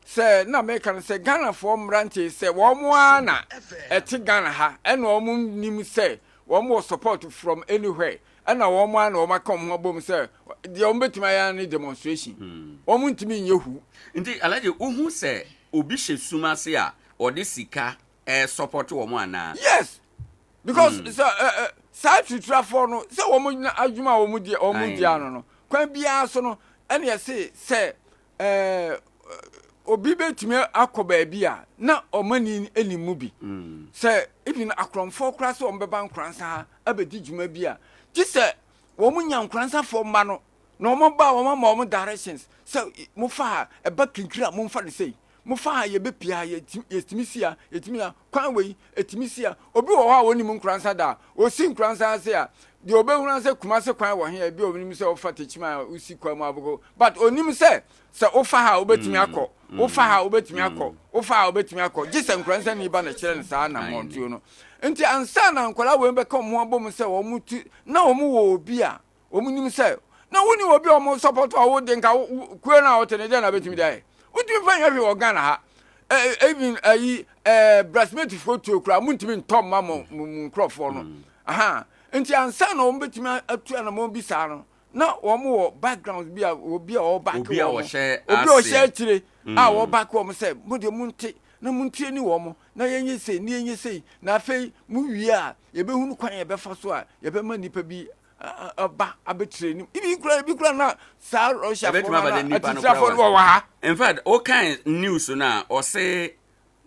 se na make can say Ghana for mranche say wo mo ana eti Ghana ha e na wo nim say wo mo support from anywhere e na wo mo ana wo makom ho bom say de wo betima ya ni demonstration wo mo ntimi nyehu nti alaje ohu say obi hesuma se a ode sika support wo mo ana yes because sa tutrafo no say wo mo adwuma wo mo di ano no kwan bia so no ene ye say obi betime akoba bia na omani enimu bi se even akromfo kra se ombeba nkransa abedi djuma bia ti se wo munya nkransa fo ma no na omo ba wo ma omo directions se mo fa eba kinkira mo fa de sei mo fa ye be pia ye timisia yetimia kwan we etimisia obi wo ha woni mu nkransa da o si nkransa se a de obehuna se kuma se kwan wo he bi onim se o fa techima usi kwa mu abugo but onim se o fa ha obetimi akọ o fa ha obetimi akọ o fa ha obetimi akọ gise nkransa ni ba na kire ne sa na montuo no nti ansa na nkwala we be ka mo abom se wo mutu na wo mu wo obi a wo munim se na woni obi o mo support wo de nka kue na wo tene de na betimi dai wotimi fa nya hwe wo Ghana ha even breastmate photo kra muntimi ntom ma mo nkrofo no nti ansa na wo betimi atu na mo bi sa no na wo mo background bi a obi a wo back obi a wo share tire a wo back wo mo say mo de munti na munti ni wo mo na yenye sei na afei mu wi a ye be hunu kwan ye be fa so a ye be ma nipa bi ba abetire ni ibi kura na sa Russia for na wa in fact all kind news na o say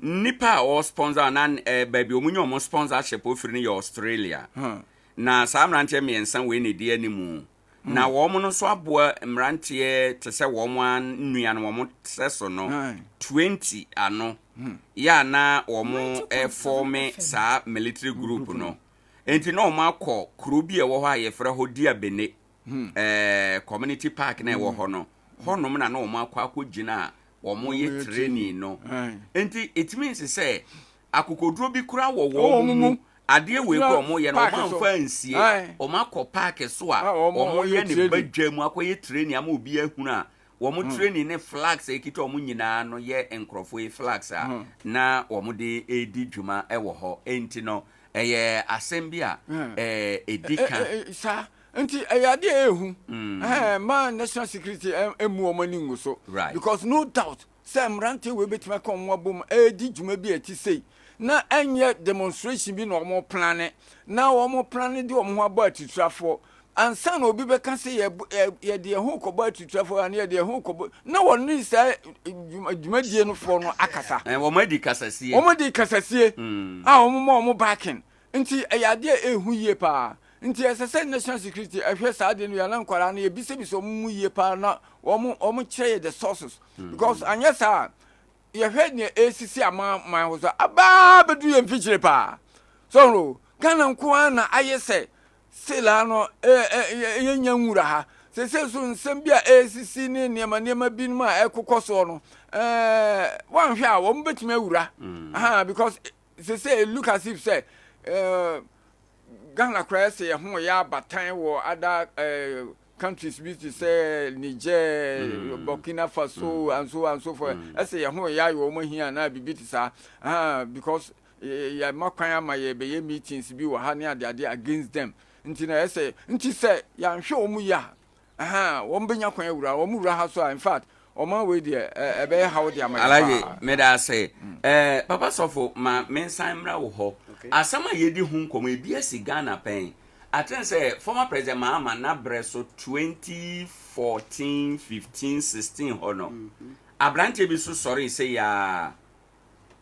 nipa o sponsor na baby omunyo mo sponsorship ofiri ni Australia na sa mrante miensan we ne die animu na wo mo no so aboa mrante te se wo mo annua no wo mo seso no 20 ano ya na wo mo form sa military group no enti no ma akọ kuro bi e wo ho ayefra ho dia bene community park na e wo ho no honom na no mo akọ gina wo mo ye training no enti it means say akokoduro bi kura wo mu ade we ko mo ye no manfa nsie o makọ park so a o mo ye ne badwam akoye training ama obi ahunu a wo mo training ne flags ekito o mo nyina no ye enkrofo e flags a na wo mo de edi dwuma e wo ho enti no eye asem bi a edika sa nti ayade ehu man national security emu omani so because no doubt say mrante we betima ka omo abom di djuma bi ati sei na enye demonstration bi no omo plan na omo plan di omo abo atitrafo ansa na obi beka say ye de ho kobo atitrafo na ye de ho kobo na woni say djuma die no fo no akasa omo di kasasie omo backing nti ayade ehu ye pa nti SSN national security ahwe saade no yana nkwara na ebisebiso mu ye pa na omo kire the sources because anya sa ye hwe ne ACC ama man ho so aba bedu ye mfichire pa so no Ghana nko na ayese sela no ye nyanwura ha se so nsem bia ACC ne niema binum a ekokoso no wan hwe a wo mbetime awura because se look as if say Ghana cry say ho ya batan wo other countries we to say Niger, Burkina Faso and so forth. I say ho ya yo mo hia na bibiti sa because ya makwan ma be meetings bi wo ha ne ade against them. Nti na say nti say ya hwe omu ya wo mbenya kwan awura wo mu wura ha so in fact Oma we there ebe how dey am alaye me da say papa sofo ma mensan mra wo ho asama yedi hu nkomo ebi asi Ghana pen aten say former president Mahama na breso 2014 15 16 hono abrante bi so sorry say ya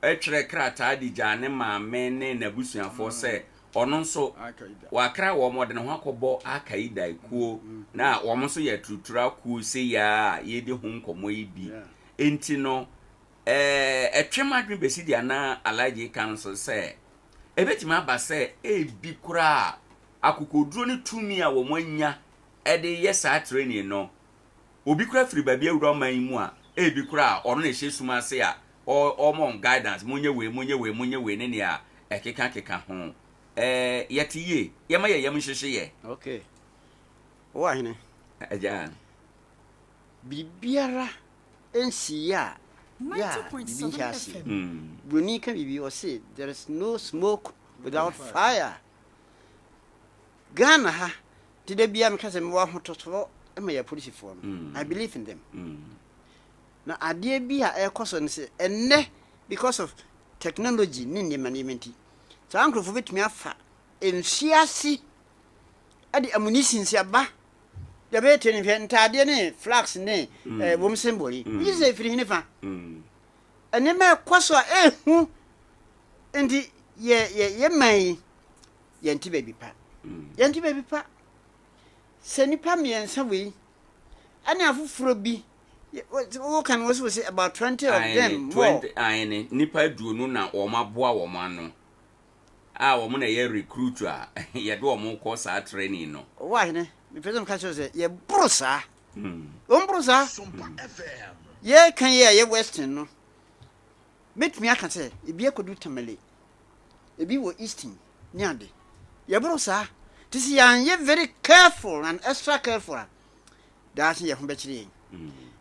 etwere krata di jane ma men ne nabusuafo say ono nso wakra wo mo de ne ho akobọ akaida ikuo na wo mo so ya tutura ku se ya yedi hu nkomo ibi enti no etwemadwe besi dia na alaje council say ebetima ba say ebi kura akokoduro ne tumi a wo mo anya ede yesa training no obi kura firi babia wuro man mu a ebi kura ono na hye suma se a o mo guidance munye we ne ne a ekeka ho yetiye yema ye yemhwehwe ye okay Owoahene aja bibiara ensiya 90.7 FM Buni can be or say there is no smoke without fire Ghana ha did they be am kase me wa hototo e ma ya police for I believe in them na ade bi a ekoso ne se enne because of technology ni management Sankrofo betumi afa ensiasi ade ammunition si aba ya bete ne ntade ne flags ne bom symbol yi se firi ne fa ene me kwaso ehu ndi ye mai ye nti baby pa se nipa miensa we ane afufuro bi wo kan wo say about 20 of them 20 ayene nipa duonu na o maboa wo mano wo mo na ye recruit a ye do mo ko sa training no Owoahene me pese mka chose ye brosa brosa Sompa FM ye kan ye western no metumi aka se ebi ekodu tamale ebi wo eastern nyade ye brosa tisi yan ye very careful and extra careful that ye ho be kire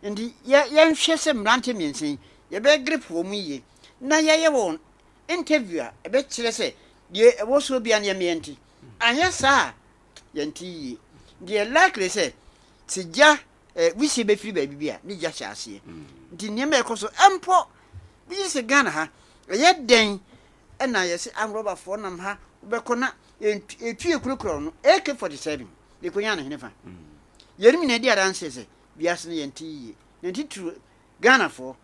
ndi ye nhwe se mrante miensin ye be grip wo mu ye na ye won interview a be kire se ye wo so bia na mienti anya sa yanti ye likely say tija we see be free baby bia ni ja chase ndi ne me koso empo bi se Ghana ha ye den na ye se amroba for nam ha be kona etu ekurukuro no AK47 de konya na hene fa yerimi na di adanse se biase ne yanti yanti tu Ghana for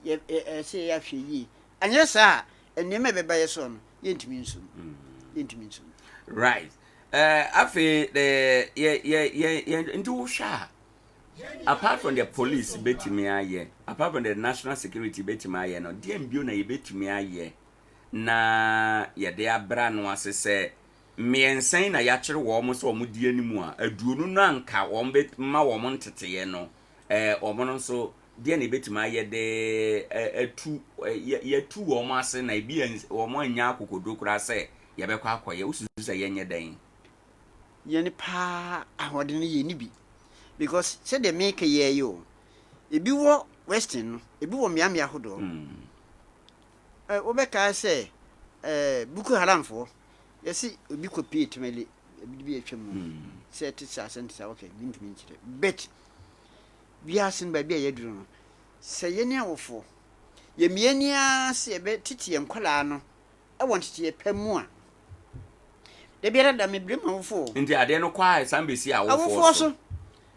ye se ya hwe yi anya sa enne me be ba ye so no yentimi nso right afi the ye ndu sha apart from the police betimi aye apart from the national security betimi aye no dem bio na ye betimi aye na ye de abra no asese miensan na ya kire wo mo so wo di animu a aduonu no anka wo ma wo mo nteteye no wo mo no so de na betimi aye de etu ye tu wo mo ase na bi wo mo anya akokodo kura se ye be kwa akoye ususu se ye nye den ye ni pa ahode ne ye ni bi because say the make ye yo ebi wo western no ebi wo miamia hodo wo be ka say Buku Haram for yesi obi ko pie temeli bi atwam say it is asent okay bintumi nchire bet biasin ba bia yeduru no say ye ne awofo ye miania se be titi enkwala no e won titi ye pamu a de biara da me brema awofo nti ade no kwa sambesi awofo so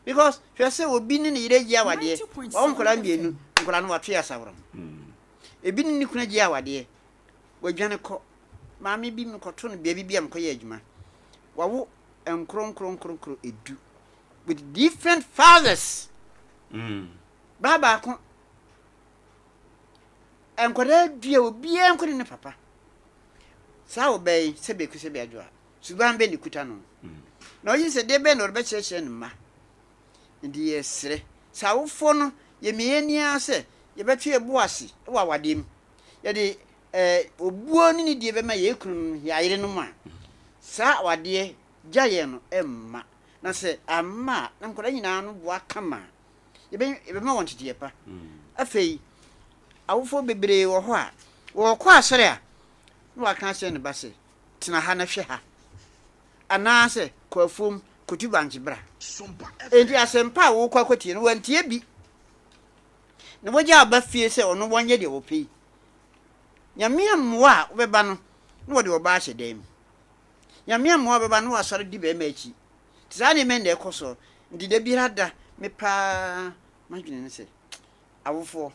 because hwe say obi ne yire gi awade o nkwala mbienu nkwala no watwe asawro ebi ni kuna gi awade wadwane ko maame bi mkoto no bia bibia mkoye adwuma wawo enkro edu with different fathers baba ko enkwada dua obi enkode ne papa sa obey sebe ku sebe adwa suban be ni kuta no na oyi se de be no be cheche ne ma ndi yesre sa wofo no ye mienia se ye betu ebuase e wa wadem ye de obuo ni die be ma ye kunu ya yire no ma sa wade jaye no emma na se amma na nkoda nyina no boa kama ye be ma won tete pa afei awofo bebre wo ho a wo kwa asere a no aka se ne ba se tena ha na hwe ha ana se kwafum kutuba njibra enti asempa wo kwa kwatie no wantie bi ne woja abafie se ono wonye de opi nyamia mmoa obeba no no wode oba ahye dem nyamia mmoa obeba no asore di be machi tizane men de ekoso ndi de birada me pa madwene ne se awofo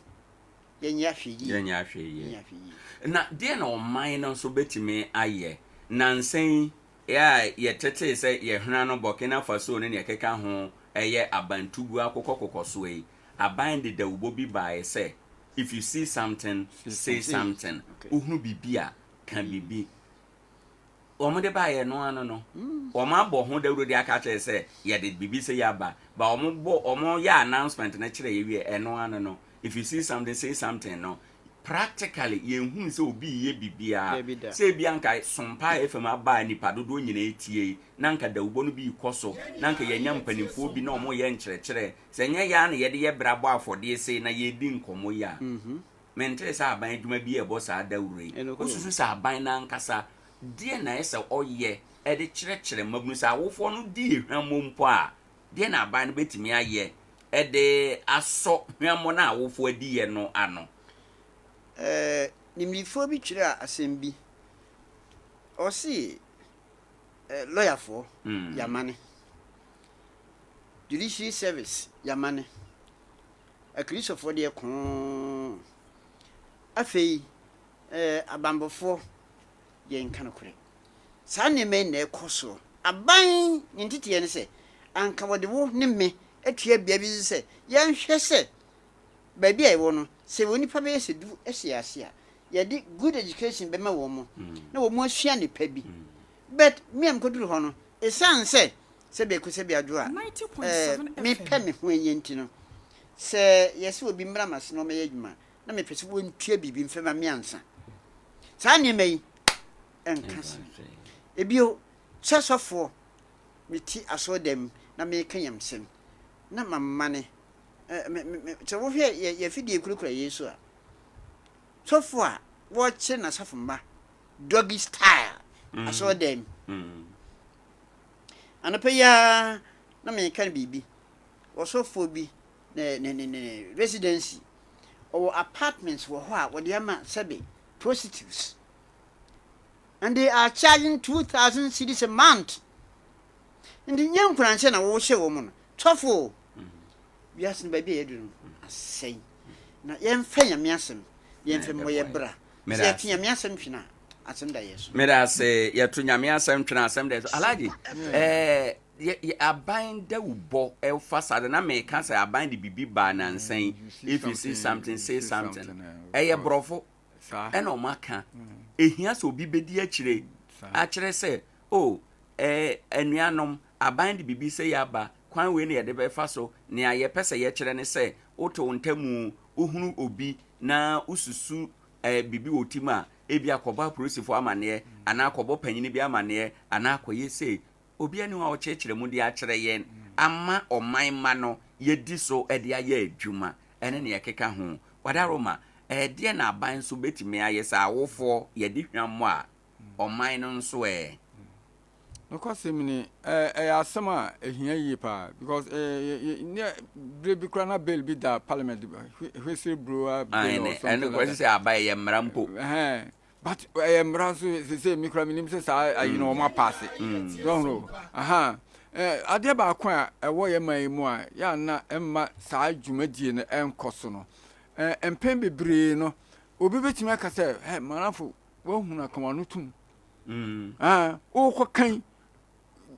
yenya hweyi na de na o man no so betime aye nansen ya ye tete se ye hwana no Burkina Faso ne keka ho eye abantugu akokokokso yi aban de dawubo bi bae se if you see something say something uhunu bibia kan bibi omo de bae no ano no omo abo ho dawuro de aka kye se ye de bibi se yaba ba omo ya announcement na kire ye wie eno ano no if you see something say something no practically ye hu se obi ye bibia se bia nka Sompa FM aba nipa dodo nyina etie na nka dawubo no bi koso na nka ye nyampanifo bi na omo ye nkyerɛkyerɛ se nye ya na ye de ye brabo afode se na ye di nkomo ya mente sa aban adwuma bi e bo sa dawuro yi osusu sa aban na nkasa die na ese oye e de kyerɛkyerɛ mabunu sa awofo no di ehwammo mpo a die na aban no betimi aye e de aso hwammo na awofo adi ye no ano nimrifo bi twere asembi o si lawyer for yamane judiciary service yamane a Christopher de kon afei abambofo ye nkan kure sa ne me na ekoso aban ntitiye ne se anka wode wo ne me atua bia bi se ye nhwe se ba bia e wo no se woni pa be se du esiasia ye di good education be ma wo mo na wo mo asua ne pa bi but me am koduru ho no esan se be ku se bia do a me pa me ho yenti no se yesi obi mra mase no me yadwuma na me pese wo ntua bibi mfema me ansa sa ne mai enkasa ebio sesofo meti asodem na me kanyamsem na mamane se wo hwe ye fidie kurukura Yesu a sofo a wo che na safomba doggy style asodem anapa ya na me kan bibi wo sofo bi ne residency or apartments wo ho a wo de ama sebe prostitutes and they are charging 2,000 cedis a month and the young Nkoranza na wo hye wo mo no tofo biasin ba bia edu asɛn na yɛmfa nyame asɛm yɛmfa mo yɛ bra sɛ yɛto nyame asɛm twena asɛm da yesu meda sɛ yɛto nyame asɛm twena asɛm da yesu alaji aban da ubo fasada na me ka say aban de bibi ba na nsan if you see something say something brofo ena o maka ehia so obi bedi akire akire say enuanom aban de bibi say yaba kwan we na ye de be fa so ne aye pese ye kire ne say oto ntamu ohunu obi na ususu bibi otima ebi akoba prosifo amane ana akobo panyini bi amane ana akoye say obi ani wa ochechire mu de akire yen ama oman ma no yedi so de aye adwuma ene ne yekeka ho wadaroma de na aban so betime aye sa awofo yedi hwammo a oman no nso no kwasemini asema ehia yi pa because be krana bill be da parliament whistle blower bill or something and kwese say abai ye mrampo but mranso say mikra minim say you know ma pass it don't know ade ba kwa ewo ye man mu a ya na emma saa dwumadie no enkoso no empem bebre no obi betimi aka say hey manafo wo huna kamano tum o ko kan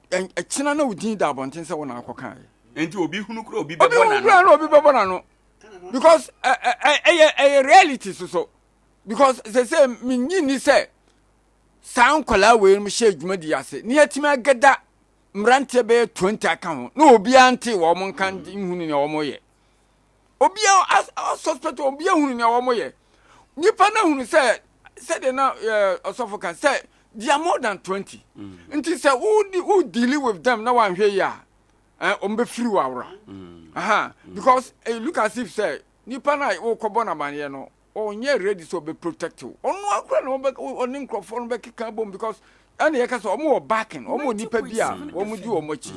echina na udin da abonten se wona akokan enti obi hunu kro obi bebo no because a reality so because they say minyi ni say san kwala we mu she dwumadi ase ni atimi agada mrante be 20 aka ho na obi ante wo mo kan hunu ne wo mo ye obi a suspect obi hunu ne wo mo ye nipa na hunu say de na osofoka say they are more than 20 until say who deal with them na wan hwe ya be free wawra because look as if say nipa na wo kobo na mane no onye ready so be protect you onu akra no be onin crofon be kika bom because ani yeka so omo backing omo nipa bia omo di omo chi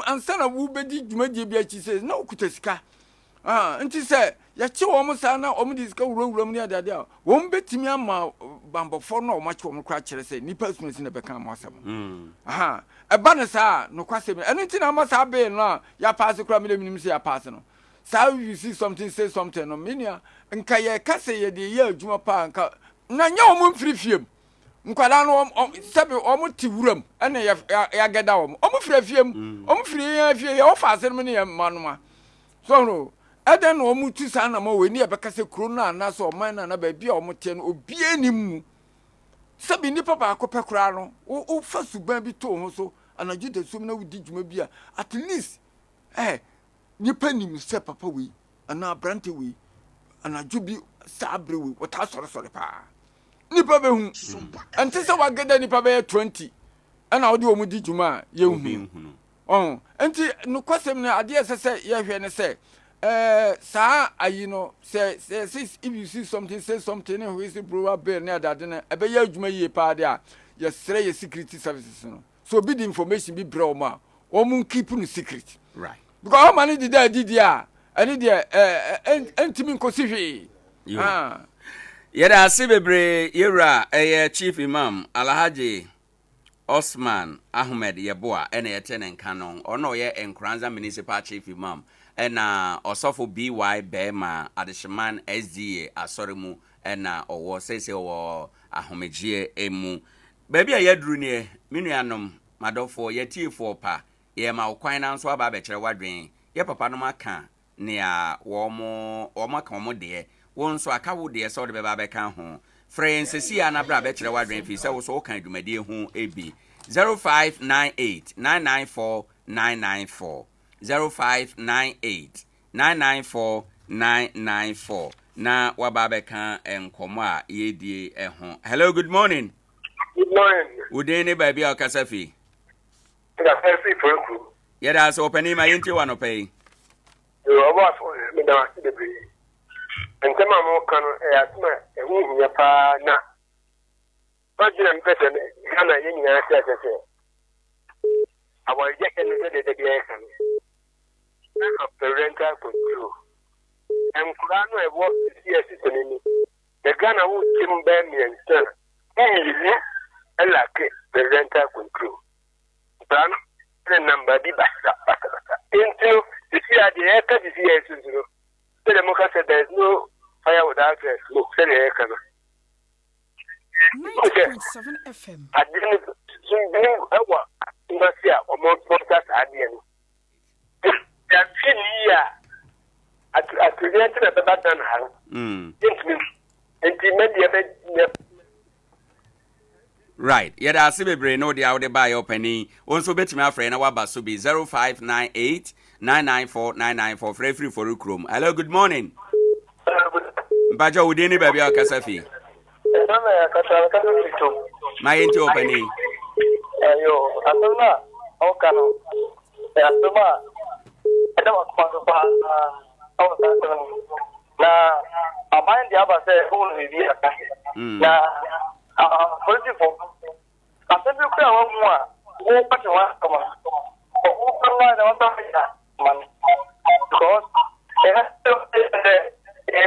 ansa na wo be di dwumadie bia chi say na okuta sika nti say ya che omo sa na omo di sika wurawuram ni adade a wo betimi ama bambofo na omo che omo kra kire say nipa sunesi na be kan mo asem eba na sa no kwasem eno nti na ma sa be no ya pass kra me minim say ya pass no so you see something say something no minia nka ye kase ye de ye adwuma pa nka na nya omo mfirifiem nkwada no sebe omo ti wuram ene ya geda omo frafiem omo firi ya fie ye ofase no ne ye manoma so no eden no omo tu sa na ma we ni e bekase kro na na so oman na ba bia omo te no obi animu sebe ni papa akopɛ kra no o fa suban bi to ho so anaju de sum na wudi dwuma bia at least nipa nim se papa we ana brante we anaju bi sabre we wata sore pa nipa be hu ante se wagada nipa be 20 ana odi omu di dwuma ye hu enti no kwasem na ade se ye hwe ne se saa ayino say if you see something say something and we see bro bill na adade na ebe ye adwuma ye pa de a ye sere ye security services no so be the information be bro ma o mun keep no secret right because how many did a ani de entimi nkosihwe yeda ase bebre yewra chief imam Alhaji Osman Ahmed Yeboa ene yete ne nkanon ono ye Nkoranza municipal chief imam ena osofo BY Bema Adeshiman SDA asoremu ena owo sese owo ahomejie emu baby a yaduru ne menuanom madofo yetiefo pa ye ma okwan na nso aba be kire wadwen ye papa no maka ne a wo maka mo de wo nso aka wo de so de be ba be kan ho friends si ana bra be kire wadwen fi se wo so kan dwumade hu ebi 0598 994 994 0598 994 994 na wababeka enkomo a yedie ehon. Hello, good morning. Good morning. Udene baby akasafi. Akasafi for yeda so opani ma yenti wano pay. Yo boss me da de bi. Entema mo kan atuma ehu nya pa na. Bajira mpete kana yenyi na ase. Our jacket is the kan. Parental control. And Kurano have worked this year system in the Ghana would Kim Benny and Son. And like parental control. Plan the number the back. Into the year the air cut is here. The Democrat said there is no fire without smoke. Say the air can. 90.7 FM. I didn't see Indonesia or more podcast Adian. At presenting a better than her. Right. Yet I see bebre no the out by opening. Also bet me friend our basu be 0598 994 994 free for Chrome. Hello, good morning. Bajo udini baby akasafi. My into opening. Ayo, asoma okano. Asoma ada wakwa pa na amand ya ba se unu bi aka na political asem bi kura wo mu a wo pati wa kama wo kama na wo ta man because it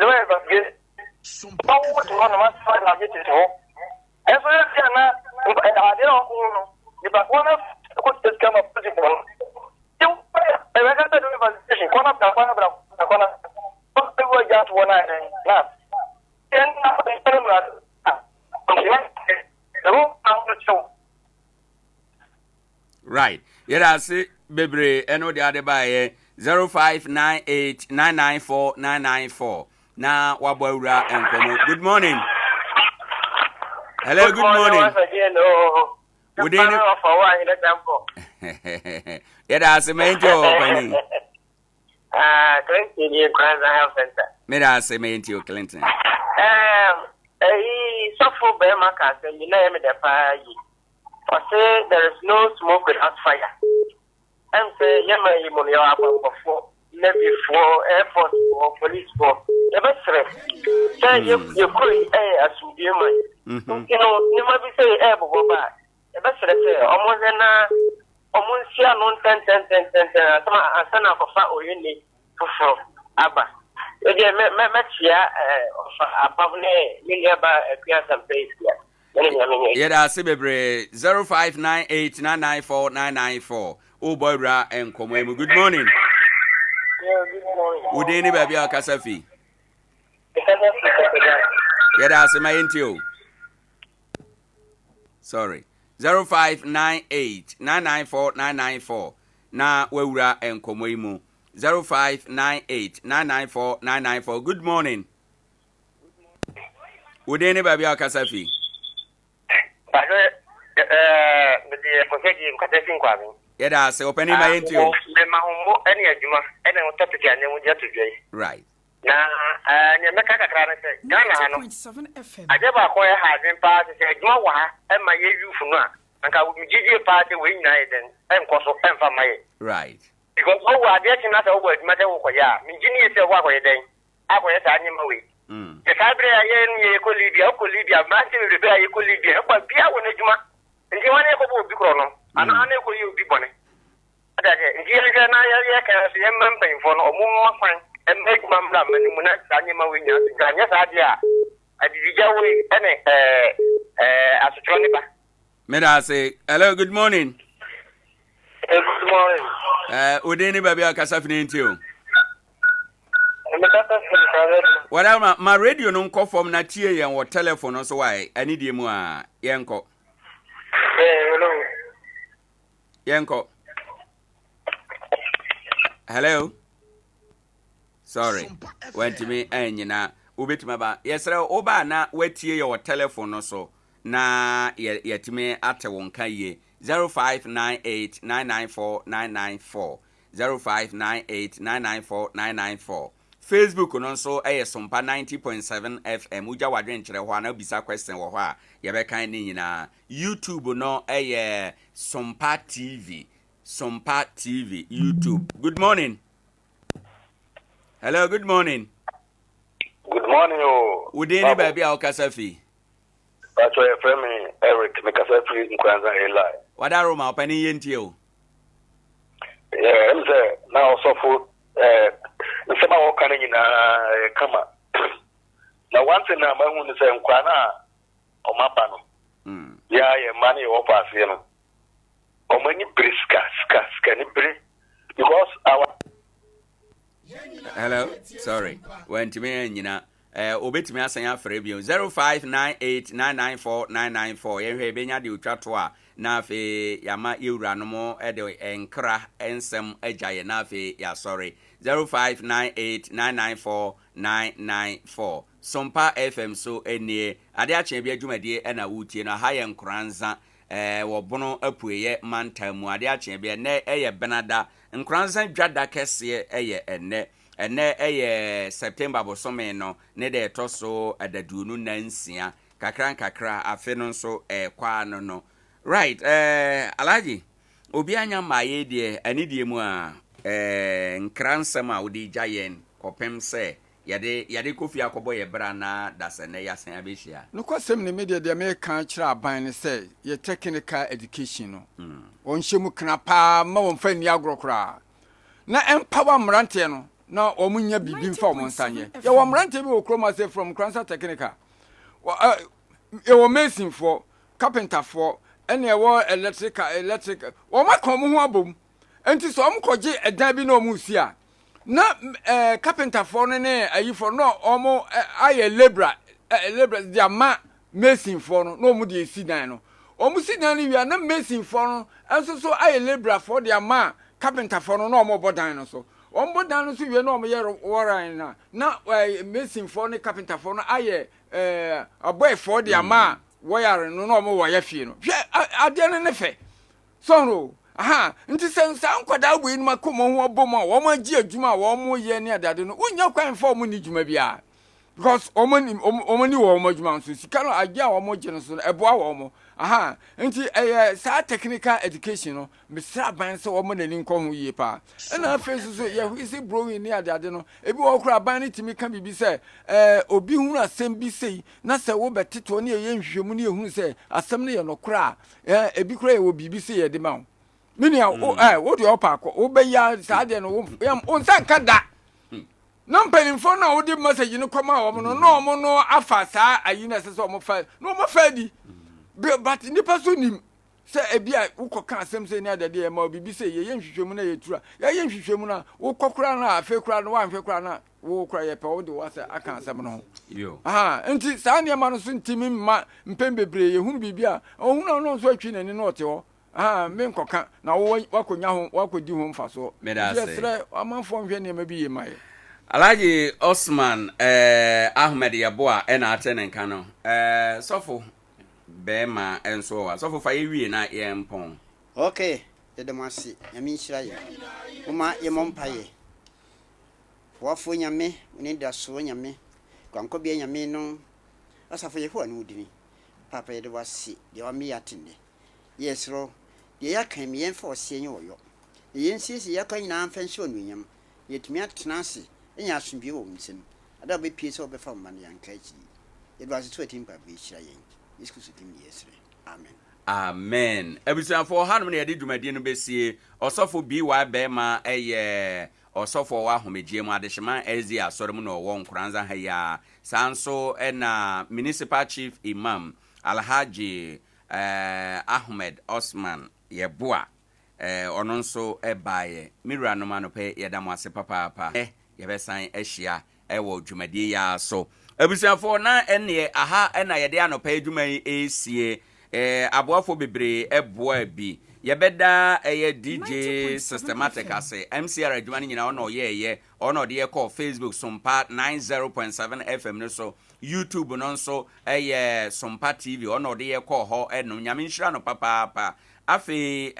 was good Sompa what one must find a bit to every na I don't know the back one of could come up to you I got to do a one of the one of the just one I now right. Yeah, I see Bebre eno the other by 0598994994. Now Wabawura and Komo. Good morning. Hello, good morning. Good evening. Yeah, I see me into opening. Clinton, Nkoranza Health Center. Me I say me into Clinton. Suffer Bema Castle, you know, the fire. I say there is no smoke without fire. I'm saying, Yama, you money up for Navy for Air Force for police for the best. Say you could as you might. You know, you might be saying air for back. The best say almost almost 10 some son of a fat or you need for Abba. Again, Machia, a Pavne, Milliaba, a Piazza and Base here. Yeah, Sibebre 0598994994. Oh boy, Ra and Komwemu. Good morning. Yeah, good morning. Would any baby a Kasafi? Yeah, that's my intio. Sorry. 0598994994. Na Wura and Komwemu. 0598994994. Good morning. Would any baby a Kasafi? Yeah, that's opening my interview. Right. Now, you make a crack. Ghana, I never acquire having parties at Joa and my you for now. And I will give you a party wing night and cost of for my. Right. Because I get another word, matter of ya. Engineer is a walk away then. I was animal way. The Cabria, you could Libya, Martin Repair, you could Libya, but Pia when you want. And you want to go to Chrono, and I know you be bonnet. Here again, I can see a man paying for no more fine and make Mamma and Munak Animal Winners, Ganyas Adea. I did Yahweh any as a troniba. May I say, hello, good morning. Good morning. Would anybody be a Casafin to you? Whatever my radio no call from Natia and what telephone also why I need you more Yanko. Yanko. Hello. Sorry. Went to me and you know ubit maba. Yes sir oba na wetie your telephone also na yet me ate wonka ye 0598994994 0598994994 Facebook no so Sompa 90.7 FM uja wadwen kire ho na bisa question wo ho a ye be kan ni nyina YouTube no Sompa TV YouTube. Good morning. Hello, good morning. Good morning, oh. Udeni baby au Kasafi. That's why friend me Eric me Kasafi Nkoranza Eli. Wada Roma opani yenti o. Yeah, I'm say now so for nsema wo kan nyina kama. Na one thing na mahu ni say nkwana o mapa no. Yeah, yeah, money o pass you know. O many briska ni bri because our hello, sorry. Went to me nyina obetimi asan afre bio 0598994994 yenhwe benya de otwato a na afi yama ewura no mo de enkra ensem ajaye na afi ya sorry 0598994994 Sompa FM so enie Adea Akye Abia adwumade na wutie na ha ye Nkoranza wobono apueye mantamu Adea Akye Abia ne eye benada Nkoranza dwada kese eye ene September bosome no ne de toso adadunu na nsia kakra afe no so kwa no right alaji obi anya maye de ani de mu a Nkoranza ma odi jayen kopem se yade kofi akobo ye bra na dasene ya san abehia no kwasem ne media de me kan kira aban ne say ye technical education no onhyemu kana pa ma won fa ni agrokora na empower mrante no na omunya bibi mfa o monsanye ye wo mrante bi wo kroma say from Nkoranza technical ye wo mason for carpenter for ene ye wo electric wo makon mu ho abom enti so omkoje edan bi na omusia na carpenter for ne ayi for no omo aye labor dia ma mason for no omu de esi dan no omu si dan ni wi na mason for no enso so aye labor for dia ma carpenter for no omo bodan no so omo bodan no so wi na omo ye waran na mason for ne carpenter for no aye aboy for dia ma wire no omo wo ye fie no hwe ade ne fe so no aha nti sensa nkwada agbo inu makomo ho obom a wo ma gi adwuma wo mo ye ne adade no unya kwan fa mo ni dwuma bia because omo ni wo mo adwuma so sika no agia wo mo gi no so eboa wo mo aha nti sa technical education no misra ban se wo mo nani nko ho yie pa na face so ye hu se bro ni adade no ebi wo kura ban ni timi ka bibi se obi hu asem bi sei na se wo beteto ne ye nhwehwemu ne ye hu se asem ne ye no kura ebi kura ye wo bibi se ye de ma wo minia what do you pack obeya sade no on san kada no penifo na wo di message no koma wo no afa sa ayi na se so mo fa no mo fa di but nipa so nim se ebia wo koka asem se ni adade e ma bibi se ye nhwehwemu na ye tura ye nhwehwemu na wo kokora na afa kura na wa mfe kura na wo kura ye pe wo de wasa aka asem no yo enti sa ne ma no so ntimi ma mpem bebre ye hu bibia ohun no so atwi nani no ote ho me nkoka na wo wakonya ho wakodi ho mfaso yesre amanfo nhwe ne ma bi ye mai Alhaji Osman Ahmed Yaboa ena atene nka no sofo bema enso wa sofo fa yewie na yempon okay edemasi yami nshira ye uma ye mompaye wafo nyame ni da so nyame kwanko bia nyame no asafo ye ho anu udini papa ye de wasi de wa mi yatene yesro ye yakan mi yen fa osie oyo ye nsisi yakan na amfa nso nunyam yetumi atnase enya asombi wo nsem ada be pie so be fa man yanka chi ye do aseto atimpa be hira yen yesu sudim yesre amen ebusan for hanum na ye de dwumadie no besie osofo bi wa be ma eye osofo wa homegie mu adehema ezi asore mu na wo Nkoranza ha ya sanso na municipal chief imam Alhaji Ahmed Osman Yaboa ono nso ebaye mirura no manope yedam ase papa yebesan ahia ewo dwumadie ya so abusuafo na ene aha na yede anopa dwuma esie aboafo bebre eboa bi yebeda DJ systematic ase MCR adwuma ni nyina ono ono de call Facebook Sompa 90.7 FM no so YouTube no nso Sompa TV ono de call ho eno nyame nhira no papa afi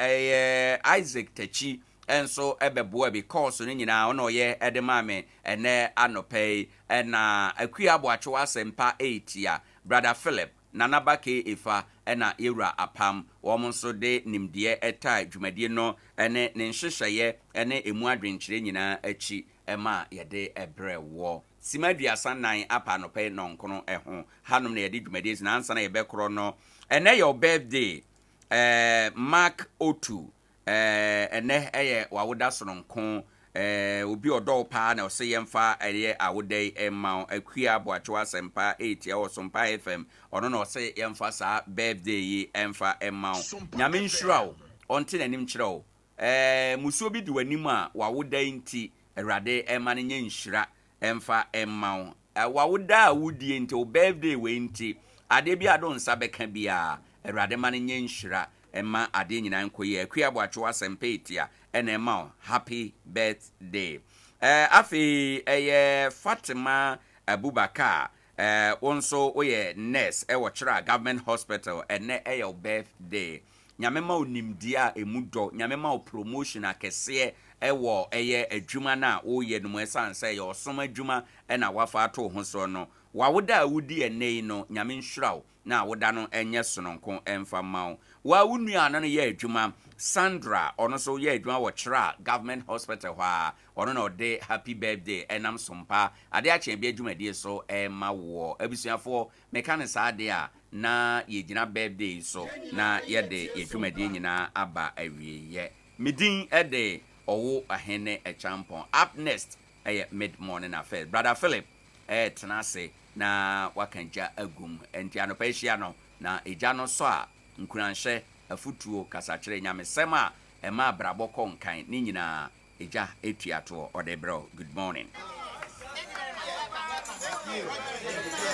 Isaac Tachi enso ebeboa bi course no nyina ono edemame ene anopei na akua boacho asempa 8 ya brother Philip nanabake ifa ena yewura apam wo nso de nimdie eta dwumadie no ene ne nhyehyeye ene emu adwenkyire nyina achi ema yede ebre wo simaduasa nan apa no pe no nkono eho hanom na yede dwumadie na ansa na yebekro no ene your birthday Mark Otu ene wawuda sononko obi odo pa na ose yemfa awudai emma akua boacho asempa 8 ya Sompa FM ono na ose yemfa sa birthday yi emfa emma nyame nhirawo onte nanim kyerɛwo musuo bi di wanim a wawudai nti awurade emma ne nhyira emfa emma wawuda awudie nti o birthday we nti ade bi ado nsa beka bia awurade ma ne nhyira emma ade nyina nkoye akua boacho asempa 8 ya enema happy birthday afi Fatima Abubakar onso oye nurse wochira government hospital ene your birthday nyamema onimdia emudo nyamema promotion akese ewo adwuma na oye no esanse ye osom adwuma na wafa ato ho so no wawoda awudi enei no nyame nhirawo na woda no enye sononko emfa mawo wa wunua no ye adwuma Sandra ono so ye adwuma wo Chira Government Hospital hwa ono na ode happy birthday enam Sompa Adea Akye Abia adwumadi so ema wo abisuafo mekanis ade a na yegyina birthday so na ye de adwumadi nyina aba awieye midin ede Owoahene Acheampong. Up next mid-morning affairs. Brother Philip tenase na wakanja agum enti anopeshia no na eja no so a nkuranhye afutuo kasachire nyame sema ema brabo konkan ni nyina eja etuato odebro. Good morning.